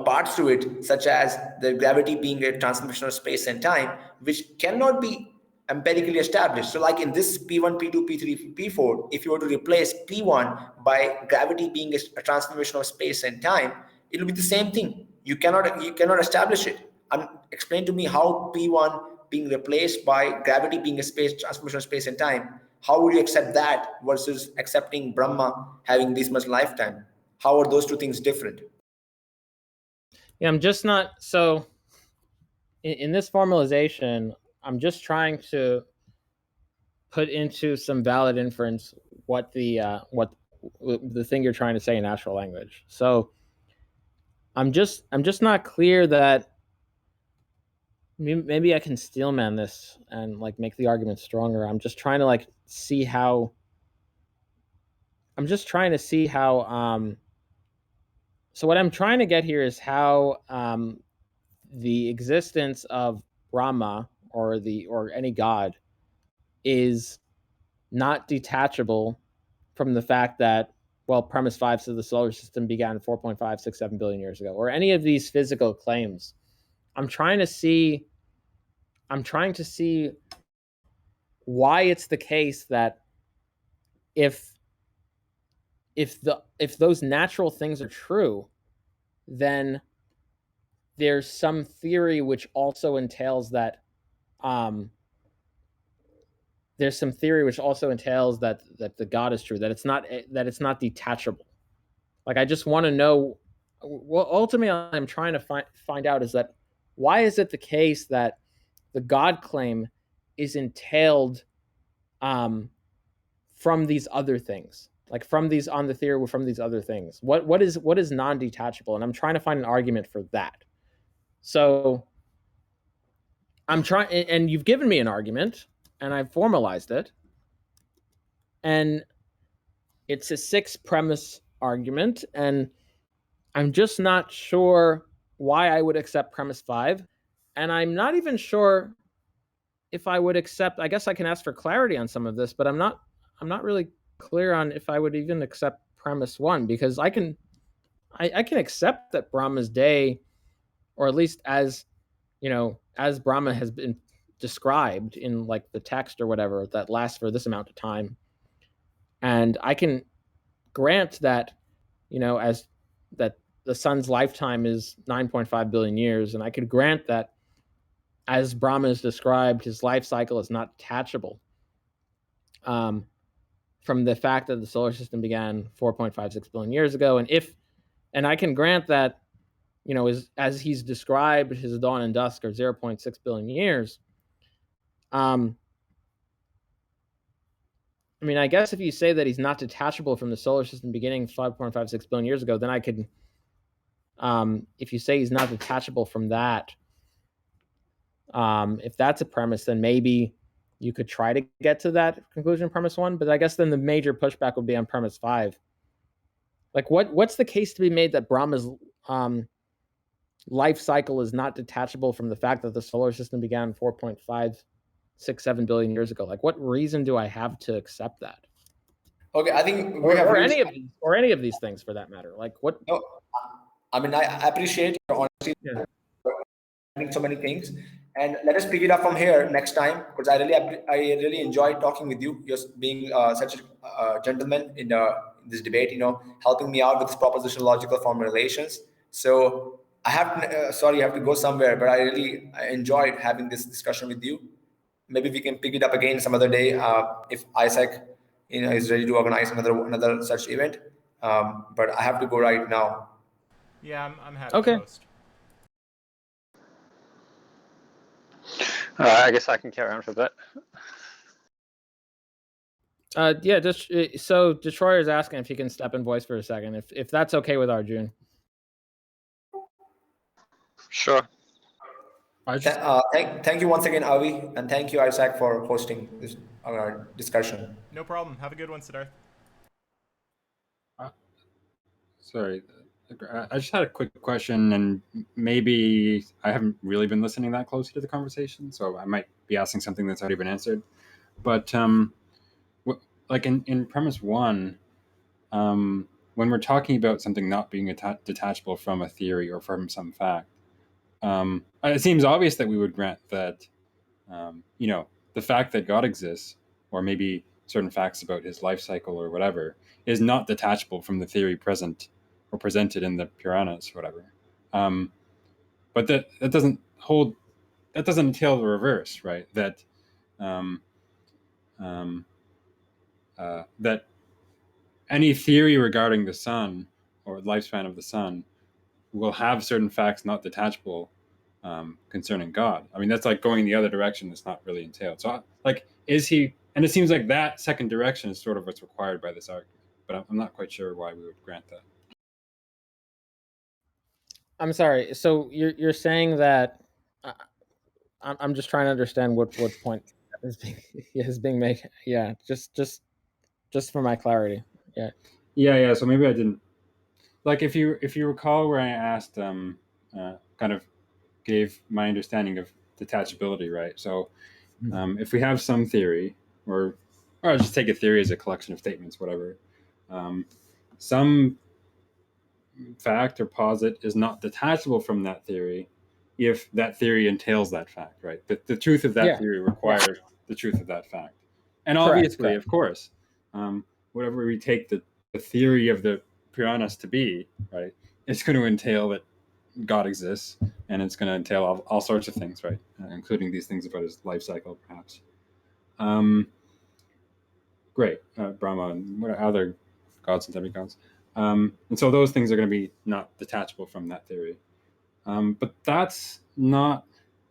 parts to it, such as the gravity being a transformation of space and time, which cannot be empirically established. So like in this P1, P2, P3, P4, if you were to replace P1 by gravity being a transformation of space and time, it will be the same thing. You cannot establish it. Explain to me how P1 being replaced by gravity being a transformation of space and time, how would you accept that versus accepting Brahma having this much lifetime? How are those two things different? Yeah, I'm just not, so in this formalization, I'm just trying to put into some valid inference what the thing you're trying to say in natural language. So I'm just not clear that maybe I can steelman this and like make the argument stronger. I'm just trying to see how so what I'm trying to get here is how the existence of Brahma or any god is not detachable from the fact that, well, premise 5 says the solar system began 4.567 billion years ago, or any of these physical claims. I'm trying to see why it's the case that if those natural things are true, then there's some theory which also entails that the God is true, that it's not detachable. Like, I just want to know, well, ultimately I'm trying to find out is that why is it the case that the God claim is entailed from these other things, like from these other things? What is non-detachable? And I'm trying to find an argument for that. So I'm trying, and you've given me an argument, and I formalized it. And it's a 6-premise argument, and I'm just not sure why I would accept premise 5. And I'm not even sure if I would accept, I guess I can ask for clarity on some of this, but I'm not really clear on if I would even accept premise 1, because I can accept that Brahma's day, or at least as, as Brahma has been described in like the text or whatever, that lasts for this amount of time. And I can grant that, as that the sun's lifetime is 9.5 billion years, and I could grant that as Brahma is described, his life cycle is not detachable from the fact that the solar system began 4.56 billion years ago. And I can grant that, as he's described, his dawn and dusk are 0.6 billion years. I mean, I guess if you say that he's not detachable from the solar system beginning 5.56 billion years ago, then I could, if you say he's not detachable from that, if that's a premise, then maybe you could try to get to that conclusion in premise 1. But I guess then the major pushback would be on premise 5. Like, what's the case to be made that Brahma's life cycle is not detachable from the fact that the solar system began 4.567 billion years ago? Like, what reason do I have to accept that? Okay, I think we Or, have or reached. any of these things for that matter. Like, what? No, I mean, I appreciate your honesty. Yeah. So many things, and let us pick it up from here next time, because I really enjoyed talking with you. You're being such a gentleman in this debate, helping me out with this propositional logical formulations. So I have to, sorry, I have to go somewhere, but I enjoyed having this discussion with you. Maybe we can pick it up again some other day if Isaac is ready to organize another such event. But I have to go right now. Yeah, I'm happy to host. I guess I can carry on for a bit. Yeah, just so Destroyer is asking if he can step in voice for a second, if that's okay with Arjun. Sure. Thank you once again, Avi, and thank you, Isaac, for hosting this discussion. No problem. Have a good one, Sidharth. Sorry, I just had a quick question, and maybe I haven't really been listening that closely to the conversation, so I might be asking something that's already been answered. But like in premise 1, when we're talking about something not being detachable from a theory or from some fact, it seems obvious that we would grant that, the fact that God exists, or maybe certain facts about his life cycle or whatever, is not detachable from the theory present or presented in the Puranas, or whatever. But that doesn't entail the reverse, right? That that any theory regarding the sun or lifespan of the sun will have certain facts not detachable concerning God. I mean, that's like going the other direction. That's not really entailed. So, like, is he? And it seems like that second direction is sort of what's required by this argument. But I'm not quite sure why we would grant that. I'm sorry. So you're saying that? I'm just trying to understand what point is being made. Yeah, just for my clarity. Yeah. Yeah. So maybe I didn't. Like, if you recall where I asked, kind of gave my understanding of detachability, right? So, if we have some theory, or I'll just take a theory as a collection of statements, whatever. Some fact or posit is not detachable from that theory if that theory entails that fact, right? The truth of that theory requires the truth of that fact. And obviously, of course, whatever we take the theory of the Puranas to be, right, it's going to entail that God exists, and it's going to entail all sorts of things, right, including these things about his life cycle, perhaps. Great, Brahma and what other gods and demigods. And so those things are going to be not detachable from that theory. But that's not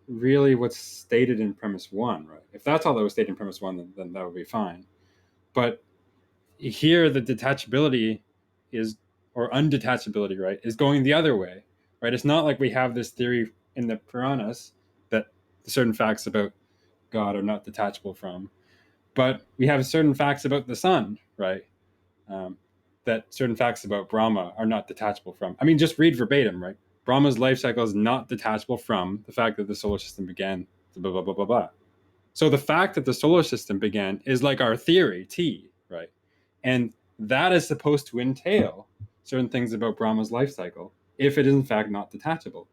really what's stated in premise 1, right? If that's all that was stated in premise 1, then that would be fine. But here, the detachability is, or undetachability, right, is going the other way, right? It's not like we have this theory in the Puranas that certain facts about God are not detachable from. But we have certain facts about the sun, right? That certain facts about Brahma are not detachable from. I mean, just read verbatim, right? Brahma's life cycle is not detachable from the fact that the solar system began, blah, blah, blah, blah, blah. So the fact that the solar system began is like our theory, T, right? And that is supposed to entail certain things about Brahma's life cycle if it is in fact not detachable.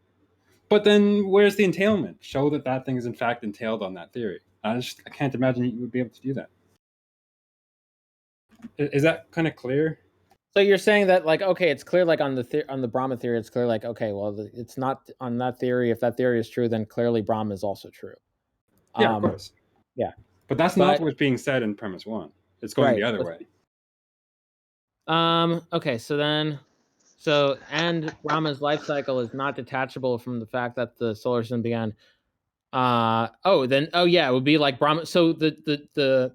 But then where's the entailment? Show that that thing is in fact entailed on that theory. I can't imagine you would be able to do that. Is that kind of clear? So you're saying that, like, okay, it's clear, like on the Brahma theory, it's clear, like, okay, well, it's not on that theory. If that theory is true, then clearly Brahma is also true. Yeah, of course. Yeah, but that's not what's being said in premise one. It's going the other way. Okay, and Brahma's life cycle is not detachable from the fact that the solar system began. Yeah, it would be like Brahma. So the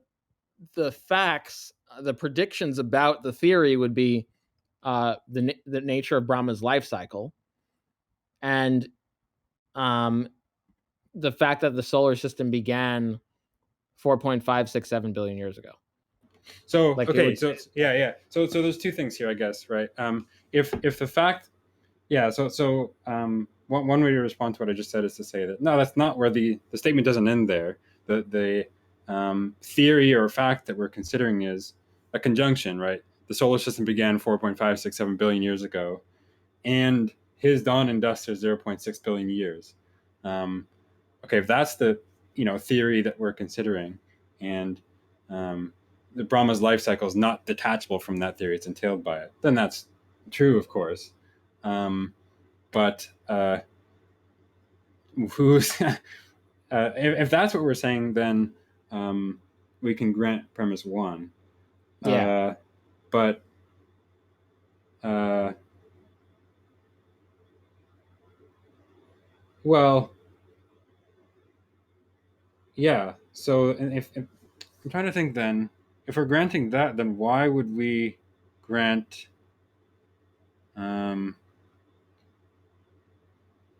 facts, the predictions about the theory would be the nature of Brahma's life cycle, and the fact that the solar system began 4.567 billion years ago. So So there's two things here, I guess, right? If the fact, one way to respond to what I just said is to say that no, that's not where the statement doesn't end there. The theory or fact that we're considering is a conjunction, right? The solar system began 4.567 billion years ago, and his dawn and dusk are 0.6 billion years. Okay, if that's the theory that we're considering, and the Brahma's life cycle is not detachable from that theory, it's entailed by it, then that's true, of course. But who's if that's what we're saying, then we can grant premise one. Yeah. But well, yeah. So if I'm trying to think, then if we're granting that, then why would we grant?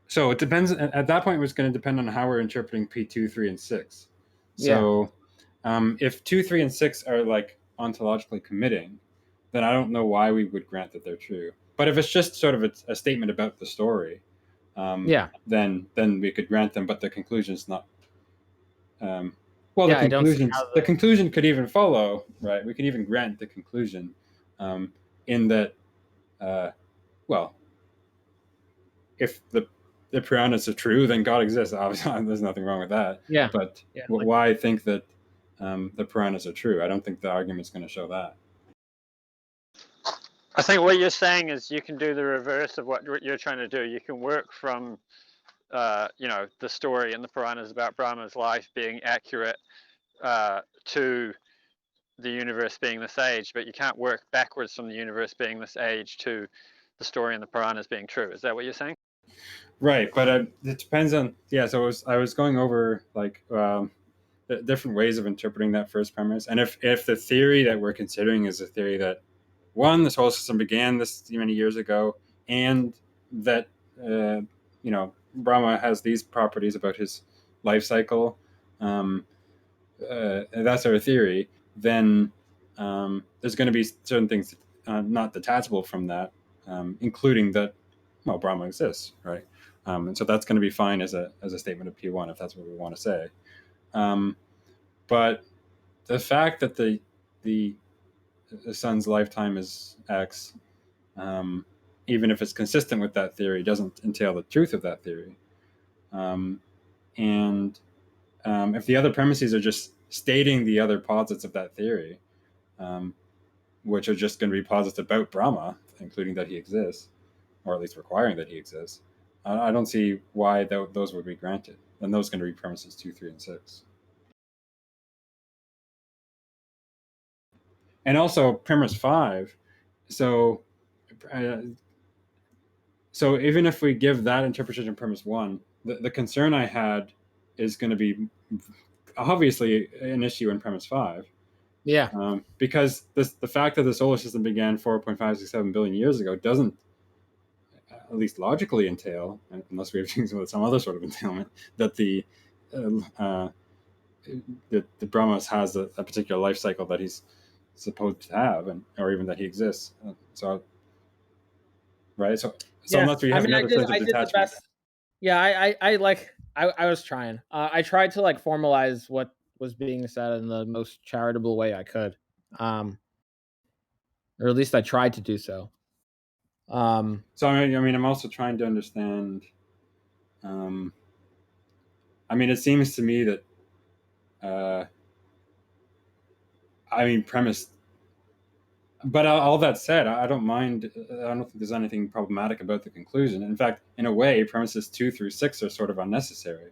So it depends. At that point, it's going to depend on how we're interpreting P2, 3, and 6. So if 2, 3, and 6 are like ontologically committing, then I don't know why we would grant that they're true. But if it's just sort of a statement about the story, then we could grant them. But the conclusion is not. The conclusion could even follow, right? We could even grant the conclusion, in that, if the Puranas are true, then God exists. Obviously, there's nothing wrong with that. Yeah. But why think that the Puranas are true? I don't think the argument's going to show that. I think what you're saying is you can do the reverse of what you're trying to do. You can work from, the story in the Puranas about Brahma's life being accurate to the universe being this age, but you can't work backwards from the universe being this age to the story in the Puranas being true. Is that what you're saying? Right, but it depends on So I was going over like the different ways of interpreting that first premise, and if the theory that we're considering is a theory that the solar system began this many years ago, and that Brahma has these properties about his life cycle, that's our theory. Then there's going to be certain things not detachable from that, including that Brahma exists, right? And so that's going to be fine as a statement of P1 if that's what we want to say. But the fact that the sun's lifetime is X, even if it's consistent with that theory, doesn't entail the truth of that theory. And if the other premises are just stating the other posits of that theory, which are just going to be posits about Brahma, including that he exists, or at least requiring that he exists, I don't see why those would be granted. And those are going to be premises 2, 3, and 6. And also premise 5. So even if we give that interpretation premise 1, the concern I had is going to be obviously an issue in premise 5. Yeah. Because the fact that the solar system began 4.567 billion years ago doesn't, at least logically, entail, unless we have some other sort of entailment, that the the Brahmas has a particular life cycle that he's supposed to have, or even that he exists. So right. So Yeah, unless we have another sense of I did the detachment. best. Yeah, I was trying. I tried to like formalize what was being said in the most charitable way I could, or at least I tried to do so. So I mean, I'm also trying to understand. I mean, it seems to me that, I mean, premise. But all that said, I don't mind. I don't think there's anything problematic about the conclusion. In fact, in a way, premises 2 through 6 are sort of unnecessary.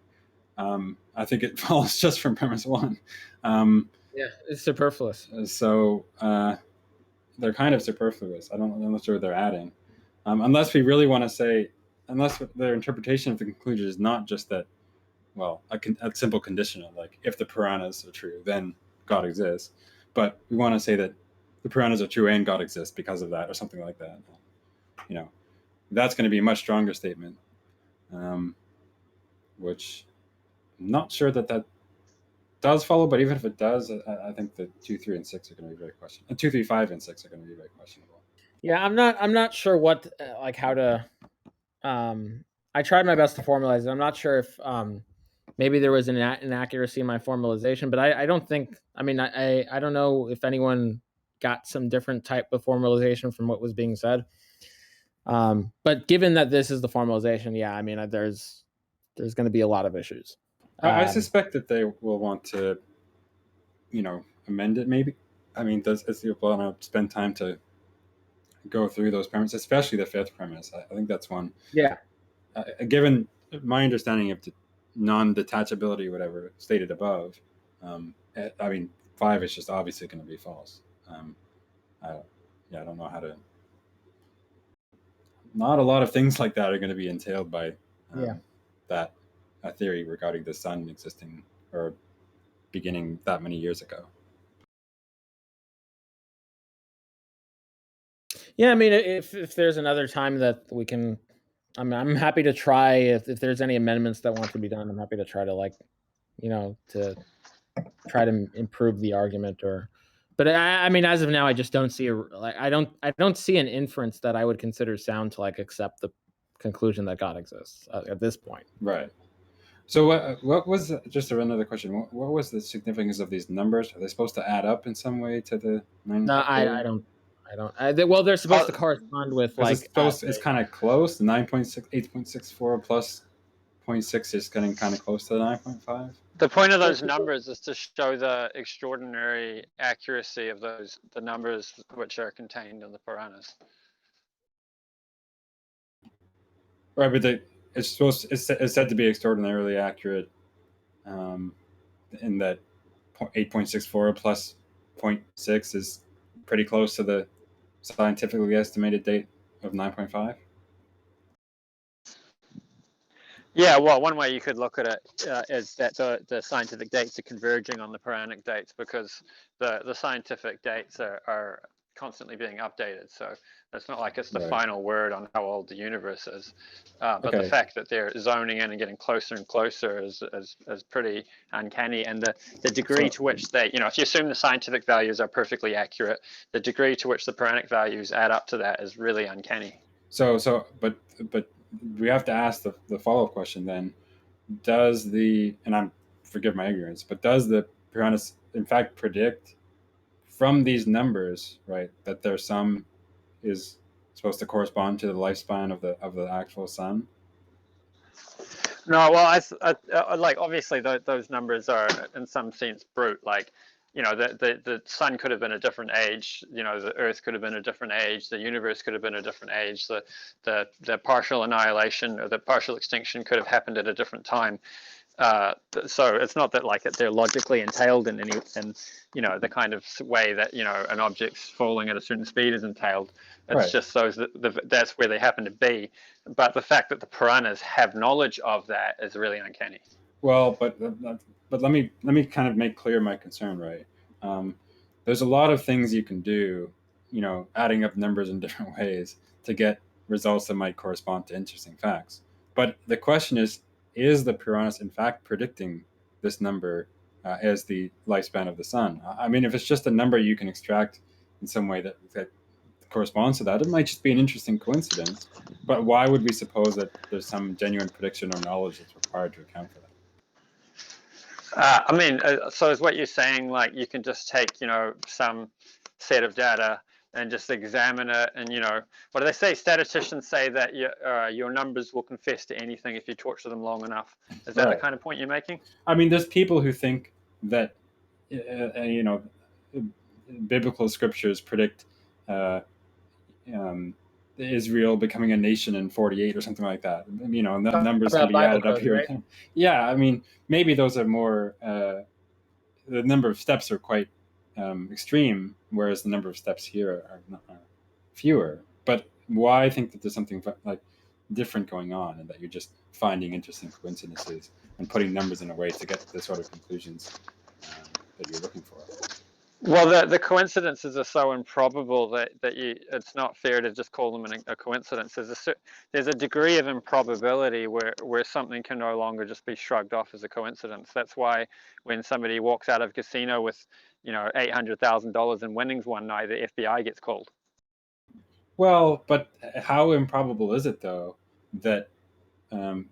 I think it follows just from premise 1. Yeah, it's superfluous. So they're kind of superfluous. I'm not sure what they're adding, unless we really want to say, unless their interpretation of the conclusion is not just that, well, a simple conditional, like if the Puranas are true, then God exists. But we want to say that the Puranas are true and God exists because of that, or something like that. That's going to be a much stronger statement, which I'm not sure that does follow. But even if it does, I think that 2, 3, and 6 are going to be very questionable. 2, 3, 5, and 6 are going to be very questionable. Yeah, I'm not sure what like how to. I tried my best to formalize it. I'm not sure if maybe there was an inaccuracy in my formalization, but I don't think. I mean, I don't know if anyone got some different type of formalization from what was being said. But given that this is the formalization, yeah, I mean, there's going to be a lot of issues. I suspect that they will want to, amend it. Maybe. I mean, does you want to spend time to go through those premises, especially the 5th premise? I think that's one. Yeah. Given my understanding of the non-detachability, whatever stated above, I mean, 5 is just obviously going to be false. I don't know how to. Not a lot of things like that are going to be entailed by that theory regarding the sun existing or beginning that many years ago. Yeah, I mean, if there's another time that we can, I'm happy to try. If there's any amendments that want to be done, I'm happy to try to to try to improve the argument. But I mean, as of now, I just don't see I don't see an inference that I would consider sound to accept the conclusion that God exists at this point. Right. So what was, just another question? What was the significance of these numbers? Are they supposed to add up in some way to the 9? No, I don't. Well, they're supposed to correspond with it's kind of close. The 9.6, 8.64 plus 0.6 is getting kind of close to the 9.5. The point of those numbers is to show the extraordinary accuracy of the numbers which are contained in the Puranas. Right, but it's said to be extraordinarily accurate, in that 8.64 plus 0.6 is pretty close to the scientifically estimated date of 9.5. Yeah, well, one way you could look at it is that the scientific dates are converging on the Puranic dates, because the scientific dates are constantly being updated. So it's not like it's the final word on how old the universe is. But the fact that they're zoning in and getting closer and closer is pretty uncanny. And the degree to which they, if you assume the scientific values are perfectly accurate, the degree to which the Puranic values add up to that is really uncanny. But we have to ask the follow-up question then. Forgive my ignorance, but does the Puranas in fact predict from these numbers, right, that their sum is supposed to correspond to the lifespan of the actual sun? No, well, I like, obviously those numbers are in some sense brute. Like, the sun could have been a different age. The Earth could have been a different age. The universe could have been a different age. The partial annihilation or the partial extinction could have happened at a different time. So it's not that they're logically entailed in the kind of way that an object's falling at a certain speed is entailed. It's just that's where they happen to be. But the fact that the Puranas have knowledge of that is really uncanny. Well, but let me kind of make clear my concern, right? There's a lot of things you can do, adding up numbers in different ways to get results that might correspond to interesting facts. But the question is the Puranas in fact predicting this number as the lifespan of the sun. I mean, if it's just a number you can extract in some way that corresponds to that, it might just be an interesting coincidence. But why would we suppose that there's some genuine prediction or knowledge that's required to account for that? I mean, so is what you're saying, like you can just take, some set of data and just examine it, and what do they say? Statisticians say that your numbers will confess to anything if you torture them long enough. Is that the kind of point you're making? I mean, there's people who think that biblical scriptures predict Israel becoming a nation in 48 or something like that. And the numbers can be added up here. Right? Yeah, I mean, maybe those are more. The number of steps are quite extreme, whereas the number of steps here are fewer. But why I think that there's something like different going on, and that you're just finding interesting coincidences and putting numbers in a way to get the sort of conclusions that you're looking for. Well, the coincidences are so improbable that it's not fair to just call them a coincidence. There's a degree of improbability where something can no longer just be shrugged off as a coincidence. That's why when somebody walks out of a casino with $800,000 in winnings one night, the FBI gets called. Well, but how improbable is it though that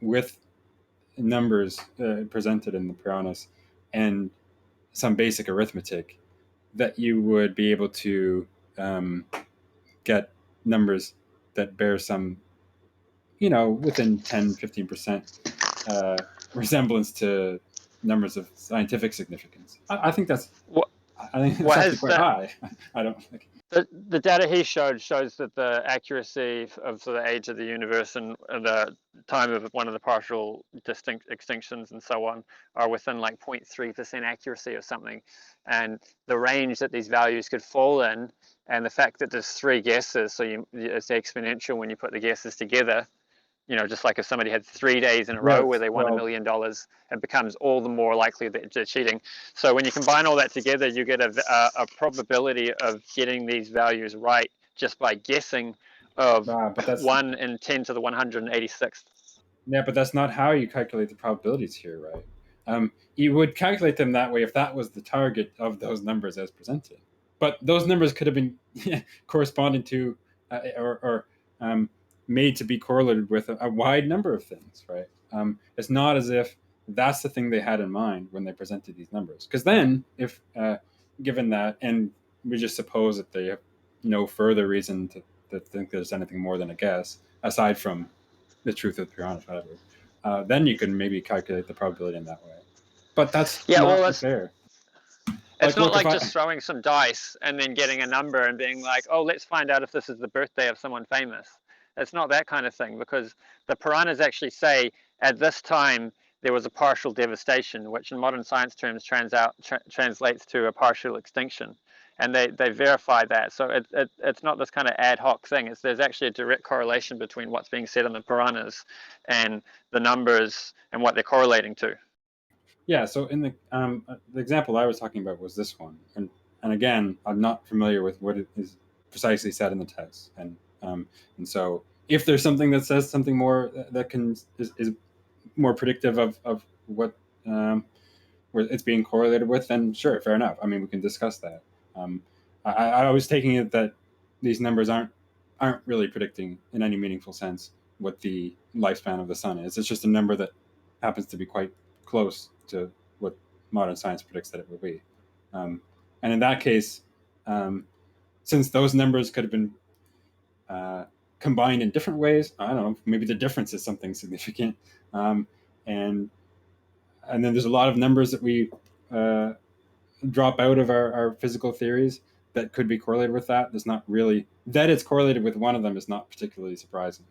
with numbers presented in the Puranas and some basic arithmetic, that you would be able to get numbers that bear some, within 10-15% resemblance to numbers of scientific significance. I think that's actually quite high. I don't think. The data he showed shows that the accuracy of the age of the universe and the time of one of the partial distinct extinctions and so on are within like 0.3% accuracy or something. And the range that these values could fall in, and the fact that there's 3 guesses, so it's exponential when you put the guesses together. Just like if somebody had 3 days in a row where they won $1 million, it becomes all the more likely that they're cheating. So when you combine all that together, you get a probability of getting these values right just by guessing of 1 in 10 to the 186th. Yeah, but that's not how you calculate the probabilities here, right? You would calculate them that way if that was the target of those numbers as presented. But those numbers could have been corresponding to or made to be correlated with a wide number of things, right? It's not as if that's the thing they had in mind when they presented these numbers. Because then, if given that, and we just suppose that they have no further reason to think there's anything more than a guess, aside from the truth of the Puranas, whatever, then you can maybe calculate the probability in that way. But that's not fair. It's not like just throwing some dice and then getting a number and being like, oh, let's find out if this is the birthday of someone famous. It's not that kind of thing, because the Puranas actually say at this time there was a partial devastation, which in modern science terms translates to a partial extinction. And they verify that. So it's not this kind of ad hoc thing. There's actually a direct correlation between what's being said in the Puranas and the numbers and what they're correlating to. Yeah, so in the example I was talking about was this one. And again, I'm not familiar with what it is precisely said in the text. And so if there's something that says something more that is more predictive of what where it's being correlated with, then sure, fair enough. I mean, we can discuss that. I was taking it that these numbers aren't really predicting in any meaningful sense what the lifespan of the sun is. It's just a number that happens to be quite close to what modern science predicts that it will be. And in that case, since those numbers could have been combined in different ways, I don't know, maybe the difference is something significant. And then there's a lot of numbers that we drop out of our physical theories that could be correlated with that. There's not really, that it's correlated with one of them is not particularly surprising.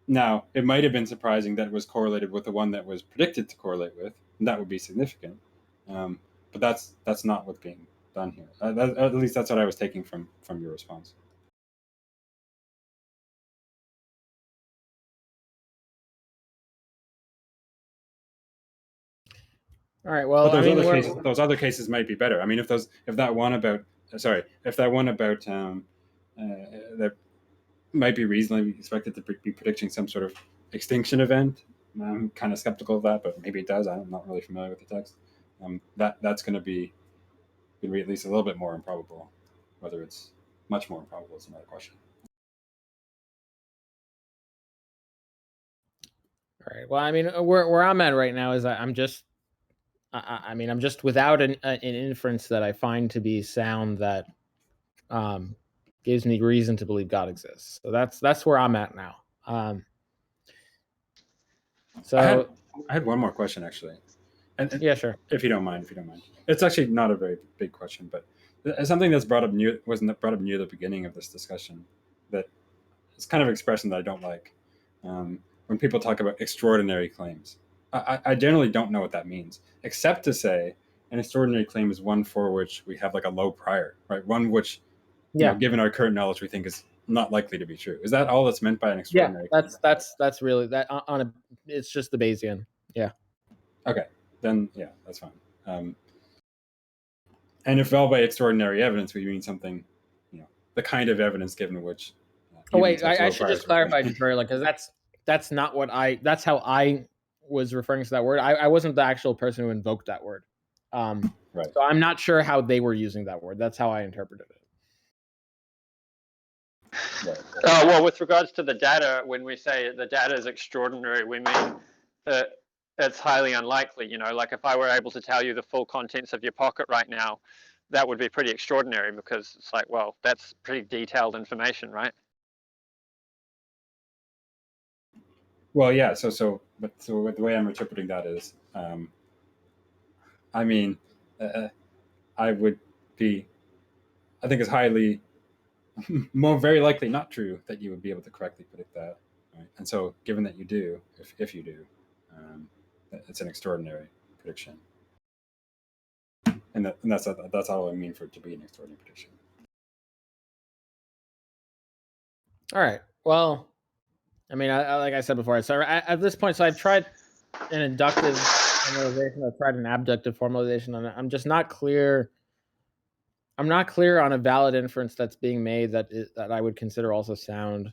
Now, it might have been surprising that it was correlated with the one that was predicted to correlate with, and that would be significant. But that's not what's being done here. At least that's what I was taking from your response. All right. Well, those other cases might be better. I mean, if that one about that might be reasonably expected to be predicting some sort of extinction event, I'm kind of skeptical of that, but maybe it does. I'm not really familiar with the text. That's going to be at least a little bit more improbable. Whether it's much more improbable is another question. All right. Well, I mean, where I'm at right now is I'm just without an inference that I find to be sound that gives me reason to believe God exists. So that's where I'm at now. So I had one more question actually. And yeah, sure. If you don't mind, it's actually not a very big question, but something that's wasn't brought up near the beginning of this discussion that it's kind of an expression that I don't like. When people talk about extraordinary claims, I generally don't know what that means, except to say an extraordinary claim is one for which we have like a low prior, right? One which, given our current knowledge, we think is not likely to be true. Is that all that's meant by an extraordinary claim? That's really that on a. It's just the Bayesian. Yeah. Okay, then yeah, that's fine. And if all by extraordinary evidence we mean something, the kind of evidence given which. Oh wait, I should just clarify, Detroit, because that's not what that's how I was referring to that word. I wasn't the actual person who invoked that word. Right. So I'm not sure how they were using that word. That's how I interpreted it. Right. Well, with regards to the data, when we say the data is extraordinary, we mean that it's highly unlikely. Like if I were able to tell you the full contents of your pocket right now, that would be pretty extraordinary, because it's like, well, that's pretty detailed information, right? Well, yeah. So the way I'm interpreting that is, I mean, I think it's highly, very likely not true that you would be able to correctly predict that. Right? And so, given that you do, if you do, it's an extraordinary prediction. And that's all I mean for it to be an extraordinary prediction. All right. Well, I mean, like I said before, so at this point, so I've tried an inductive formalization. I've tried an abductive formalization, and I'm just not clear. I'm not clear on a valid inference that's being made that I would consider also sound,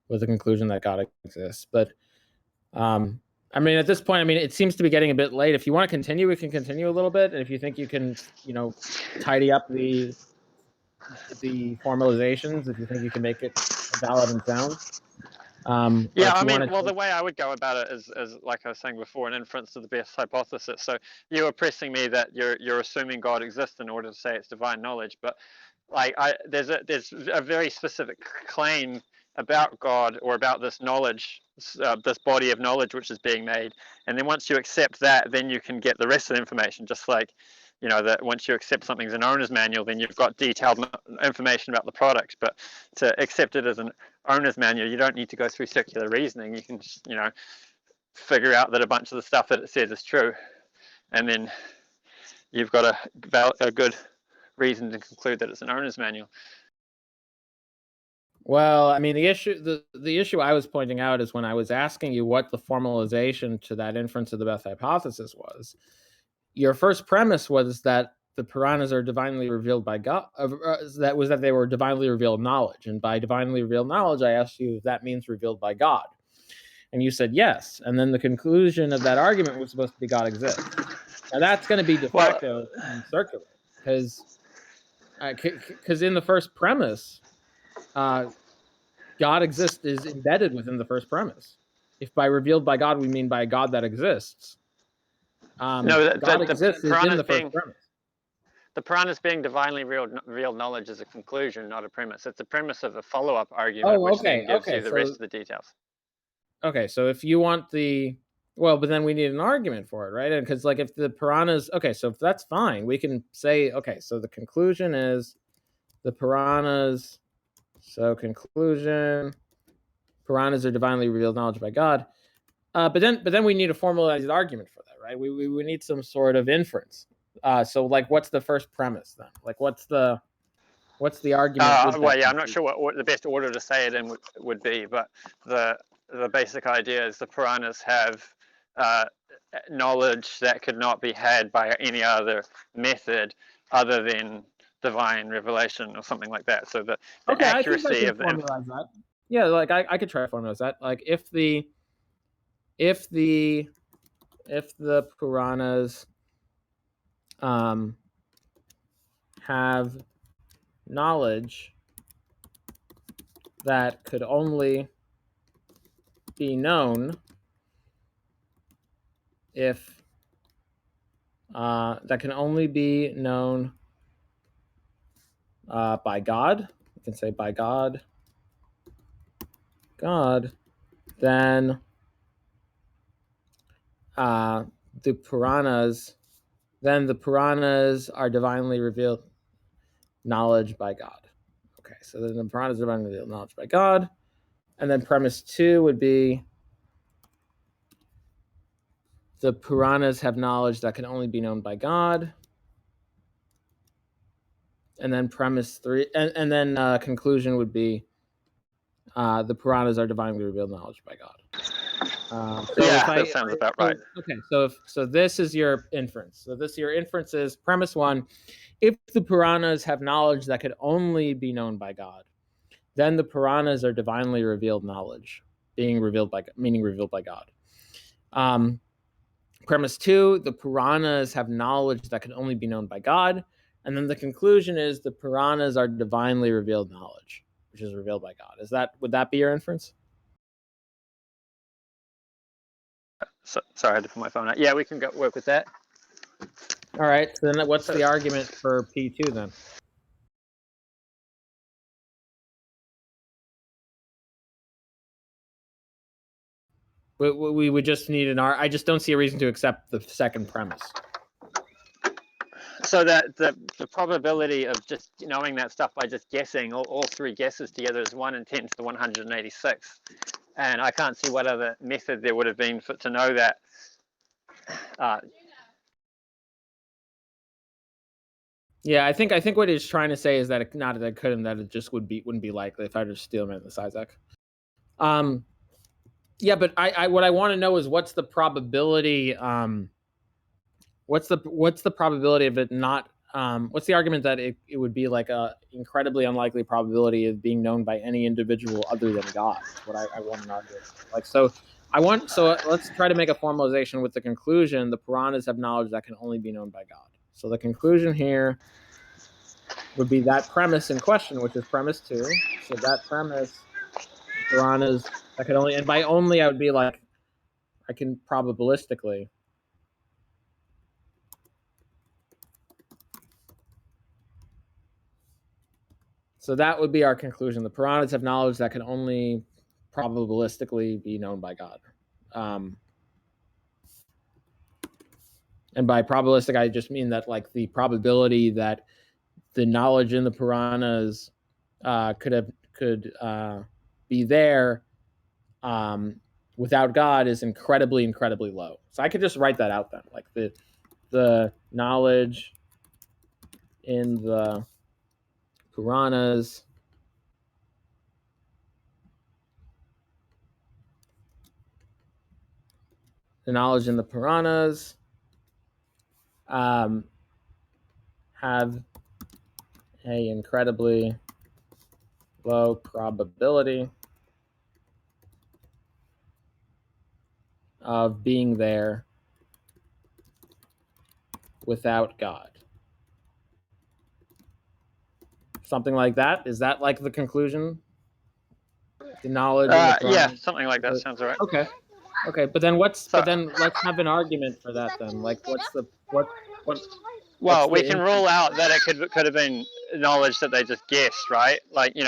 with the conclusion that God exists. But I mean, at this point, I mean, it seems to be getting a bit late. If you want to continue, we can continue a little bit. And if you think you can, tidy up the formalizations, if you think you can make it valid and sound. Yeah, I mean, well, the way I would go about it is like I was saying before, an inference to the best hypothesis. So you were pressing me that you're assuming God exists in order to say it's divine knowledge, but like there's a very specific claim about God or about this knowledge, this body of knowledge which is being made, and then once you accept that, then you can get the rest of the information. Just like, that once you accept something's an owner's manual, then you've got detailed information about the product. But to accept it as an owner's manual, you don't need to go through circular reasoning. You can just, figure out that a bunch of the stuff that it says is true, and then you've got a good reason to conclude that it's an owner's manual. Well, I mean, the issue I was pointing out is when I was asking you what the formalization to that inference of the best hypothesis was, your first premise was that the Puranas are divinely revealed by God. That they were divinely revealed knowledge, and by divinely revealed knowledge, I asked you if that means revealed by God, and you said yes. And then the conclusion of that argument was supposed to be God exists. Now that's going to be de facto and circular, because in the first premise, God exists is embedded within the first premise. If by revealed by God we mean by God that exists, God exists is in the first premise. The Puranas being divinely revealed knowledge is a conclusion, not a premise. It's a premise of a follow-up argument, which then gives you the rest of the details. Okay, so if you want but then we need an argument for it, right? And because like if the Puranas, so if that's fine, we can say, so the conclusion is the Puranas. So conclusion, Puranas are divinely revealed knowledge by God. But then we need a formalized argument for that, right? We need some sort of inference. So like, what's the first premise then? Like, what's the argument? Well, yeah, I'm not sure what the best order to say it in would be, but the basic idea is the Puranas have knowledge that could not be had by any other method other than divine revelation or something like that. So the accuracy of the formalize that. Yeah, like I could try to formalize that. Like if the if the Puranas have knowledge that could only be known if that can only be known by God. You can say by God, then the Puranas are divinely revealed knowledge by God. Okay, so then the Puranas are divinely revealed knowledge by God. And then premise 2 would be the Puranas have knowledge that can only be known by God. And then premise 3, and then conclusion would be the Puranas are divinely revealed knowledge by God. That sounds about right. Okay, so this is your inference. So your inference is premise 1: if the Puranas have knowledge that could only be known by God, then the Puranas are divinely revealed knowledge, meaning revealed by God. Premise 2: the Puranas have knowledge that can only be known by God, and then the conclusion is the Puranas are divinely revealed knowledge, which is revealed by God. Would that be your inference? Sorry, I had to put my phone out. Yeah, we can work with that. All right. So then, what's the argument for P2 then? We would just need I just don't see a reason to accept the second premise. So that the probability of just knowing that stuff by just guessing, all three guesses together, is 1 in 10 to the 186. And I can't see what other method there would have been to know that. Yeah, I think what he's trying to say is that it just wouldn't be likely if I just steal him in the Sizek. Yeah, but I what I want to know is what's the probability? What's the probability of it not? What's the argument that it would be like a incredibly unlikely probability of being known by any individual other than God? That's what I want to argue. So let's try to make a formalization with the conclusion: the Puranas have knowledge that can only be known by God. So the conclusion here would be that premise in question, which is premise 2. So that premise, Puranas that could only, and by only I would be like, I can probabilistically. So that would be our conclusion. The Puranas have knowledge that can only probabilistically be known by God. And by probabilistic, I just mean that like the probability that the knowledge in the Puranas could be there without God is incredibly, incredibly low. So I could just write that out then, like the knowledge in the Puranas have a incredibly low probability of being there without God. Something like that. Is that like the conclusion? The knowledge in the Puranas? Yeah, something like that sounds all right. Okay, but then let's have an argument for that then. Like well, we can rule out that it could have been knowledge that they just guessed, right? Like, you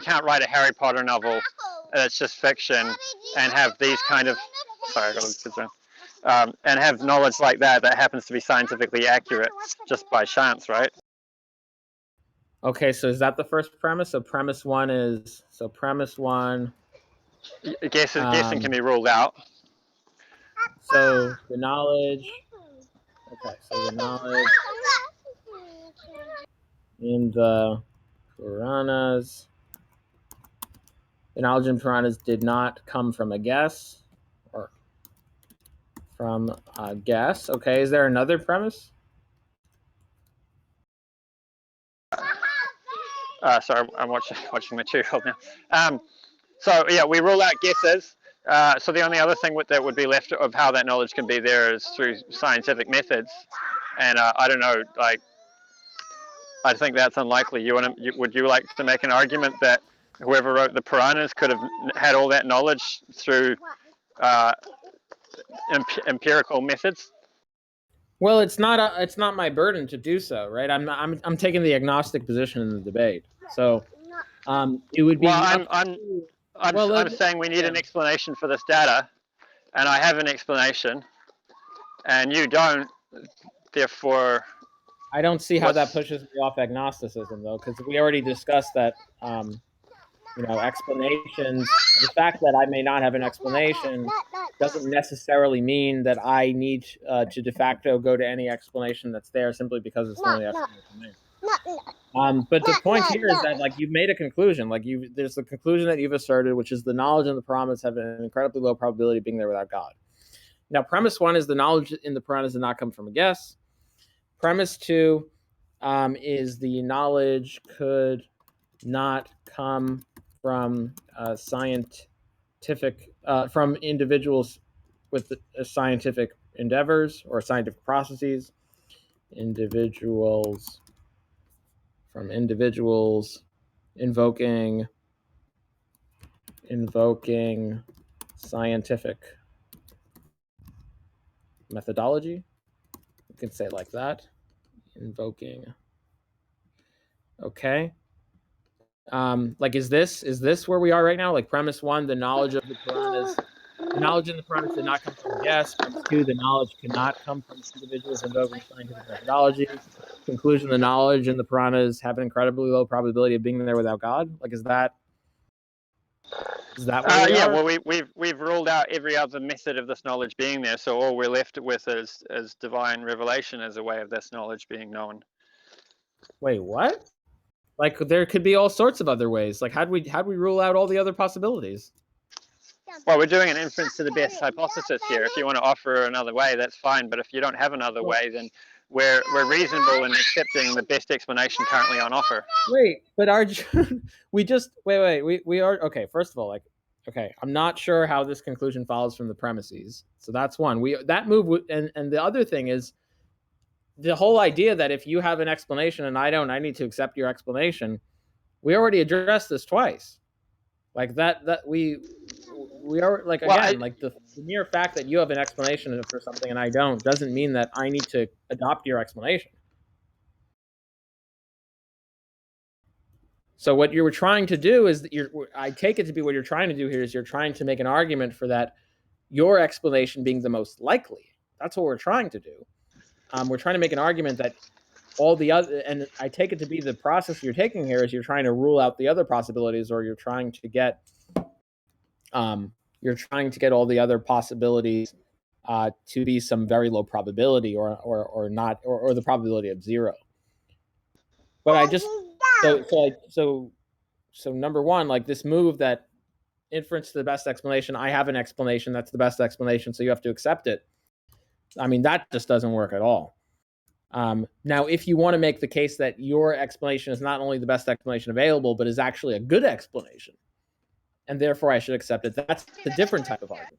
can't write a Harry Potter novel that's just fiction and have these kind of sorry, I got kids around. And have knowledge like that happens to be scientifically accurate just by chance, right? Okay, so is that the first premise? So premise 1 guessing can be ruled out. So the knowledge. Okay, so the knowledge in the Puranas. The knowledge in Puranas did not come from a guess or from a guess. Okay, is there another premise? Sorry, I'm watching my 2-year-old now. So yeah, we rule out guesses. So the only other thing that would be left of how that knowledge can be there is through scientific methods, and I don't know, like, I think that's unlikely. Would you like to make an argument that whoever wrote the Puranas could have had all that knowledge through empirical methods? Well, it's not my burden to do so, right? I'm taking the agnostic position in the debate, so it would be. Well, I'm saying we need an explanation for this data, and I have an explanation, and you don't. Therefore, I don't see how that pushes me off agnosticism, though, because we already discussed that. Explanations. The fact that I may not have an explanation doesn't necessarily mean that I need to de facto go to any explanation that's there simply because it's the only explanation there. But the point here is that, like, you've made a conclusion. Like, there's the conclusion that you've asserted, which is the knowledge and the Puranas have an incredibly low probability of being there without God. Now, premise 1 is the knowledge in the Puranas did not come from a guess. Premise 2 is the knowledge could not come from scientific, from individuals with scientific endeavors or scientific processes. Individuals invoking scientific methodology. You can say it like that. Invoking. Okay. Like, is this where we are right now? Like, premise 1, the knowledge of the Puranas, the knowledge in the Puranas did not come from guess. Premise 2, the knowledge cannot come from individuals invoking scientific methodology. Conclusion, the knowledge in the Puranas have an incredibly low probability of being there without God. Like, is that where we are? Well, we've ruled out every other method of this knowledge being there, so all we're left with is divine revelation as a way of this knowledge being known. Wait, what? Like, there could be all sorts of other ways. Like, how'd we rule out all the other possibilities? Well, we're doing an inference to the best hypothesis here. If you want to offer another way, that's fine. But if you don't have another way, then we're reasonable in accepting the best explanation currently on offer. Wait, but we are okay. First of all, like, okay, I'm not sure how this conclusion follows from the premises. So that's one. And the other thing is the whole idea that if you have an explanation and I don't, I need to accept your explanation. We already addressed this twice. Like that we are, like, again, like the mere fact that you have an explanation for something and I don't doesn't mean that I need to adopt your explanation. So what you were trying to do is I take it to be what you're trying to do here is you're trying to make an argument for that your explanation being the most likely. That's what we're trying to do. We're trying to make an argument that all the other, and I take it to be the process you're taking here is you're trying to rule out the other possibilities, or you're trying to get all the other possibilities to be some very low probability or not, or the probability of 0. But I just so number one, like this move that inference to the best explanation, I have an explanation that's the best explanation, so you have to accept it. I mean, that just doesn't work at all. Now, if you want to make the case that your explanation is not only the best explanation available, but is actually a good explanation, and therefore I should accept it, that's a different type of argument.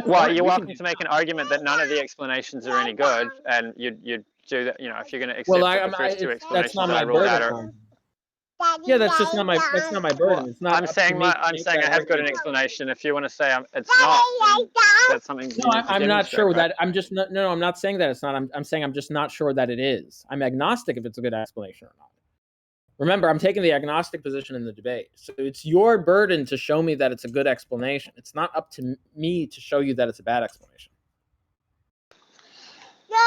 Well, you're welcome to make an argument that none of the explanations are any good, and you do that. You know, if you're going to accept the first two explanations that I ruled out are. Yeah, that's not my burden. It's not. I'm saying I have got an explanation. If you want to say it's not, that's something. No, I'm not sure that. I'm just not. No, I'm not saying that it's not. I'm saying I'm just not sure that it is. I'm agnostic if it's a good explanation or not. Remember, I'm taking the agnostic position in the debate. So it's your burden to show me that it's a good explanation. It's not up to me to show you that it's a bad explanation.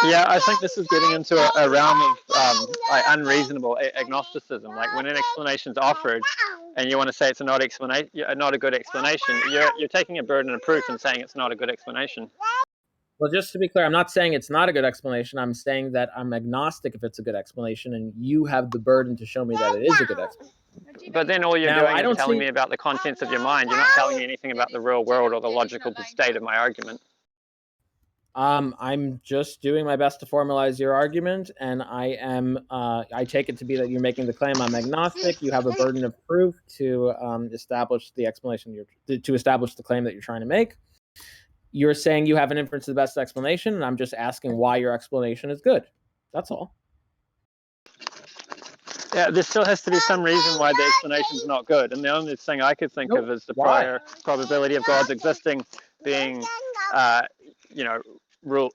Yeah, I think this is getting into a realm of unreasonable agnosticism. Like when an explanation is offered, and you want to say it's not a good explanation, you're taking a burden of proof and saying it's not a good explanation. Well, just to be clear, I'm not saying it's not a good explanation. I'm saying that I'm agnostic if it's a good explanation, and you have the burden to show me that it is a good explanation. But then all you're doing is telling me about the contents of your mind. You're not telling me anything about the real world or the logical state of my argument. I'm just doing my best to formalize your argument, and I take it to be that you're making the claim I'm agnostic. You have a burden of proof to establish the explanation to establish the claim that you're trying to make. You're saying you have an inference of the best explanation, and I'm just asking why your explanation is good. That's all. Yeah, there still has to be some reason why the explanation is not good, and the only thing I could think of is the prior probability of God's existing being,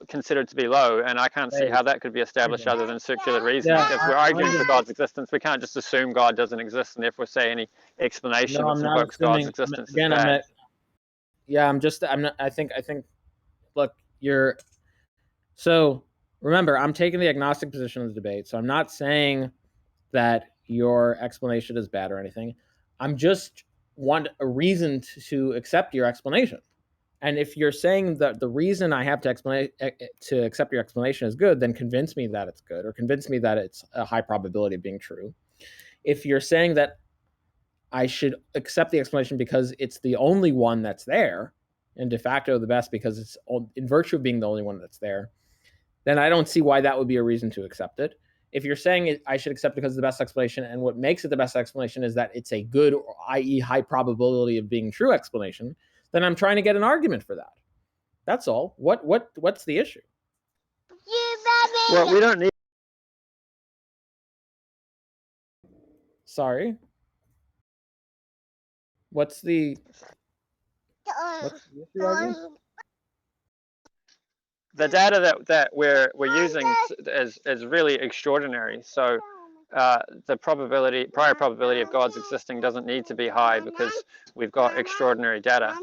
considered to be low, and I can't see how that could be established other than circular reasoning. If we're arguing for God's existence, we can't just assume God doesn't exist, and therefore say any explanation that invokes God's existence is bad. I think. Look, so remember, I'm taking the agnostic position of the debate, so I'm not saying that your explanation is bad or anything. I'm just want a reason to accept your explanation. And if you're saying that the reason I have to accept your explanation is good, then convince me that it's good, or convince me that it's a high probability of being true. If you're saying that I should accept the explanation because it's the only one that's there, and de facto the best because it's in virtue of being the only one that's there, then I don't see why that would be a reason to accept it. If you're saying I should accept it because it's the best explanation, and what makes it the best explanation is that it's a good, i.e. high probability of being true explanation, then I'm trying to get an argument for that. That's all. What's the issue? Well, we don't need. Sorry. What's the issue, Arjun? The data that we're using is really extraordinary. So the prior probability of God's existing doesn't need to be high because we've got extraordinary data.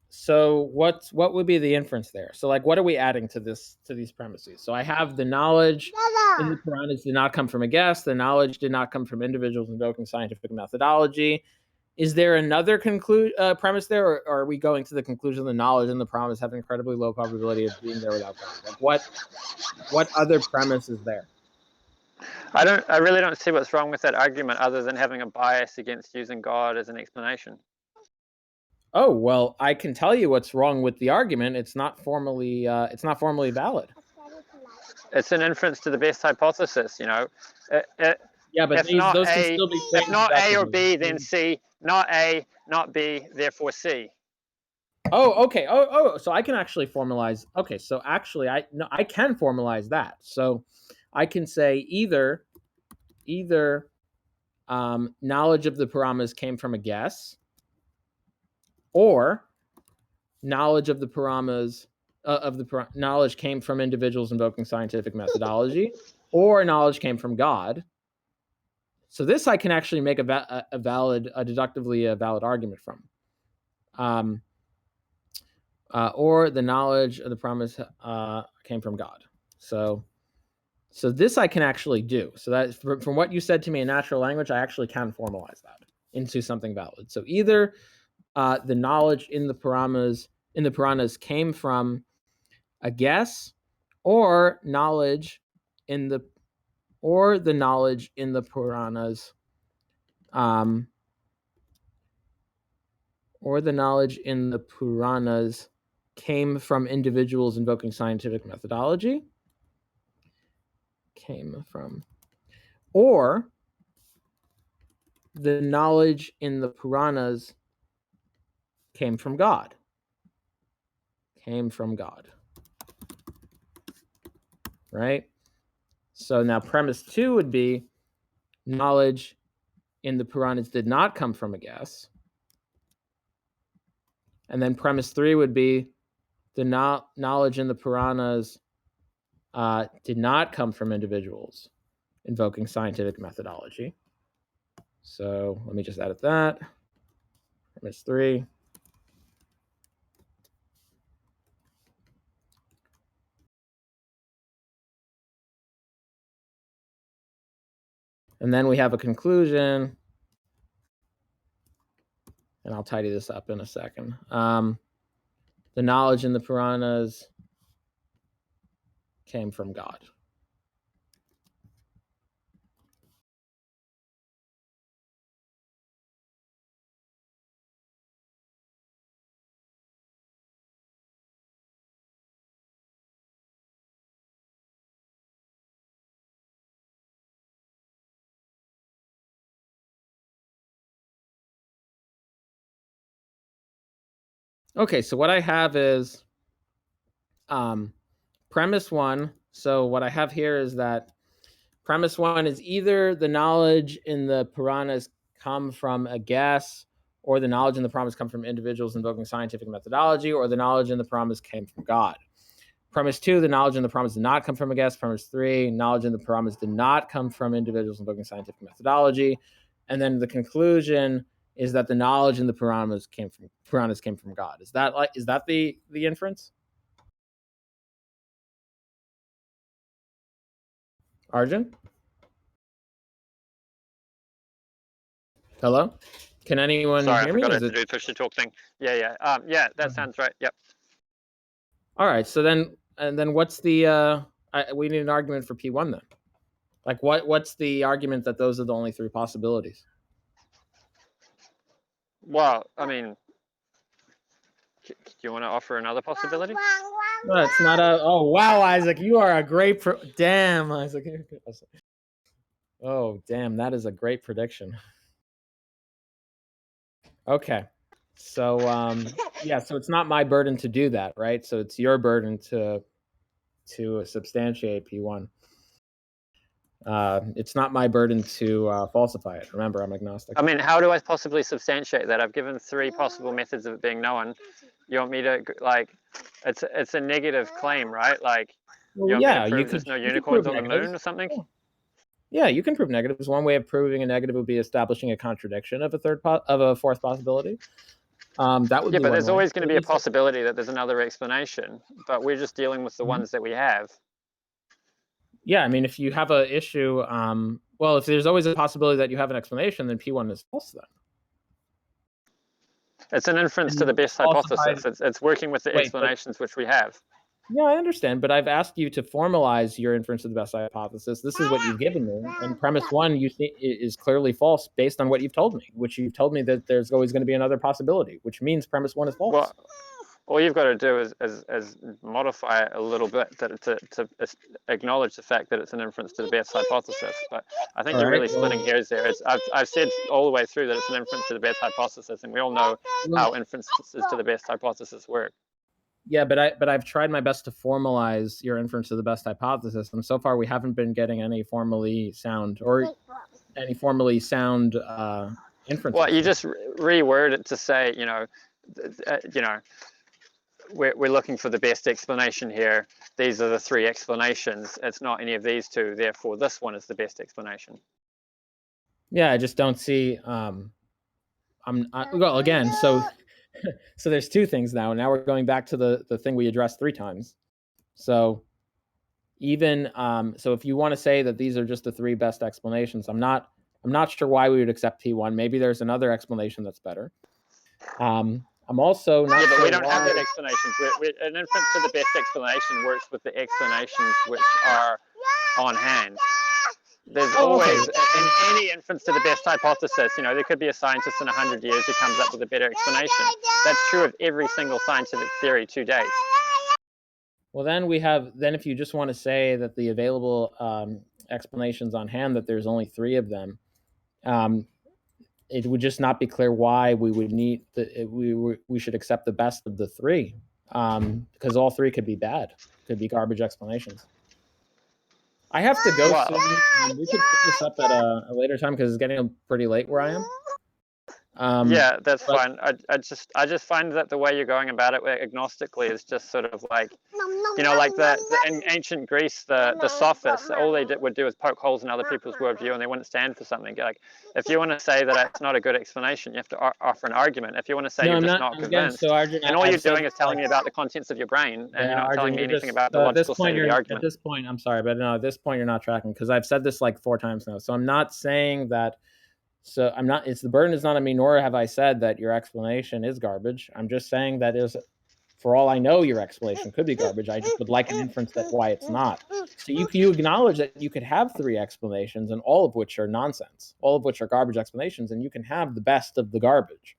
So what would be the inference there? So like, what are we adding to these premises? So I have the knowledge in the Puranas did not come from a guess. The knowledge did not come from individuals invoking scientific methodology. Is there another premise there, or are we going to the conclusion the knowledge in the Puranas have an incredibly low probability of being there without God? Like what other premise is there? I really don't see what's wrong with that argument other than having a bias against using God as an explanation. Oh, well, I can tell you what's wrong with the argument. It's not formally valid. It's an inference to the best hypothesis, Yeah, but if not A or B, then C. Not A, not B, therefore C. Oh, okay. So I can actually formalize. Okay, so actually, I can formalize that. So I can say either knowledge of the Puranas came from a guess, or knowledge of the Puranas knowledge came from individuals invoking scientific methodology, or knowledge came from God. So this I can actually make deductively a valid argument from. Or the knowledge of the promise came from God. So this I can actually do. So that from what you said to me in natural language, I actually can formalize that into something valid. So either the knowledge in the Puranas came from a guess, or the knowledge in the Puranas, came from individuals invoking scientific methodology. Or the knowledge in the Puranas came from God. Right? So now premise 2 would be knowledge in the Puranas did not come from a guess. And then premise 3 would be the knowledge in the Puranas did not come from individuals invoking scientific methodology. So let me just edit that. Premise 3. And then we have a conclusion. And I'll tidy this up in a second. The knowledge in the Puranas came from God. Okay, so what I have is premise one. So what I have here is that premise one is either the knowledge in the Puranas come from a guess, or the knowledge in the Puranas come from individuals invoking scientific methodology, or the knowledge in the Puranas came from God. Premise two, the knowledge in the Puranas did not come from a guess. Premise three, knowledge in the Puranas did not come from individuals invoking scientific methodology. And then the conclusion is that the knowledge in the Puranas came from God. Is that the inference? Arjun? Hello? Can anyone Sorry, I hear me? forgot Is to it do push to talk thing. Yeah, that sounds right. Yep. all right? So then what's the we need an argument for P1 then. Like what's the argument that those are the only three possibilities? Well, I mean, do you want to offer another possibility? No, it's not a. Oh wow, Isaac, you are a great. Damn, Isaac. Oh damn, that is a great prediction. Okay, so yeah, so it's not my burden to do that, right? So it's your burden to substantiate P1. It's not my burden to falsify it. Remember, I'm agnostic. I mean, how do I possibly substantiate that? I've given 3 possible methods of it being known. You want me to, like, it's a negative claim, right? Like, you want me to prove there's no unicorns on the moon or something? Yeah, you can prove negatives. One way of proving a negative would be establishing a contradiction of a fourth possibility. That would be but there's one way. always going to be a possibility that there's another explanation, but we're just dealing with the ones that we have. Yeah, I mean, if you have an issue, well, if there's always a possibility that you have an explanation, then P1 is false then. It's an inference to the best hypothesis. It's working with the explanations which we have. Yeah, I understand, but I've asked you to formalize your inference to the best hypothesis. This is what you've given me, and premise one you think is clearly false based on what you've told me, which you've told me that there's always going to be another possibility, which means premise one is false. Well, all you've got to do is modify it a little bit to acknowledge the fact that it's an inference to the best hypothesis. But I think you're really splitting hairs there. I've said all the way through that it's an inference to the best hypothesis, and we all know how inferences to the best hypothesis work. Yeah, but I've tried my best to formalize your inference to the best hypothesis, and so far we haven't been getting any formally sound inference. Well, you just reword it to say, we're looking for the best explanation here. These are the 3 explanations. It's not any of these 2. Therefore, this one is the best explanation. Yeah, I just don't see. Well, again, so there's 2 things now. Now we're going back to the thing we addressed 3 times. So even so, if you want to say that these are just the 3 best explanations, I'm not sure why we would accept P1. Maybe there's another explanation that's better. I'm also not. Yeah, but we don't have that explanation. An inference to the best explanation works with the explanations which are on hand. There's always, in any inference to the best hypothesis, there could be a scientist in 100 years who comes up with a better explanation. That's true of every single scientific theory to date. Well, then if you just want to say that the available explanations on hand, that there's only 3 of them, it would just not be clear why we would need we should accept the best of the 3, because all 3 could be bad, could be garbage explanations. I have to go soon. We could pick this up at a later time because it's getting pretty late where I am. Yeah, that's fine. I just find that the way you're going about it agnostically is just sort of like, like in ancient Greece, the sophists, all they would do is poke holes in other people's worldview, and they wouldn't stand for something. Like, if you want to say that it's not a good explanation, you have to offer an argument. If you want to say you're just not convinced, and all you're doing is telling me about the contents of your brain, and you're not telling me anything about the logical state of the argument. At this point, I'm sorry, but no, at this point you're not tracking, because I've said this like 4 times now. So I'm not saying that. So I'm not. It's the burden is not on me, nor have I said that your explanation is garbage. I'm just saying that for all I know, your explanation could be garbage. I just would like an inference that's why it's not. So you acknowledge that you could have 3 explanations, and all of which are nonsense, all of which are garbage explanations, and you can have the best of the garbage.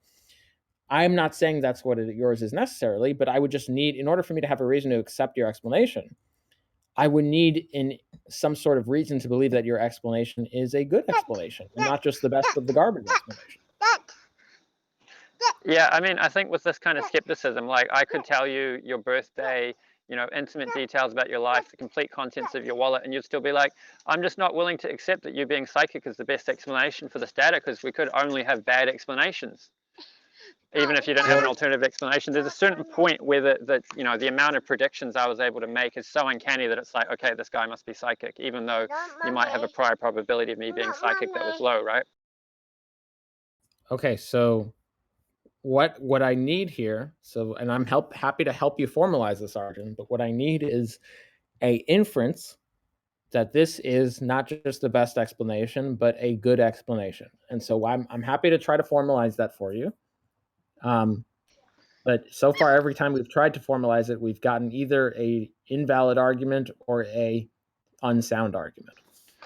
I'm not saying that's what yours is necessarily, but I would just need, in order for me to have a reason to accept your explanation, I would need some sort of reason to believe that your explanation is a good explanation, and not just the best of the garbage explanation. Yeah, I mean, I think with this kind of skepticism, like I could tell you your birthday, you know, intimate details about your life, the complete contents of your wallet, and you'd still be like, I'm just not willing to accept that you being psychic is the best explanation for this data, because we could only have bad explanations. Even if you didn't have an alternative explanation, there's a certain point where you know, the amount of predictions I was able to make is so uncanny that it's like, okay, this guy must be psychic, even though you might have a prior probability of me being psychic that was low, right? Okay, so what I need here, and I'm happy to help you formalize this, Arjun, but what I need is a inference that this is not just the best explanation, but a good explanation. And so I'm happy to try to formalize that for you. But so far, every time we've tried to formalize it, we've gotten either a invalid argument or a unsound argument.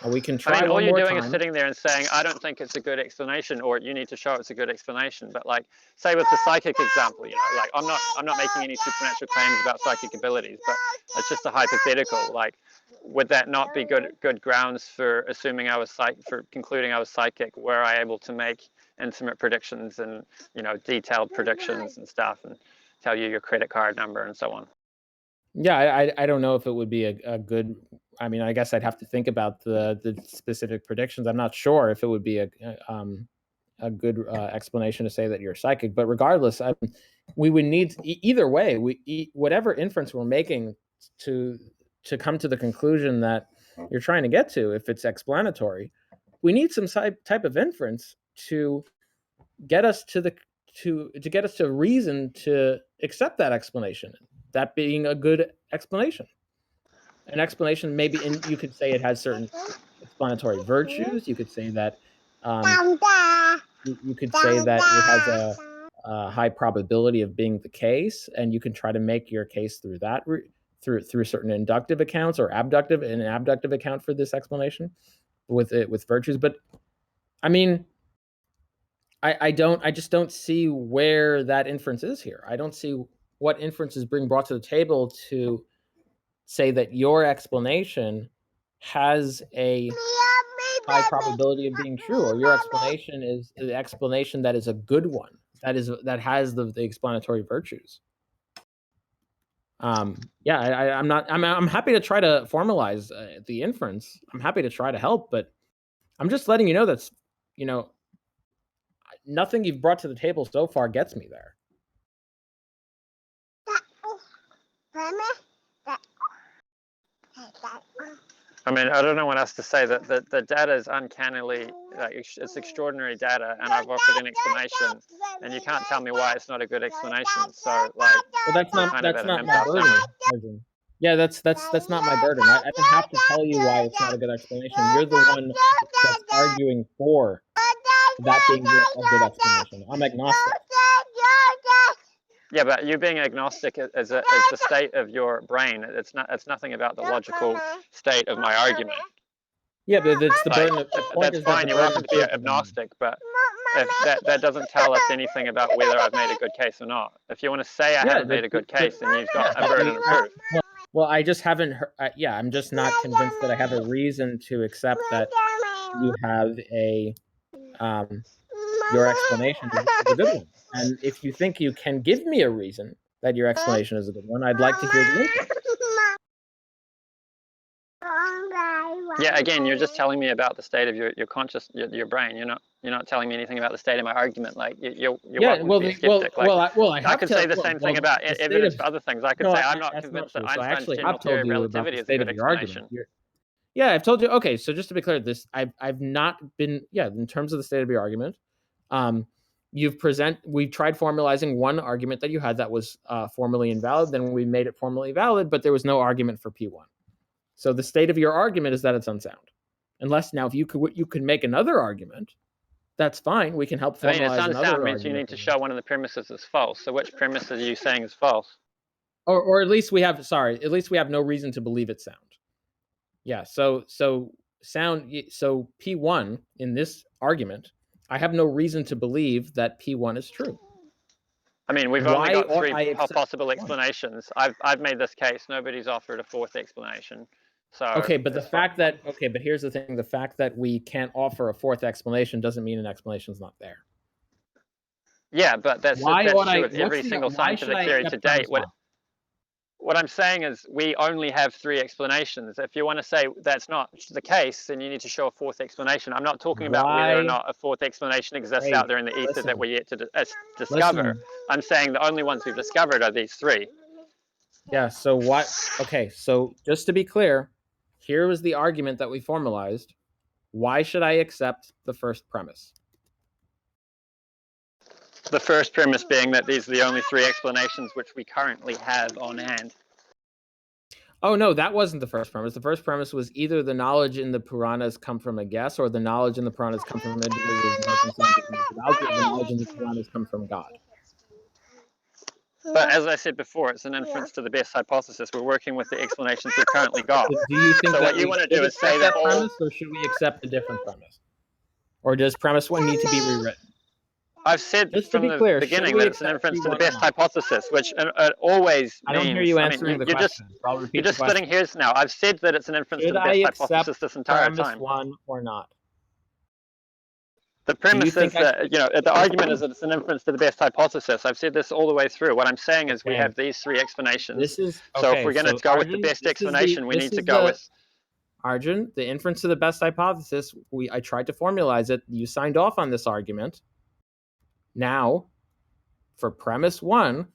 And we can try. I mean, all one you're more doing time. is sitting there and saying, I don't think it's a good explanation, or you need to show it's a good explanation. But like, say with the psychic example, you know, like I'm not making any supernatural claims about psychic abilities, but it's just a hypothetical. Like, would that not be good grounds for assuming I was for concluding I was psychic? Were I able to make intimate predictions and, you know, detailed predictions and stuff, and tell you your credit card number and so on? Yeah, I don't know if it would be a good. I mean, I guess I'd have to think about the specific predictions. I'm not sure if it would be a good explanation to say that you're psychic. But regardless, we would need either way. Whatever inference we're making to come to the conclusion that you're trying to get to, if it's explanatory, we need some type of inference to get us to get us to reason to accept that explanation. That being a good explanation. An explanation, maybe, and you could say it has certain explanatory virtues. You could say that you could say that it has a high probability of being the case, and you can try to make your case through that through certain inductive accounts or abductive, an abductive account for this explanation with virtues. But I mean, I just don't see where that inference is here. I don't see what inference is being brought to the table to say that your explanation has a high probability of being true, or your explanation is the explanation that is a good one, that has the explanatory virtues. Yeah, I'm happy to try to formalize the inference. I'm happy to try to help, but I'm just letting you know that's, you know, nothing you've brought to the table so far gets me there. I mean, I don't know what else to say. That the data is uncannily, like, it's extraordinary data, and I've offered an explanation, and you can't tell me why it's not a good explanation. So, like, well, that's not my burden. Yeah, that's not my burden. I don't have to tell you why it's not a good explanation. You're the one that's arguing for that being a good explanation. I'm agnostic. Yeah, but you being agnostic is the state of your brain. It's nothing about the logical state of my argument. Yeah, but it's the Like, burden. that's fine. You're welcome to be agnostic, but if that doesn't tell us anything about whether I've made a good case or not. If you want to say I haven't made a good case, then you've got a burden of proof. Well, I just haven't heard, yeah, I'm just not convinced that I have a reason to accept that you have your explanation is a good one. And if you think you can give me a reason that your explanation is a good one, I'd like to hear the input. Yeah, again, you're just telling me about the state of your conscious, your brain. You're not telling me anything about the state of my argument. Like, you're welcome to be a skeptic. I could say the same thing about evidence for other things. I could say I'm not convinced that Einstein's general theory of relativity is a good explanation. Yeah, I've told you. Okay, so just to be clear, I've not been, in terms of the state of your argument, we've tried formalizing one argument that you had that was formally invalid, then we made it formally valid, but there was no argument for P1. So the state of your argument is that it's unsound. Unless now, if you could make another argument, that's fine. We can help formalize another argument. It's unsound means you need to show one of the premises is false. So which premise are you saying is false? Or at least we have no reason to believe it's sound. Yeah. So P1 in this argument, I have no reason to believe that P1 is true. I mean, we've only got three possible explanations. I've made this case. Nobody's offered a fourth explanation. So okay, but but here's the thing: the fact that we can't offer a fourth explanation doesn't mean an explanation is not there. Yeah, but that's true with every single scientific theory to date. What I'm saying is we only have 3 explanations. If you want to say that's not the case, then you need to show a 4th explanation. I'm not talking about whether or not a 4th explanation exists out there in the ether that we're yet to discover. I'm saying the only ones we've discovered are these 3. Yeah, so what? Okay, so just to be clear, here was the argument that we formalized. Why should I accept the first premise? The first premise being that these are the only 3 explanations which we currently have on hand. Oh, no, that wasn't the first premise. The first premise was either the knowledge in the Puranas come from a guess, or the knowledge in the Puranas come from individuals, the knowledge in the Puranas come from God. But as I said before, it's an inference to the best hypothesis. We're working with the explanations we've currently got. Do you think so that what you want to do is say that premise, or should we accept a different premise? Or does premise 1 need to be rewritten? I've said from the beginning that it's an inference to the best hypothesis, which it always means... I don't hear you answering the question. I'll repeat You're just splitting hairs now. I've said that it's an inference to the best hypothesis this entire time. Premise 1 or not? The premise is that, the argument is that it's an inference to the best hypothesis. I've said this all the way through. What I'm saying is we have these 3 explanations. So if we're going to go with the best explanation, we need to go with... Arjun, the inference to the best hypothesis, I tried to formalize it. You signed off on this argument. Now, for premise 1,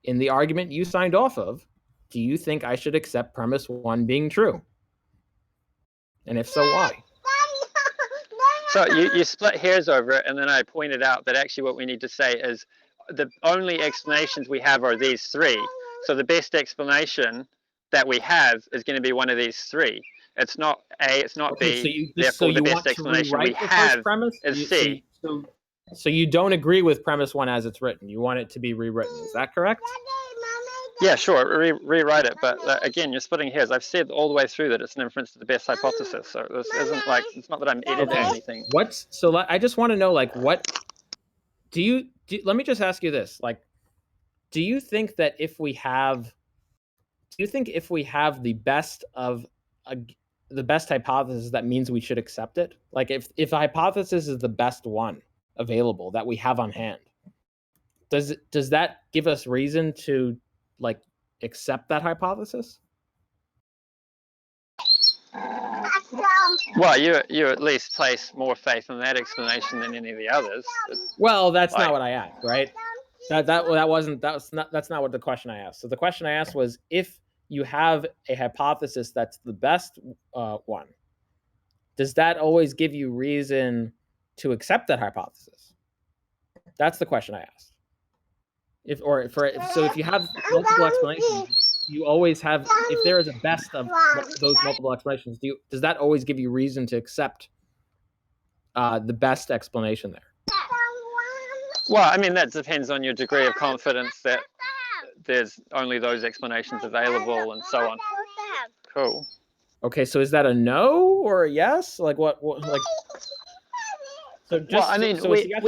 in the argument you signed off of, do you think I should accept premise 1 being true? And if so, why? So you split hairs over it, and then I pointed out that actually what we need to say is the only explanations we have are these 3. So the best explanation that we have is going to be one of these 3. It's not A, it's not B. Therefore, the best explanation we have is C. So you don't agree with premise 1 as it's written. You want it to be rewritten. Is that correct? Yeah, sure. Rewrite it. But again, you're splitting hairs. I've said all the way through that it's an inference to the best hypothesis. So this isn't like, it's not that I'm editing anything. I just want to know, what let me just ask you this. Do you think that if we have the best of the best hypothesis, that means we should accept it? If a hypothesis is the best one available that we have on hand, does that give us reason to accept that hypothesis? Well, you at least place more faith in that explanation than any of the others. Well, that's not what I asked, right? That's not what the question I asked. So the question I asked was, if you have a hypothesis that's the best one, does that always give you reason to accept that hypothesis? That's the question I asked. If you have multiple explanations, you always have. If there is a best of those multiple explanations, does that always give you reason to accept the best explanation there? Well, I mean, that depends on your degree of confidence that there's only those explanations available and so on. Cool. Okay, so is that a no or a yes? We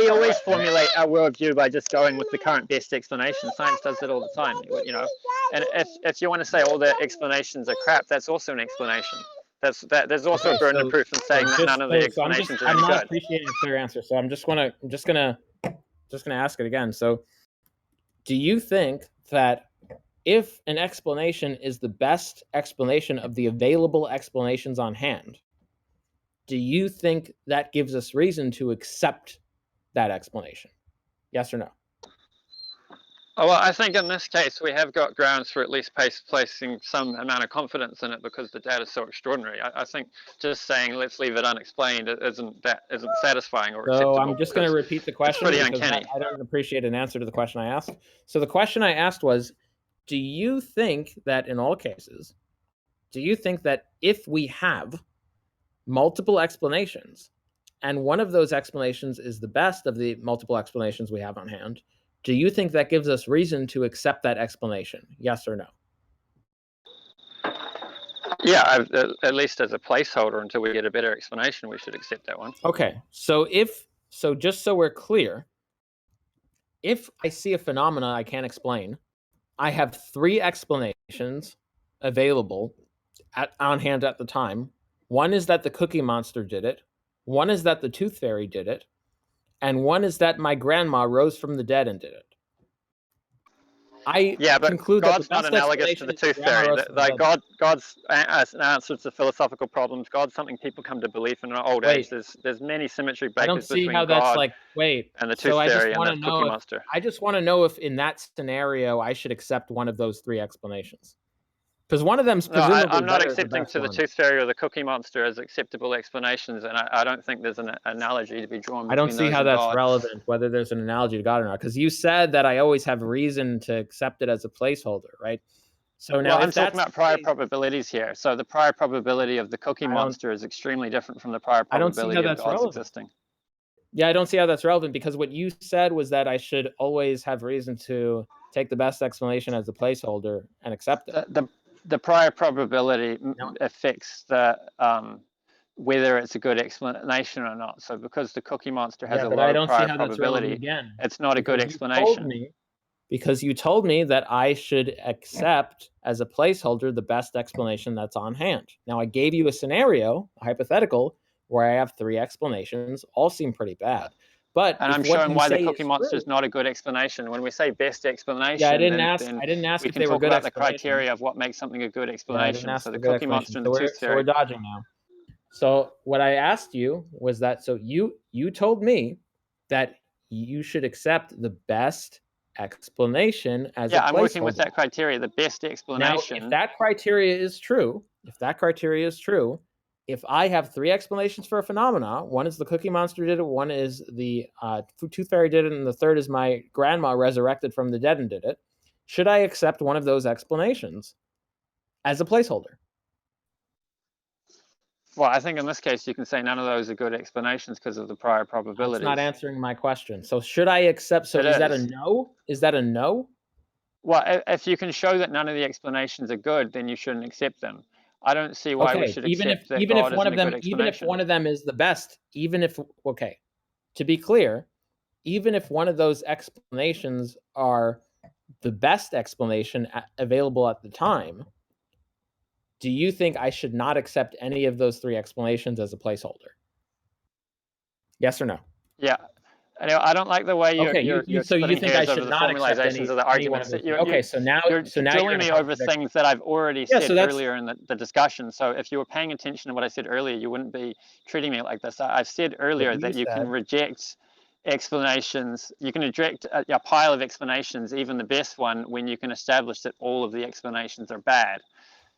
always formulate our worldview by just going with the current best explanation. Science does it all the time, And if you want to say all the explanations are crap, that's also an explanation. There's also a burden of proof in saying that none of the explanations are any good. I'm not appreciating a clear answer, so I'm just gonna ask it again. So, do you think that if an explanation is the best explanation of the available explanations on hand, do you think that gives us reason to accept that explanation? Yes or no? Oh, well, I think in this case, we have got grounds for at least placing some amount of confidence in it because the data is so extraordinary. I think just saying, let's leave it unexplained isn't satisfying or acceptable. So I'm just going to repeat the question. It's pretty uncanny. I don't appreciate an answer to the question I asked. So the question I asked was, do you think that in all cases, if we have multiple explanations, and one of those explanations is the best of the multiple explanations we have on hand, do you think that gives us reason to accept that explanation? Yes or no? Yeah, at least as a placeholder until we get a better explanation, we should accept that one. Okay, so just so we're clear, if I see a phenomena I can't explain, I have 3 explanations available on hand at the time. One is that the Cookie Monster did it. One is that the Tooth Fairy did it. and one is that my grandma rose from the dead and did it. I but conclude God's that not the analogous to the tooth fairy. God's answers to philosophical problems. God's something people come to believe in old age. There's many symmetry breakers between God and the tooth fairy and the Cookie Monster. I just want to know if in that scenario I should accept one of those three explanations. Because one of them's presumably I'm not better accepting to the Tooth Fairy or the Cookie Monster as acceptable explanations, and I don't think there's an analogy to be drawn between I don't see those how and that's God. relevant, whether there's an analogy to God or not. Because you said that I always have reason to accept it as a placeholder, right? So now, I'm talking about prior probabilities here. So the prior probability of the Cookie Monster is extremely different from the prior probability of God's existing. Yeah, I don't see how that's relevant, because what you said was that I should always have reason to take the best explanation as a placeholder and accept it. The prior probability affects the whether it's a good explanation or not. So because the Cookie Monster has a low prior probability, it's not a good explanation. Because you told me that I should accept as a placeholder the best explanation that's on hand. Now, I gave you a scenario, a hypothetical, where I have three explanations. All seem pretty bad. And I'm showing why the Cookie Monster is not a good explanation. When we say best explanation, I didn't ask we can talk about the criteria of what makes something a good explanation. So the Cookie Monster and the Tooth Fairy. So we're dodging now. So what I asked you was that, so you told me that you should accept the best explanation as a placeholder. Yeah, I'm working with that criteria, the best explanation. Now, if that criteria is true, if I have three explanations for a phenomena, one is the Cookie Monster did it, one is the Tooth Fairy did it, and the third is my grandma resurrected from the dead and did it, should I accept one of those explanations as a placeholder? Well, I think in this case, you can say none of those are good explanations because of the prior probabilities. It's not answering my question. So should I accept? So is that a no? Is that a no? Well, if you can show that none of the explanations are good, then you shouldn't accept them. I don't see why we should accept that God isn't a good explanation. Even if one of them is the best, to be clear, even if one of those explanations are the best explanation available at the time, do you think I should not accept any of those three explanations as a placeholder? Yes or no? Yeah. Anyway, I don't like the way you're so you think I should over the not formalizations of the arguments. So now you're drilling me over things that I've already said earlier in the discussion. So if you were paying attention to what I said earlier, you wouldn't be treating me like this. I've said earlier that you can reject explanations. You can reject a pile of explanations, even the best one, when you can establish that all of the explanations are bad.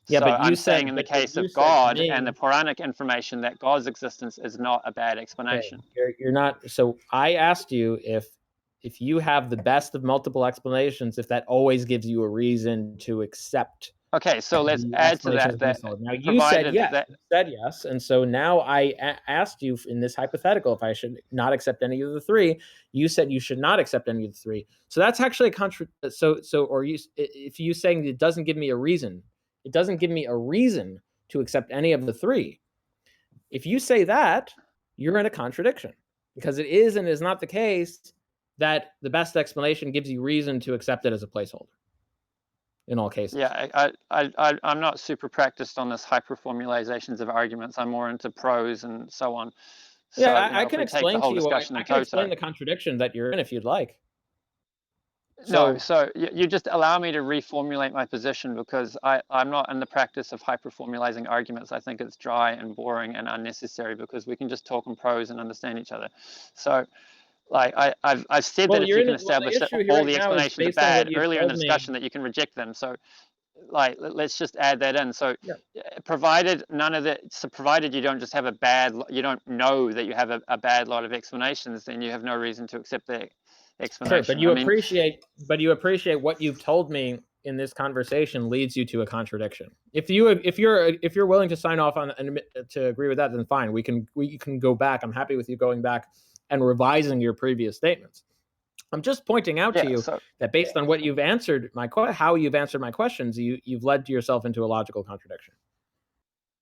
Yeah, so but I'm saying in the case of God and the Puranic information that God's existence is not a bad explanation. Okay. You're not. So I asked you if you have the best of multiple explanations, if that always gives you a reason to accept. Okay, so let's add to that. Now you said yes, and so now I asked you in this hypothetical if I should not accept any of the three. You said you should not accept any of the three. So that's actually if you saying it doesn't give me a reason. It doesn't give me a reason to accept any of the three. If you say that, you're in a contradiction, because it is and is not the case that the best explanation gives you reason to accept it as a placeholder in all cases. Yeah, I'm not super practiced on this hyperformalizations of arguments. I'm more into prose and so on. So, yeah, I can explain to you. I can explain the contradiction that you're in if you'd like. So you just allow me to reformulate my position, because I'm not in the practice of hyperformulating arguments. I think it's dry and boring and unnecessary, because we can just talk in prose and understand each other. So, like I've said that if you can establish that all the explanations are bad earlier in the discussion, that you can reject them. So, like, let's just add that in. So, provided you don't just have you don't know that you have a bad lot of explanations, then you have no reason to accept the explanation. Sure, but you appreciate what you've told me in this conversation leads you to a contradiction. If you're willing to sign off on and to agree with that, then fine. We can go back. I'm happy with you going back and revising your previous statements. I'm just pointing out to you that based on what you've answered how you've answered my questions, you've led yourself into a logical contradiction.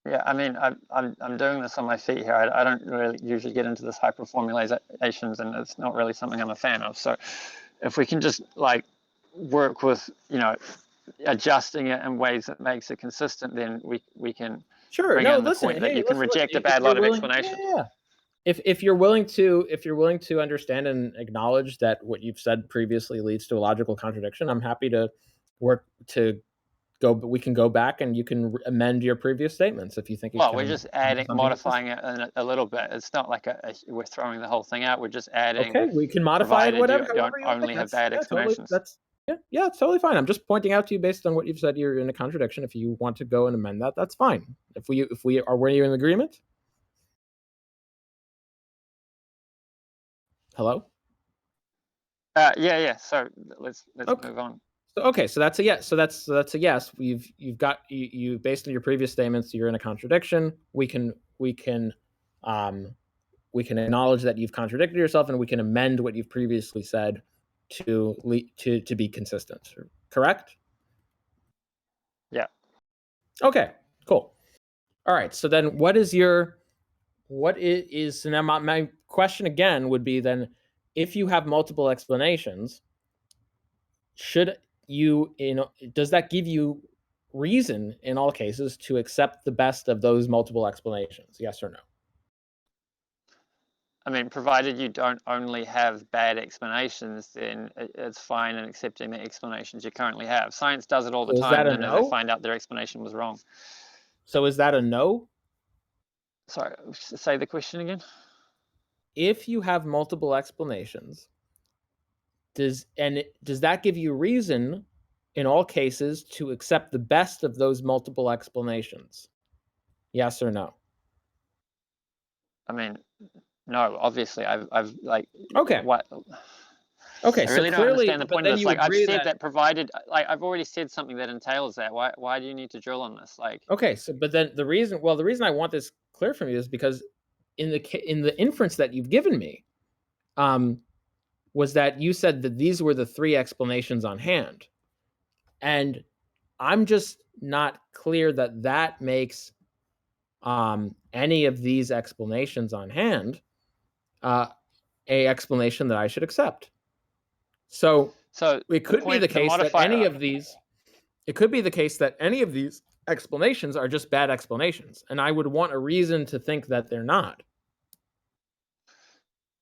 Yeah, I mean, I'm doing this on my feet here. I don't really usually get into this hyperformulations, and it's not really something I'm a fan of. So, if we can just work with adjusting it in ways that makes it consistent, then we can. Sure. Bring in the point that you can reject a bad lot of explanations. Yeah. if you're willing to understand and acknowledge that what you've said previously leads to a logical contradiction, I'm happy to work to go. But we can go back and you can amend your previous statements if you think. Well, we're just adding, modifying it a little bit. It's not like we're throwing the whole thing out. We're just adding. Okay, we can modify it whatever. You don't only have bad explanations. Totally, yeah, it's totally fine. I'm just pointing out to you based on what you've said. You're in a contradiction. If you want to go and amend that, that's fine. Were you in agreement? Hello? Yeah. So let's move on. So that's a yes. So that's a yes. You've got you based on your previous statements, you're in a contradiction. We can acknowledge that you've contradicted yourself, and we can amend what you've previously said to be consistent. Correct? Yeah. Okay. Cool. All right. So then, what is now my question again would be then, if you have multiple explanations, does that give you reason in all cases to accept the best of those multiple explanations? Yes or no? I mean, provided you don't only have bad explanations, then it's fine in accepting the explanations you currently have. Science does it all the time, and then they find out their explanation was wrong. So is that a no? Sorry, say the question again. If you have multiple explanations, does that give you reason in all cases to accept the best of those multiple explanations? Yes or no? I mean, no, obviously I've like, okay. What? Okay, I really so don't clearly, understand the point of this. Like, I've said that provided, like, I've already said something that entails that. Why do you need to drill on this? Like, okay, so but then the reason I want this clear from you is because in the inference that you've given me, was that you said that these were the three explanations on hand, and I'm just not clear that makes any of these explanations on hand a explanation that I should accept. So it could be the case that any of these. It could be the case that any of these explanations are just bad explanations, and I would want a reason to think that they're not.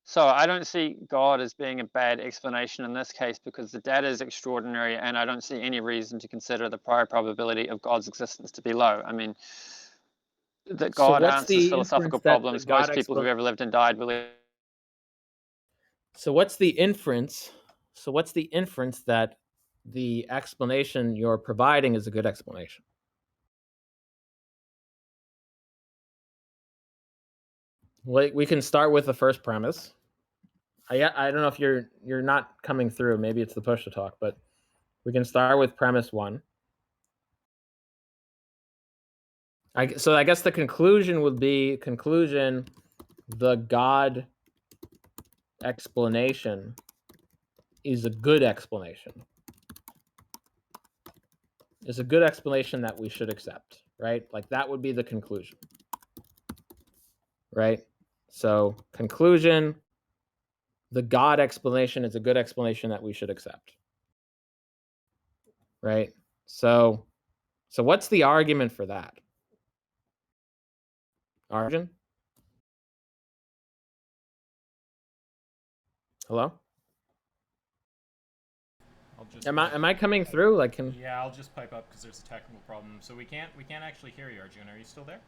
So I don't see God as being a bad explanation in this case because the data is extraordinary, and I don't see any reason to consider the prior probability of God's existence to be low. I mean, that God answers philosophical problems. Most people who've ever lived and died believe. So what's the inference? That the explanation you're providing is a good explanation? We can start with the first premise. I don't know if you're not coming through. Maybe it's the push to talk, but we can start with premise one. So I guess the conclusion would be the God explanation is a good explanation. Is a good explanation that we should accept, right? Like that would be the conclusion, right? So conclusion, the God explanation is a good explanation that we should accept, right? So what's the argument for that? Arjun? Hello? Am I coming through? Like, yeah, I'll just pipe up because there's a technical problem. So we can't actually hear you, Arjun. Are you still there?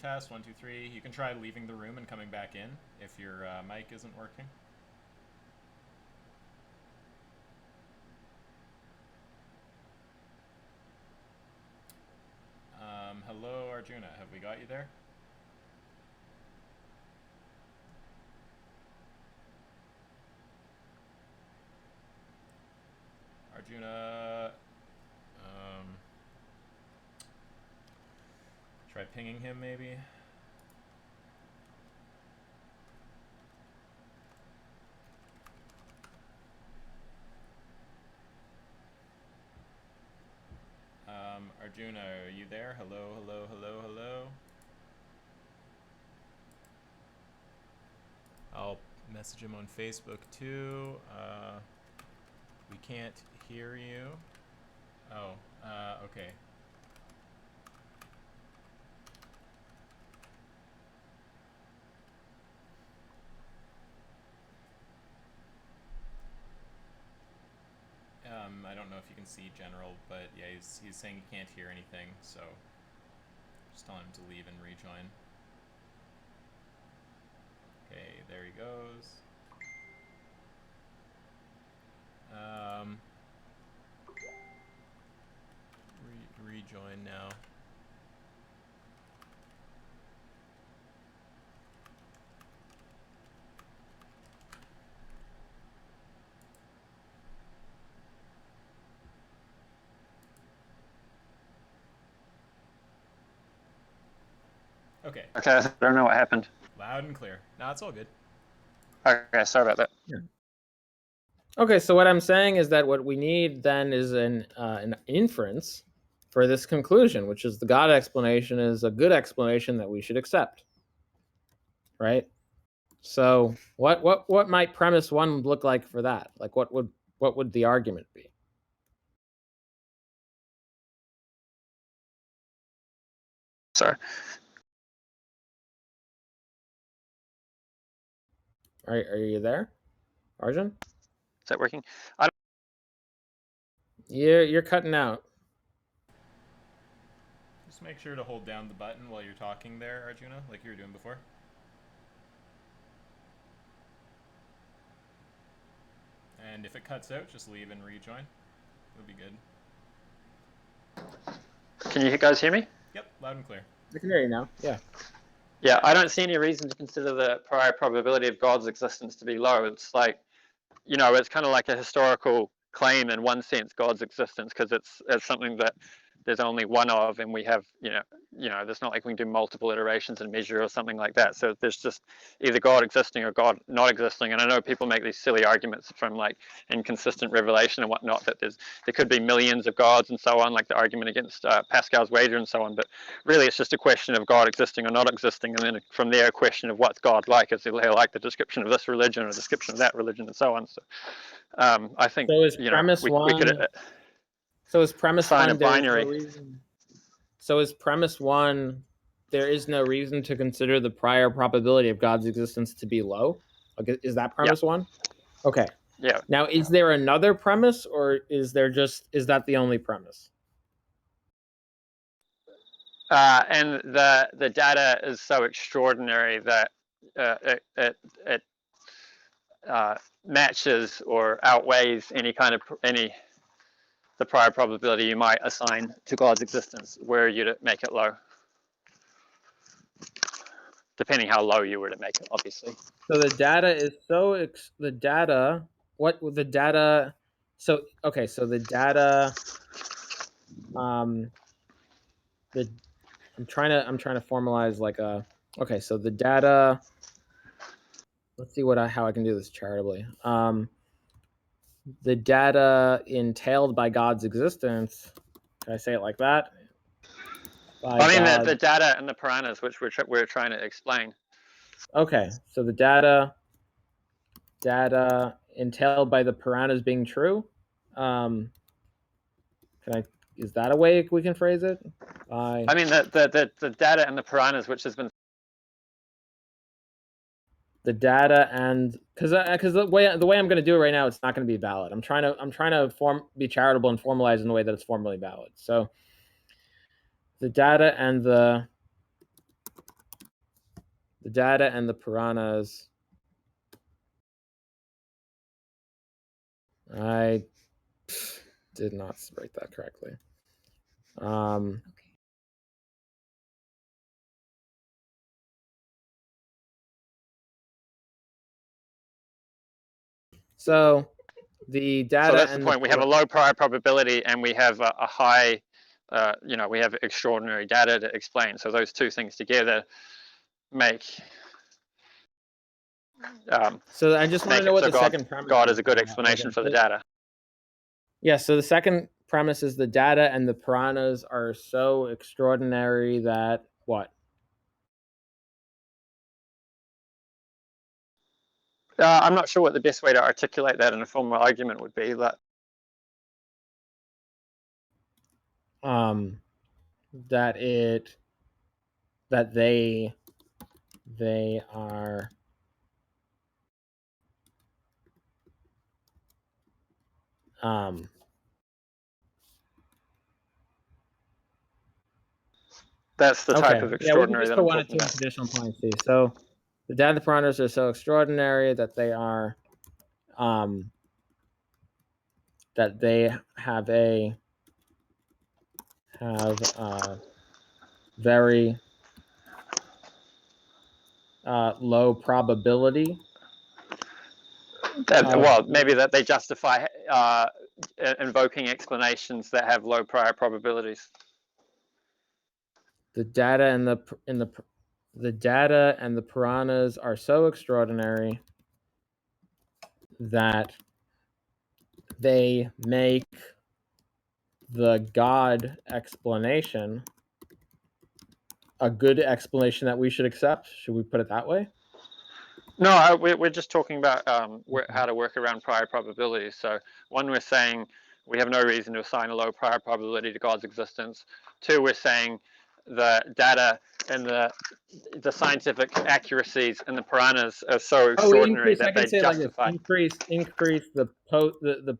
Test 1 2 3. You can try leaving the room and coming back in if your mic isn't working. Hello, Arjuna. Have we got you there? Arjuna, try pinging him maybe. Arjuna, are you there? Hello, hello, hello, hello. I'll message him on Facebook too. We can't hear you. Oh, okay. I don't know if you can see general, but yeah, he's saying he can't hear anything, so just tell him to leave and rejoin. Okay, there he goes. Rejoin now. Okay. Okay, I don't know what happened. Loud and clear. No, it's all good. Okay, sorry about that. Yeah. Okay, so what I'm saying is that what we need then is an inference for this conclusion, which is the God explanation is a good explanation that we should accept, right? So what might premise one look like for that? Like what would the argument be? Sorry. Are you there, Arjun? Is that working? You're cutting out. Just make sure to hold down the button while you're talking there, Arjuna, like you were doing before. And if it cuts out, just leave and rejoin. It'll be good. Can you guys hear me? Yep, loud and clear. I can hear you now. Yeah. Yeah, I don't see any reason to consider the prior probability of God's existence to be low. It's like, it's kind of like a historical claim in one sense, God's existence, because it's something that there's only one of, and we have, there's not like we can do multiple iterations and measure or something like that. So there's just either God existing or God not existing. And I know people make these silly arguments from like inconsistent revelation and whatnot, that there could be millions of gods and so on, like the argument against Pascal's wager and so on. But really, it's just a question of God existing or not existing, and then from there, a question of what's God like. Is he like the description of this religion or the description of that religion and so on? So I think So is premise we one? could So is premise assign one? a binary. No reason. So is premise one? There is no reason to consider the prior probability of God's existence to be low. Okay, is that premise one? Okay. Yeah. Now, is there another premise, or is that the only premise? And the data is so extraordinary that it matches or outweighs the prior probability you might assign to God's existence, were you to make it low, depending how low you were to make it, obviously. So the data is the data. What the data? So okay, so the data. I'm trying to formalize like a. Okay, so the data. Let's see how I can do this charitably. The data entailed by God's existence. Can I say it like that? I mean, the data and the parameters, which we're trying to explain. Okay, so the data entailed by the piranhas being true. Is that a way we can phrase it? I mean, the data and the piranhas, which has been the data, and because the way I'm going to do it right now, it's not going to be valid. I'm trying to be charitable and formalize in a way that it's formally valid. So the data and the piranhas. I did not write that correctly. So the data. So that's the point. We have a low prior probability, and we have a high. We have extraordinary data to explain. So those two things together make. So I just want to know what the second premise. God is a good explanation for the data. Yeah. So the second premise is the data and the piranhas are so extraordinary that what? I'm not sure what the best way to articulate that in a formal argument would be. That they are That's the type of Yeah, we can extraordinary just that put I'm 1 and talking 2 in about. traditional point C. So the data and the parameters are so extraordinary that they are that they have a very low probability. Well, maybe that they justify invoking explanations that have low prior probabilities. The data and the data and the piranhas are so extraordinary that they make the God explanation a good explanation that we should accept. Should we put it that way? No, we're just talking about how to work around prior probabilities. So one, we're saying we have no reason to assign a low prior probability to God's existence. Two, we're saying the data and the scientific accuracies in the piranhas are so extraordinary that they justify. Like this. Increase the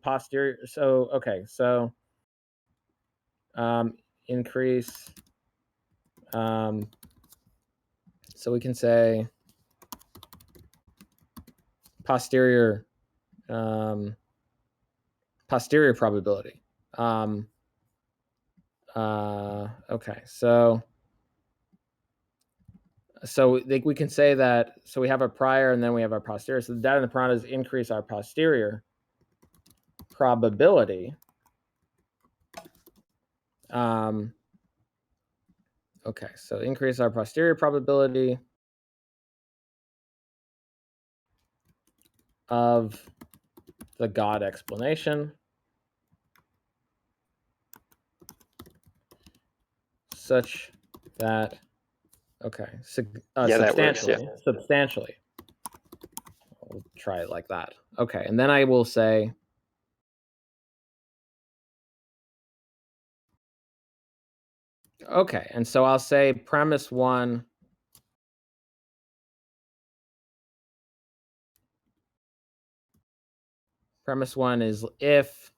posterior. So okay, so increase. So we can say posterior probability. Okay, so we can say that. So we have our prior and then we have our posterior. So the data and the piranhas increase our posterior probability. Okay, so increase our posterior probability of the God explanation such that, okay, substantially. I'll try it like that. Okay, and then I will say, okay, and so I'll say premise 1 is if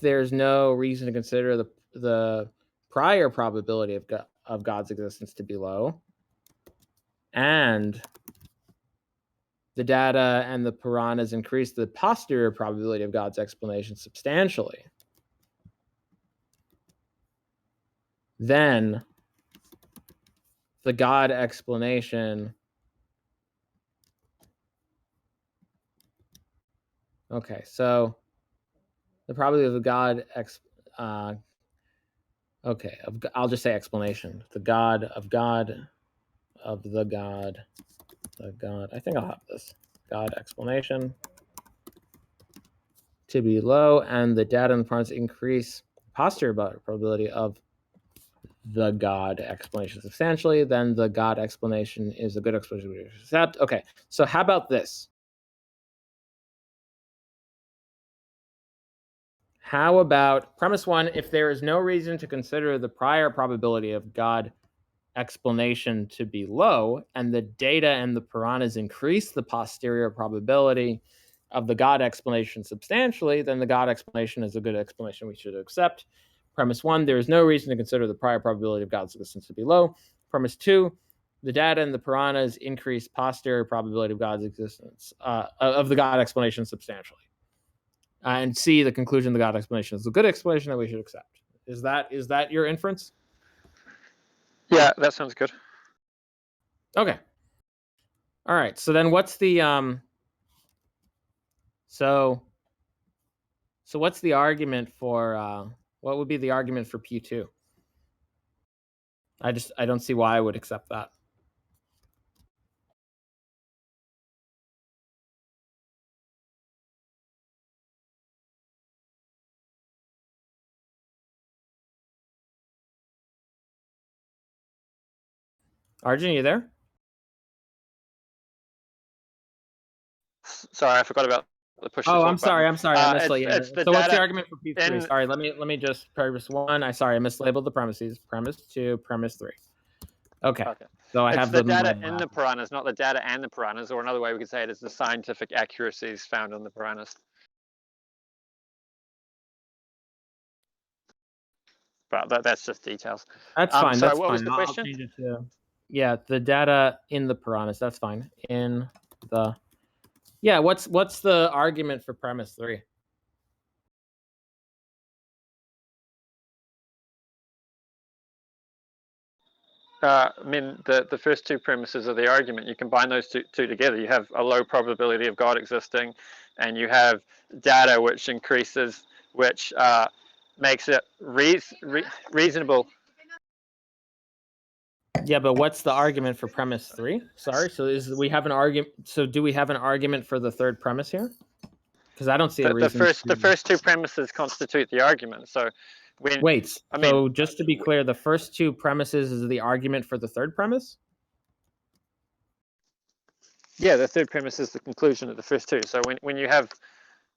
there's no reason to consider the prior probability of God's existence to be low, and the data and the piranhas increase the posterior probability of God's explanation substantially, then the God explanation, okay, so the probability of the God okay, I'll just say explanation. The God, I think I'll have this. God explanation to be low, and the data and the piranhas increase posterior probability of the God explanation substantially, then the God explanation is a good explanation we accept. Okay, so how about this? How about premise 1, if there is no reason to consider the prior probability of God explanation to be low, and the data and the piranhas increase the posterior probability of the God explanation substantially, then the God explanation is a good explanation we should accept. Premise 1, there is no reason to consider the prior probability of God's existence to be low. Premise 2, the data and the piranhas increase posterior probability of God's existence, of the God explanation substantially. And C, the conclusion of the God explanation is a good explanation that we should accept. Is that your inference? Yeah, that sounds good. Okay. All right. So then what's the so what's the argument for what would be the argument for P2? I don't see why I would accept that. Arjun, you there? Sorry, I forgot about the push. Oh, I'm sorry. I mislabeled. So what's the argument for P3? Sorry, let me just premise 1. I mislabeled the premises. Premise 2, premise 3. Okay. So I have the data in the piranhas, not the data and the piranhas, or another way we could say it is the scientific accuracies found in the piranhas. but that's just details. That's fine. Sorry, That's what fine. was the I'll question? change it to, yeah, the data in the piranhas. That's fine. In the, yeah, what's the argument for premise 3? I mean, the first two premises of the argument, you combine those two together. You have a low probability of God existing, and you have data which increases, which makes it reasonable. Yeah, but what's the argument for premise 3? Sorry, so we have an argument. So do we have an argument for the third premise here? Because I don't see a reason. The first two premises constitute the argument. So when wait, I mean, so just to be clear, the first two premises is the argument for the third premise? Yeah, the third premise is the conclusion of the first two. So when you have,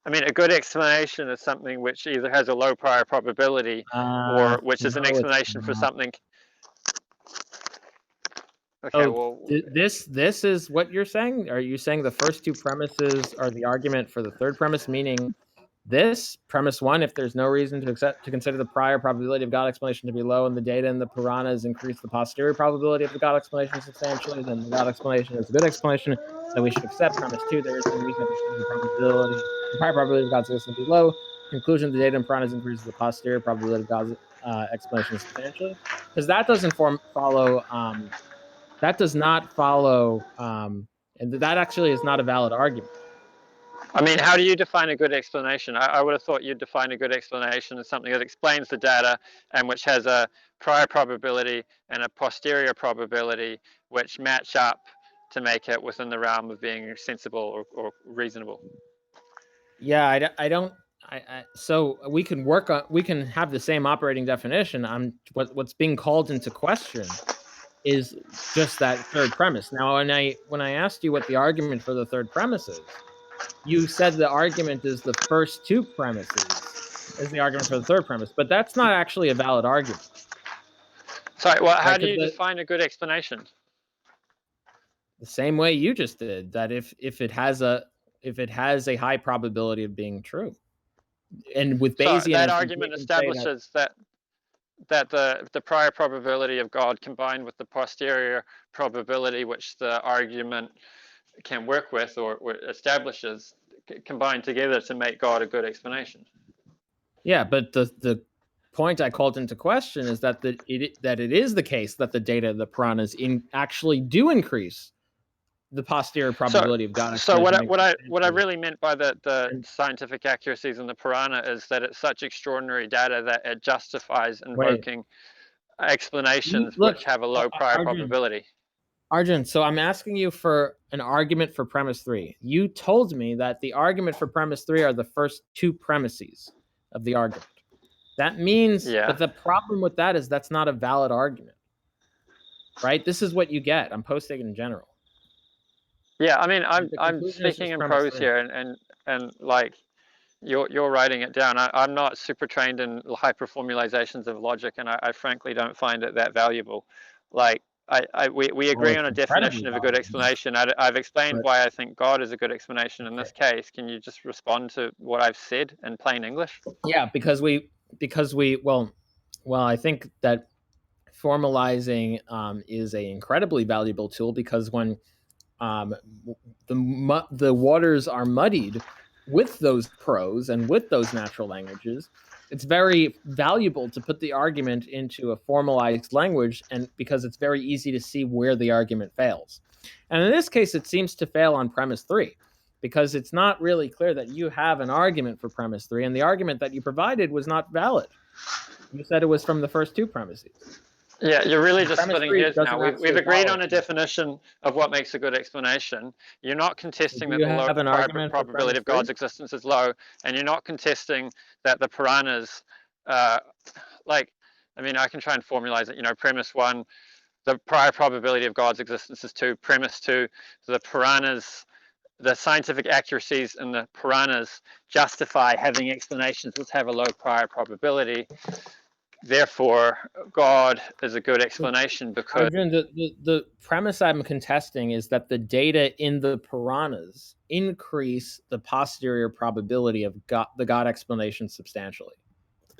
I mean, a good explanation is something which either has a low prior probability or which is an explanation for something. Okay, well, this is what you're saying? Are you saying the first two premises are the argument for the third premise, meaning this premise 1, if there's no reason to consider the prior probability of God explanation to be low and the data in the piranhas increase the posterior probability of the God explanation substantially, then the God explanation is a good explanation, then we should accept premise 2. There is no reason to consider the prior probability of God's existence to be low. Conclusion, the data in piranhas increases the posterior probability of God's explanation substantially. Because that doesn't follow... that does not follow, and that actually is not a valid argument. I mean, how do you define a good explanation? I would have thought you'd define a good explanation as something that explains the data and which has a prior probability and a posterior probability which match up to make it within the realm of being sensible or reasonable. Yeah, so we can have the same operating definition. What's being called into question is just that third premise. Now, when I asked you what the argument for the third premise is, you said the argument is the first two premises is the argument for the third premise, but that's not actually a valid argument. Sorry, well, how do you define a good explanation? The same way you just did, that if it has a high probability of being true, and with Bayesian, so that argument establishes that the prior probability of God combined with the posterior probability which the argument can work with or establishes combine together to make God a good explanation. Yeah, but the point I called into question is that it is the case that the data of the piranhas actually do increase the posterior probability of God. So what I really meant by the scientific accuracies in the piranha is that it's such extraordinary data that it justifies invoking explanations which have a low prior probability. Arjun, so I'm asking you for an argument for premise 3. You told me that the argument for premise 3 are the first two premises of the argument. That means, but the problem with that is that's not a valid argument, right? This is what you get. I'm posting in general. Yeah, I mean, I'm speaking in prose here, and like you're writing it down. I'm not super trained in hyperformalizations of logic, and I frankly don't find it that valuable. Like we agree on a definition of a good explanation. I've explained why I think God is a good explanation in this case. Can you just respond to what I've said in plain English? Yeah, because we well, I think that formalizing is an incredibly valuable tool, because when the waters are muddied with those prose and with those natural languages, it's very valuable to put the argument into a formalized language, and because it's very easy to see where the argument fails. And in this case, it seems to fail on premise 3, because it's not really clear that you have an argument for premise 3, and the argument that you provided was not valid. You said it was from the first two premises. Yeah, you're really just splitting hairs now. We've agreed on a definition of what makes a good explanation. You're not contesting that the low probability of God's existence is low, and you're not contesting that the piranhas, I mean, I can try and formalize it. Premise 1, the prior probability of God's existence is 2. Premise 2, the piranhas, the scientific accuracies in the piranhas justify having explanations which have a low prior probability. Therefore, God is a good explanation because... Arjun, the premise I'm contesting is that the data in the piranhas increase the posterior probability of the God explanation substantially.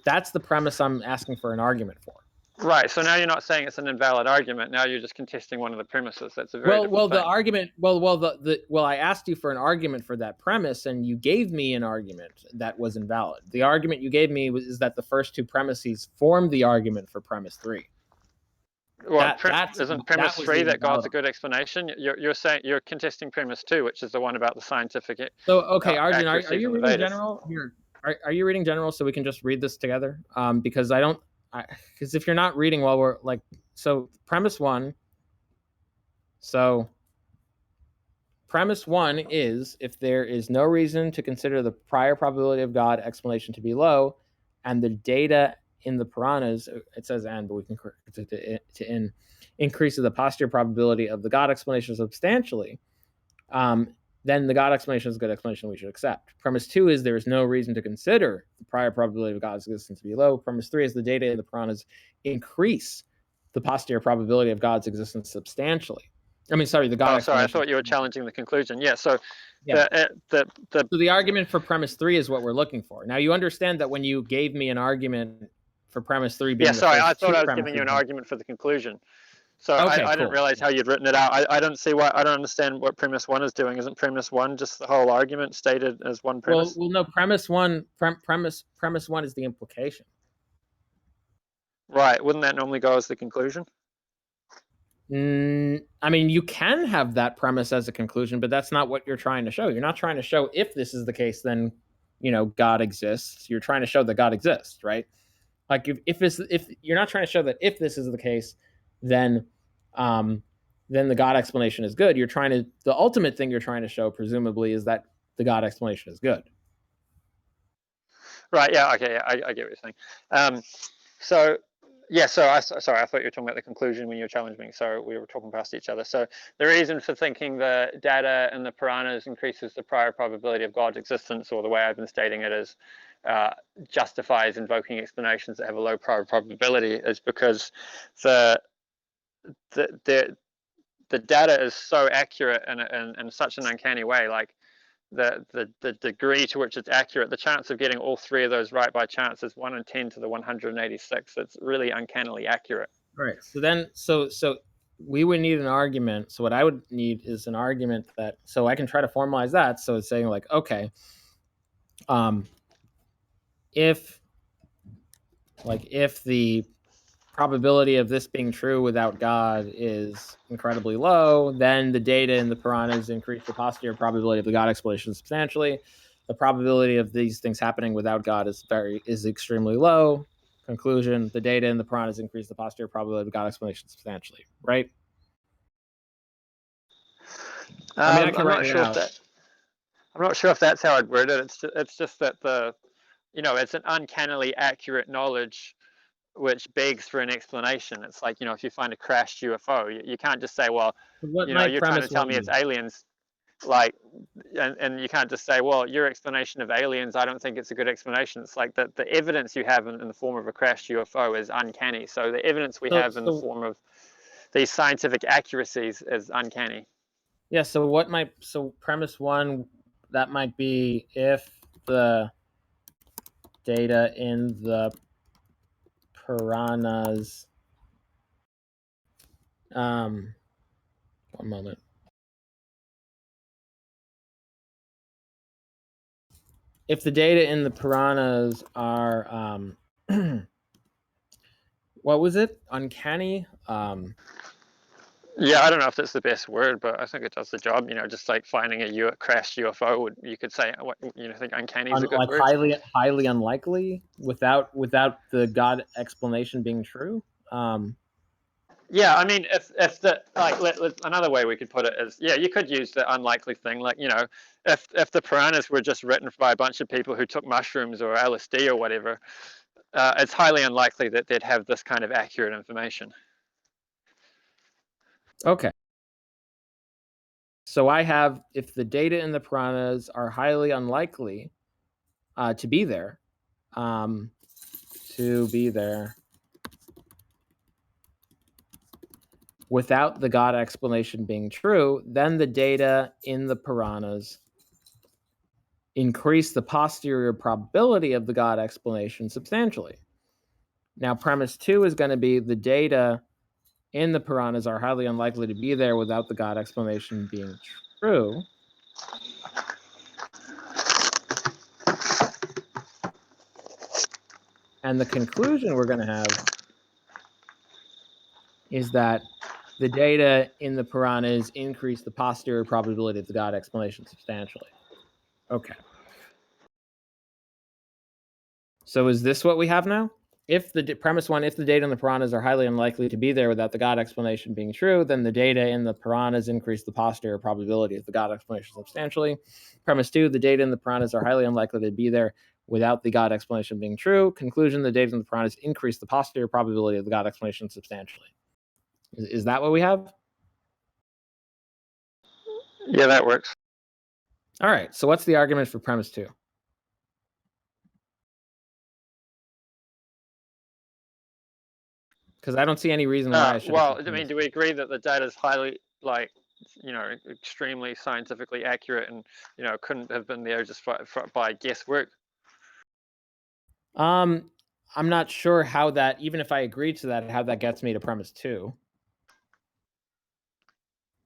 That's the premise I'm asking for an argument for. Right. So now you're not saying it's an invalid argument. Now you're just contesting one of the premises. That's a very different thing. The argument. I asked you for an argument for that premise, and you gave me an argument that was invalid. The argument you gave me is that the first two premises formed the argument for premise 3. Well, isn't premise 3 that God's a good explanation? You're saying you're contesting premise 2, which is the one about the scientific. So okay, Arjun, are you reading general here? Are you reading general so we can just read this together? Because because if you're not reading while we're like, so premise 1. So premise 1 is if there is no reason to consider the prior probability of God explanation to be low, and the data in the Puranas, it says and, but we can correct it to in, increases the posterior probability of the God explanation substantially, then the God explanation is a good explanation we should accept. Premise 2 is there is no reason to consider the prior probability of God's existence to be low. Premise 3 is the data in the Puranas increase the posterior probability of God's existence substantially. I mean, sorry, the God. Oh, sorry, I thought you were challenging the conclusion. Yeah, so yeah. So the argument for premise 3 is what we're looking for. Now you understand that when you gave me an argument for premise 3 being I thought I was giving you an argument for the conclusion. So okay, I didn't realize how you'd written it out. I don't see why. I don't understand what premise 1 is doing. Isn't premise 1 just the whole argument stated as one premise? Well, no. Premise 1 is the implication. Right. Wouldn't that normally go as the conclusion? I mean, you can have that premise as a conclusion, but that's not what you're trying to show. You're not trying to show if this is the case, then God exists. You're trying to show that God exists, right? Like if you're not trying to show that if this is the case, then the God explanation is good. The ultimate thing you're trying to show, presumably, is that the God explanation is good. Right. Yeah. Okay. Yeah, I get what you're saying. Sorry, I thought you were talking about the conclusion when you were challenging me. So we were talking past each other. So the reason for thinking the data in the Puranas increases the prior probability of God's existence, or the way I've been stating it is justifies invoking explanations that have a low prior probability, is because the data is so accurate in such an uncanny way. Like the degree to which it's accurate, the chance of getting all 3 of those right by chance is 1 in 10 to the 186. It's really uncannily accurate. All right. So then, so we would need an argument. So what I would need is an argument that, so I can try to formalize that. So it's saying like, okay, if the probability of this being true without God is incredibly low, then the data in the Puranas increase the posterior probability of the God explanation substantially. The probability of these things happening without God is extremely low. Conclusion: the data in the Puranas increase the posterior probability of the God explanation substantially. Right? I mean, I'm not sure if that's how I'd word it. It's just that it's an uncannily accurate knowledge, which begs for an explanation. It's like, if you find a crashed UFO, you can't just say, well, you're trying to tell me it's aliens, like, and you can't just say, well, your explanation of aliens, I don't think it's a good explanation. It's like the evidence you have in the form of a crashed UFO is uncanny. So the evidence we have in the form of these scientific accuracies is uncanny. Yeah. So premise 1, that might be if the data in the Puranas, one moment. If the data in the Puranas are, what was it? Uncanny? Yeah, I don't know if that's the best word, but I think it does the job. Just like finding a crashed UFO, you could say, what think uncanny is a good word. Highly unlikely without the God explanation being true. Yeah, I mean, if another way we could put it is, you could use the unlikely thing, like, if the Puranas were just written by a bunch of people who took mushrooms or LSD or whatever, it's highly unlikely that they'd have this kind of accurate information. Okay. So I have, if the data in the Puranas are highly unlikely to be there, without the God explanation being true, then the data in the Puranas increase the posterior probability of the God explanation substantially. Now, premise 2 is going to be the data in the Puranas are highly unlikely to be there without the God explanation being true. And the conclusion we're going to have is that the data in the Puranas increase the posterior probability of the God explanation substantially. Okay. So is this what we have now? If the premise 1, if the data in the Puranas are highly unlikely to be there without the God explanation being true, then the data in the Puranas increase the posterior probability of the God explanation substantially. Premise 2, the data in the Puranas are highly unlikely to be there without the God explanation being true. Conclusion, the data in the Puranas increase the posterior probability of the God explanation substantially. Is that what we have? Yeah, that works. All right. So what's the argument for premise 2? Because I don't see any reason why I should. Well, I mean, do we agree that the data is highly, extremely scientifically accurate, and couldn't have been there just by guesswork? I'm not sure how that, even if I agreed to that, how that gets me to premise 2.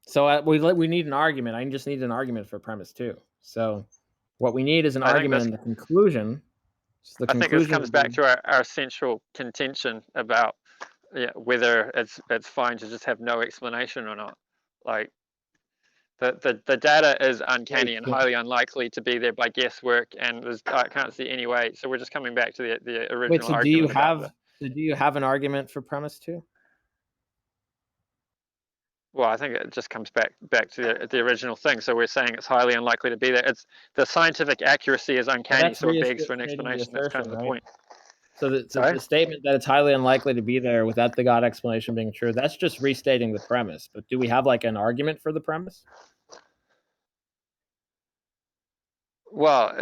So we need an argument. I just need an argument for premise 2. So what we need is an argument in the conclusion. So I think this comes back to our central contention about whether it's fine to just have no explanation or not. Like the data is uncanny and highly unlikely to be there by guesswork, and I can't see any way. So we're just coming back to the original. Wait, so argument. Do you have an argument for premise 2? Well, I think it just comes back to the original thing. So we're saying it's highly unlikely to be there. It's the scientific accuracy is uncanny, so it begs for an explanation. That's kind of the point. So the statement that it's highly unlikely to be there without the God explanation being true, that's just restating the premise. But do we have like an argument for the premise? Well,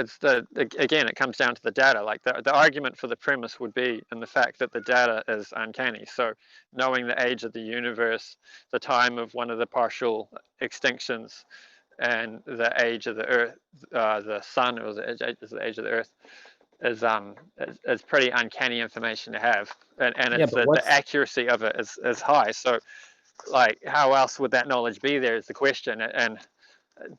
again, it comes down to the data. Like the argument for the premise would be in the fact that the data is uncanny. So knowing the age of the universe, the time of one of the partial extinctions, and the age of the Earth, the sun, or the age of the Earth, is pretty uncanny information to have, and the accuracy of it is high. So, like, how else would that knowledge be there is the question, and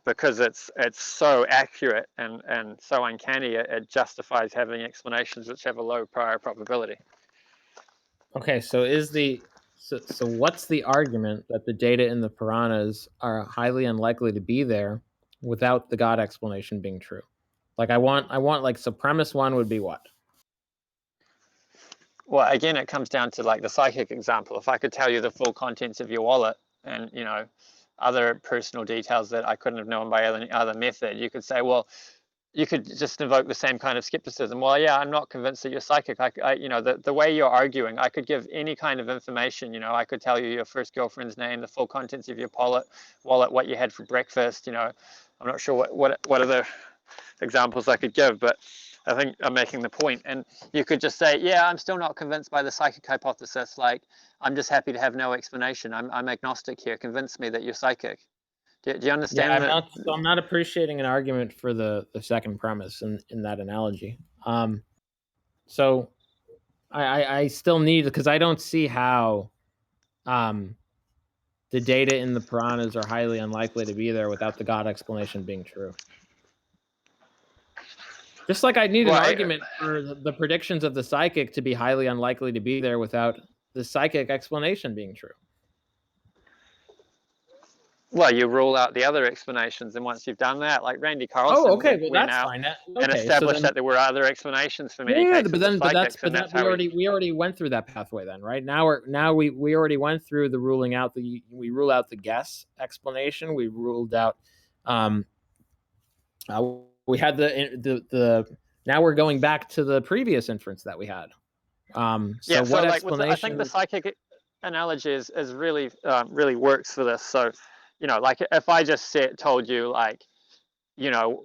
because it's so accurate and so uncanny, it justifies having explanations which have a low prior probability. Okay, so so what's the argument that the data in the Puranas are highly unlikely to be there without the God explanation being true? Like I want like, so premise 1 would be what? Well, again, it comes down to like the psychic example. If I could tell you the full contents of your wallet and other personal details that I couldn't have known by any other method, you could say, well, you could just invoke the same kind of skepticism. Well, yeah, I'm not convinced that you're psychic. The way you're arguing, I could give any kind of information. I could tell you your first girlfriend's name, the full contents of your wallet, what you had for breakfast. I'm not sure what other examples I could give, but I think I'm making the point. And you could just say, yeah, I'm still not convinced by the psychic hypothesis. Like, I'm just happy to have no explanation. I'm agnostic here. Convince me that you're psychic. Do you understand? Yeah, I'm not appreciating an argument for the second premise in that analogy. So I still need, because I don't see how the data in the Puranas are highly unlikely to be there without the God explanation being true. Just like I need an argument for the predictions of the psychic to be highly unlikely to be there without the psychic explanation being true. Well, you rule out the other explanations, and once you've done that, like Randy Carlson, that's fine. And established that there were other explations for many cases of psychics, we already went through that pathway. Then, right now we already went through the ruling out we rule out the guess explanation. We ruled out. We had the. Now we're going back to the previous inference that we had. What explanation? I think the psychic analogy is really really works for this. So, like if I just told you like,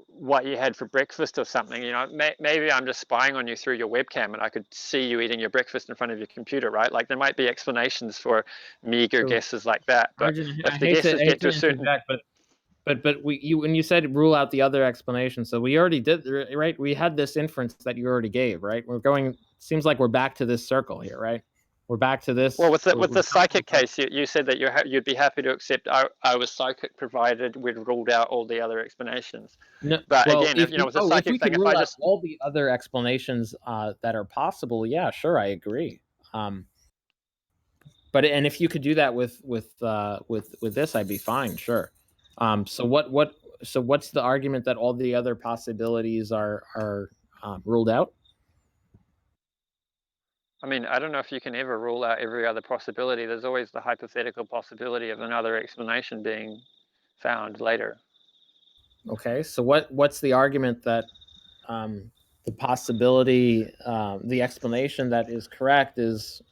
what you had for breakfast or something, maybe I'm just spying on you through your webcam and I could see you eating your breakfast in front of your computer, right? Like there might be explanations for meager guesses like that. But Arjuna, if the guesses get to a certain... but But when you said rule out the other explanation, so we already did, right? We had this inference that you already gave, right? Seems like we're back to this circle here, right? We're back to this. Well, with the psychic case, you said that you'd be happy to accept I was psychic provided we'd ruled out all the other explanations. No, but well, again, with the if psychic we thing, could rule out all the other explanations that are possible, yeah, sure, I agree. But if you could do that with this, I'd be fine, sure. So what's the argument that all the other possibilities are ruled out? I mean, I don't know if you can ever rule out every other possibility. There's always the hypothetical possibility of another explanation being found later. Okay, so what's the argument that the possibility, the explanation that is correct is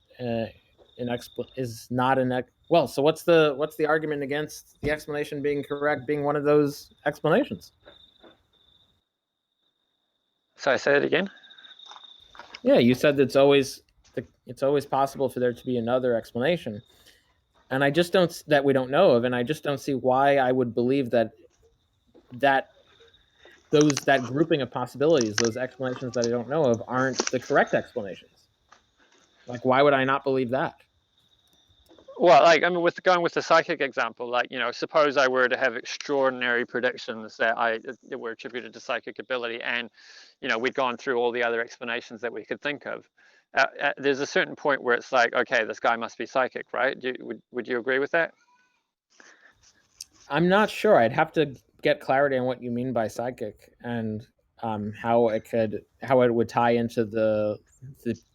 not an well? So what's the argument against the explanation being correct being one of those explanations? So I say it again. Yeah, you said it's always possible for there to be another explanation, and I just don't that we don't know of, and I just don't see why I would believe that grouping of possibilities, those explanations that I don't know of, aren't the correct explanations. Like, why would I not believe that? Well, like, I mean, going with the psychic example, like, suppose I were to have extraordinary predictions that were attributed to psychic ability, and we'd gone through all the other explanations that we could think of. There's a certain point where it's like, okay, this guy must be psychic, right? Would you agree with that? I'm not sure. I'd have to get clarity on what you mean by psychic and how it would tie into the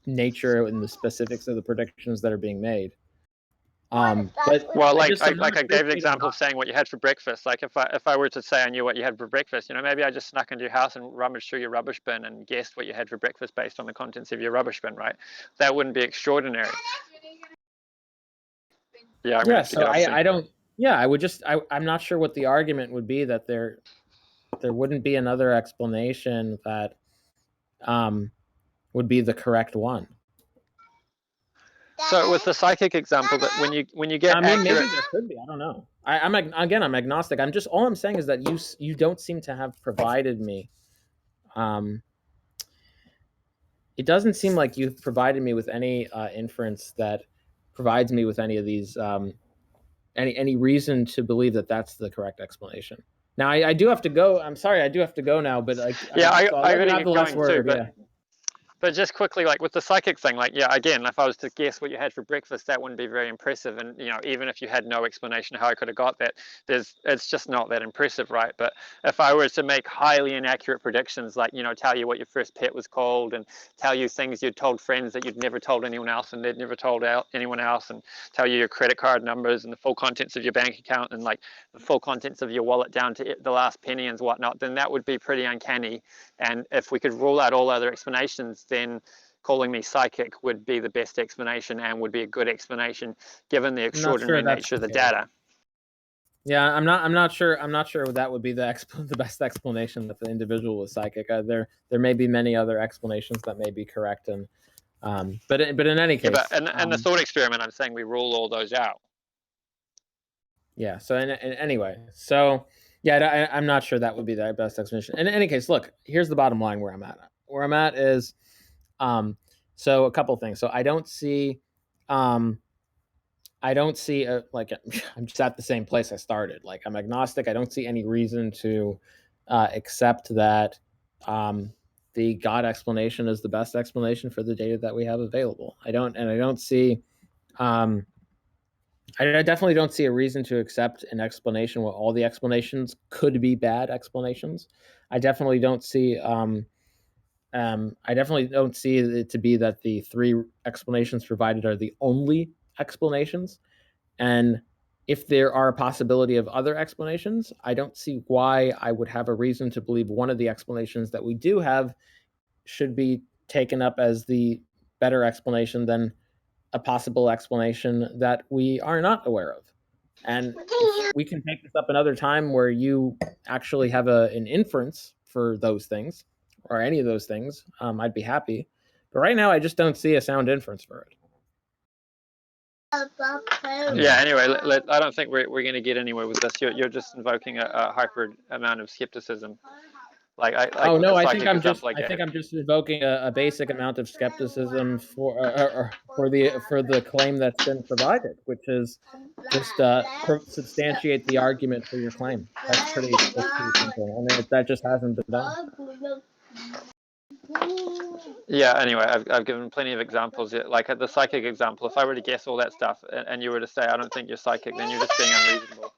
nature and the specifics of the predictions that are being made. But well, like I gave the example of saying what you had for breakfast. Like if I were to say I knew what you had for breakfast, maybe I just snuck into your house and rummaged through your rubbish bin and guessed what you had for breakfast based on the contents of your rubbish bin, right? That wouldn't be extraordinary. Yeah. So I don't. Yeah, I would just. I'm not sure what the argument would be that there wouldn't be another explanation that would be the correct one. So with the psychic example, that when you get accurate, maybe there could be. I don't know. I'm agnostic. All I'm saying is that you don't seem to have provided me. It doesn't seem like you've provided me with any inference that provides me with any of these any reason to believe that that's the correct explanation. Now I do have to go. I'm sorry, I do have to go now. But I really have the last word. Too, but just quickly, like with the psychic thing, like, yeah, again, if I was to guess what you had for breakfast, that wouldn't be very impressive. And, even if you had no explanation how I could have got that, it's just not that impressive, right? But if I were to make highly inaccurate predictions, like, tell you what your first pet was called and tell you things you'd told friends that you'd never told anyone else and they'd never told anyone else, and tell you your credit card numbers and the full contents of your bank account and like the full contents of your wallet down to the last penny and whatnot, then that would be pretty uncanny. And if we could rule out all other explanations, then calling me psychic would be the best explanation and would be a good explanation given the extraordinary nature of the data. Yeah, I'm not sure that would be the best explanation that the individual was psychic. There may be many other explanations that may be correct, and but in any case, and the thought experiment, I'm saying we rule all those out. Yeah. So anyway, so yeah, I'm not sure that would be the best explanation. In any case, look, here's the bottom line where I'm at. Where I'm at is, so a couple things. So I don't see I'm just at the same place I started. Like, I'm agnostic. I don't see any reason to accept that the God explanation is the best explanation for the data that we have available. I definitely don't see a reason to accept an explanation where all the explanations could be bad explanations. I definitely don't see it to be that the three explanations provided are the only explanations. And if there are a possibility of other explanations, I don't see why I would have a reason to believe one of the explanations that we do have should be taken up as the better explanation than a possible explanation that we are not aware of. And we can take this up another time where you actually have an inference for those things or any of those things. I'd be happy. But right now, I just don't see a sound inference for it. Yeah. Anyway, I don't think we're going to get anywhere with this. You're just invoking a hyper amount of skepticism. Like Oh with no, the I think psychic I'm just example I gave. I'm just invoking a basic amount of skepticism for the claim that's been provided, which is just substantiate the argument for your claim. That's pretty simple, and that just hasn't been done. Yeah. Anyway, I've given plenty of examples. Like at the psychic example, if I were to guess all that stuff, and you were to say I don't think you're psychic, then you're just being unreasonable.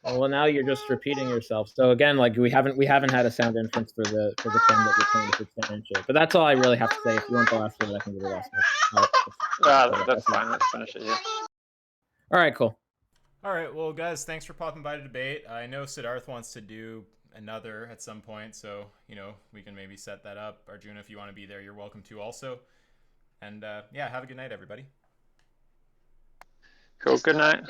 Well, now you're just repeating yourself. So again, like we haven't had a sound inference for the claim that you're trying to substantiate. But that's all I really have to say. If you want the last word, I can give you the last word. That's fine. Let's finish it here. All right, cool. All right, well, guys, thanks for popping by to debate. I know Sidharth wants to do another at some point, so we can maybe set that up. Arjuna, if you want to be there, you're welcome to also. And yeah, have a good night, everybody. Cool. Good night.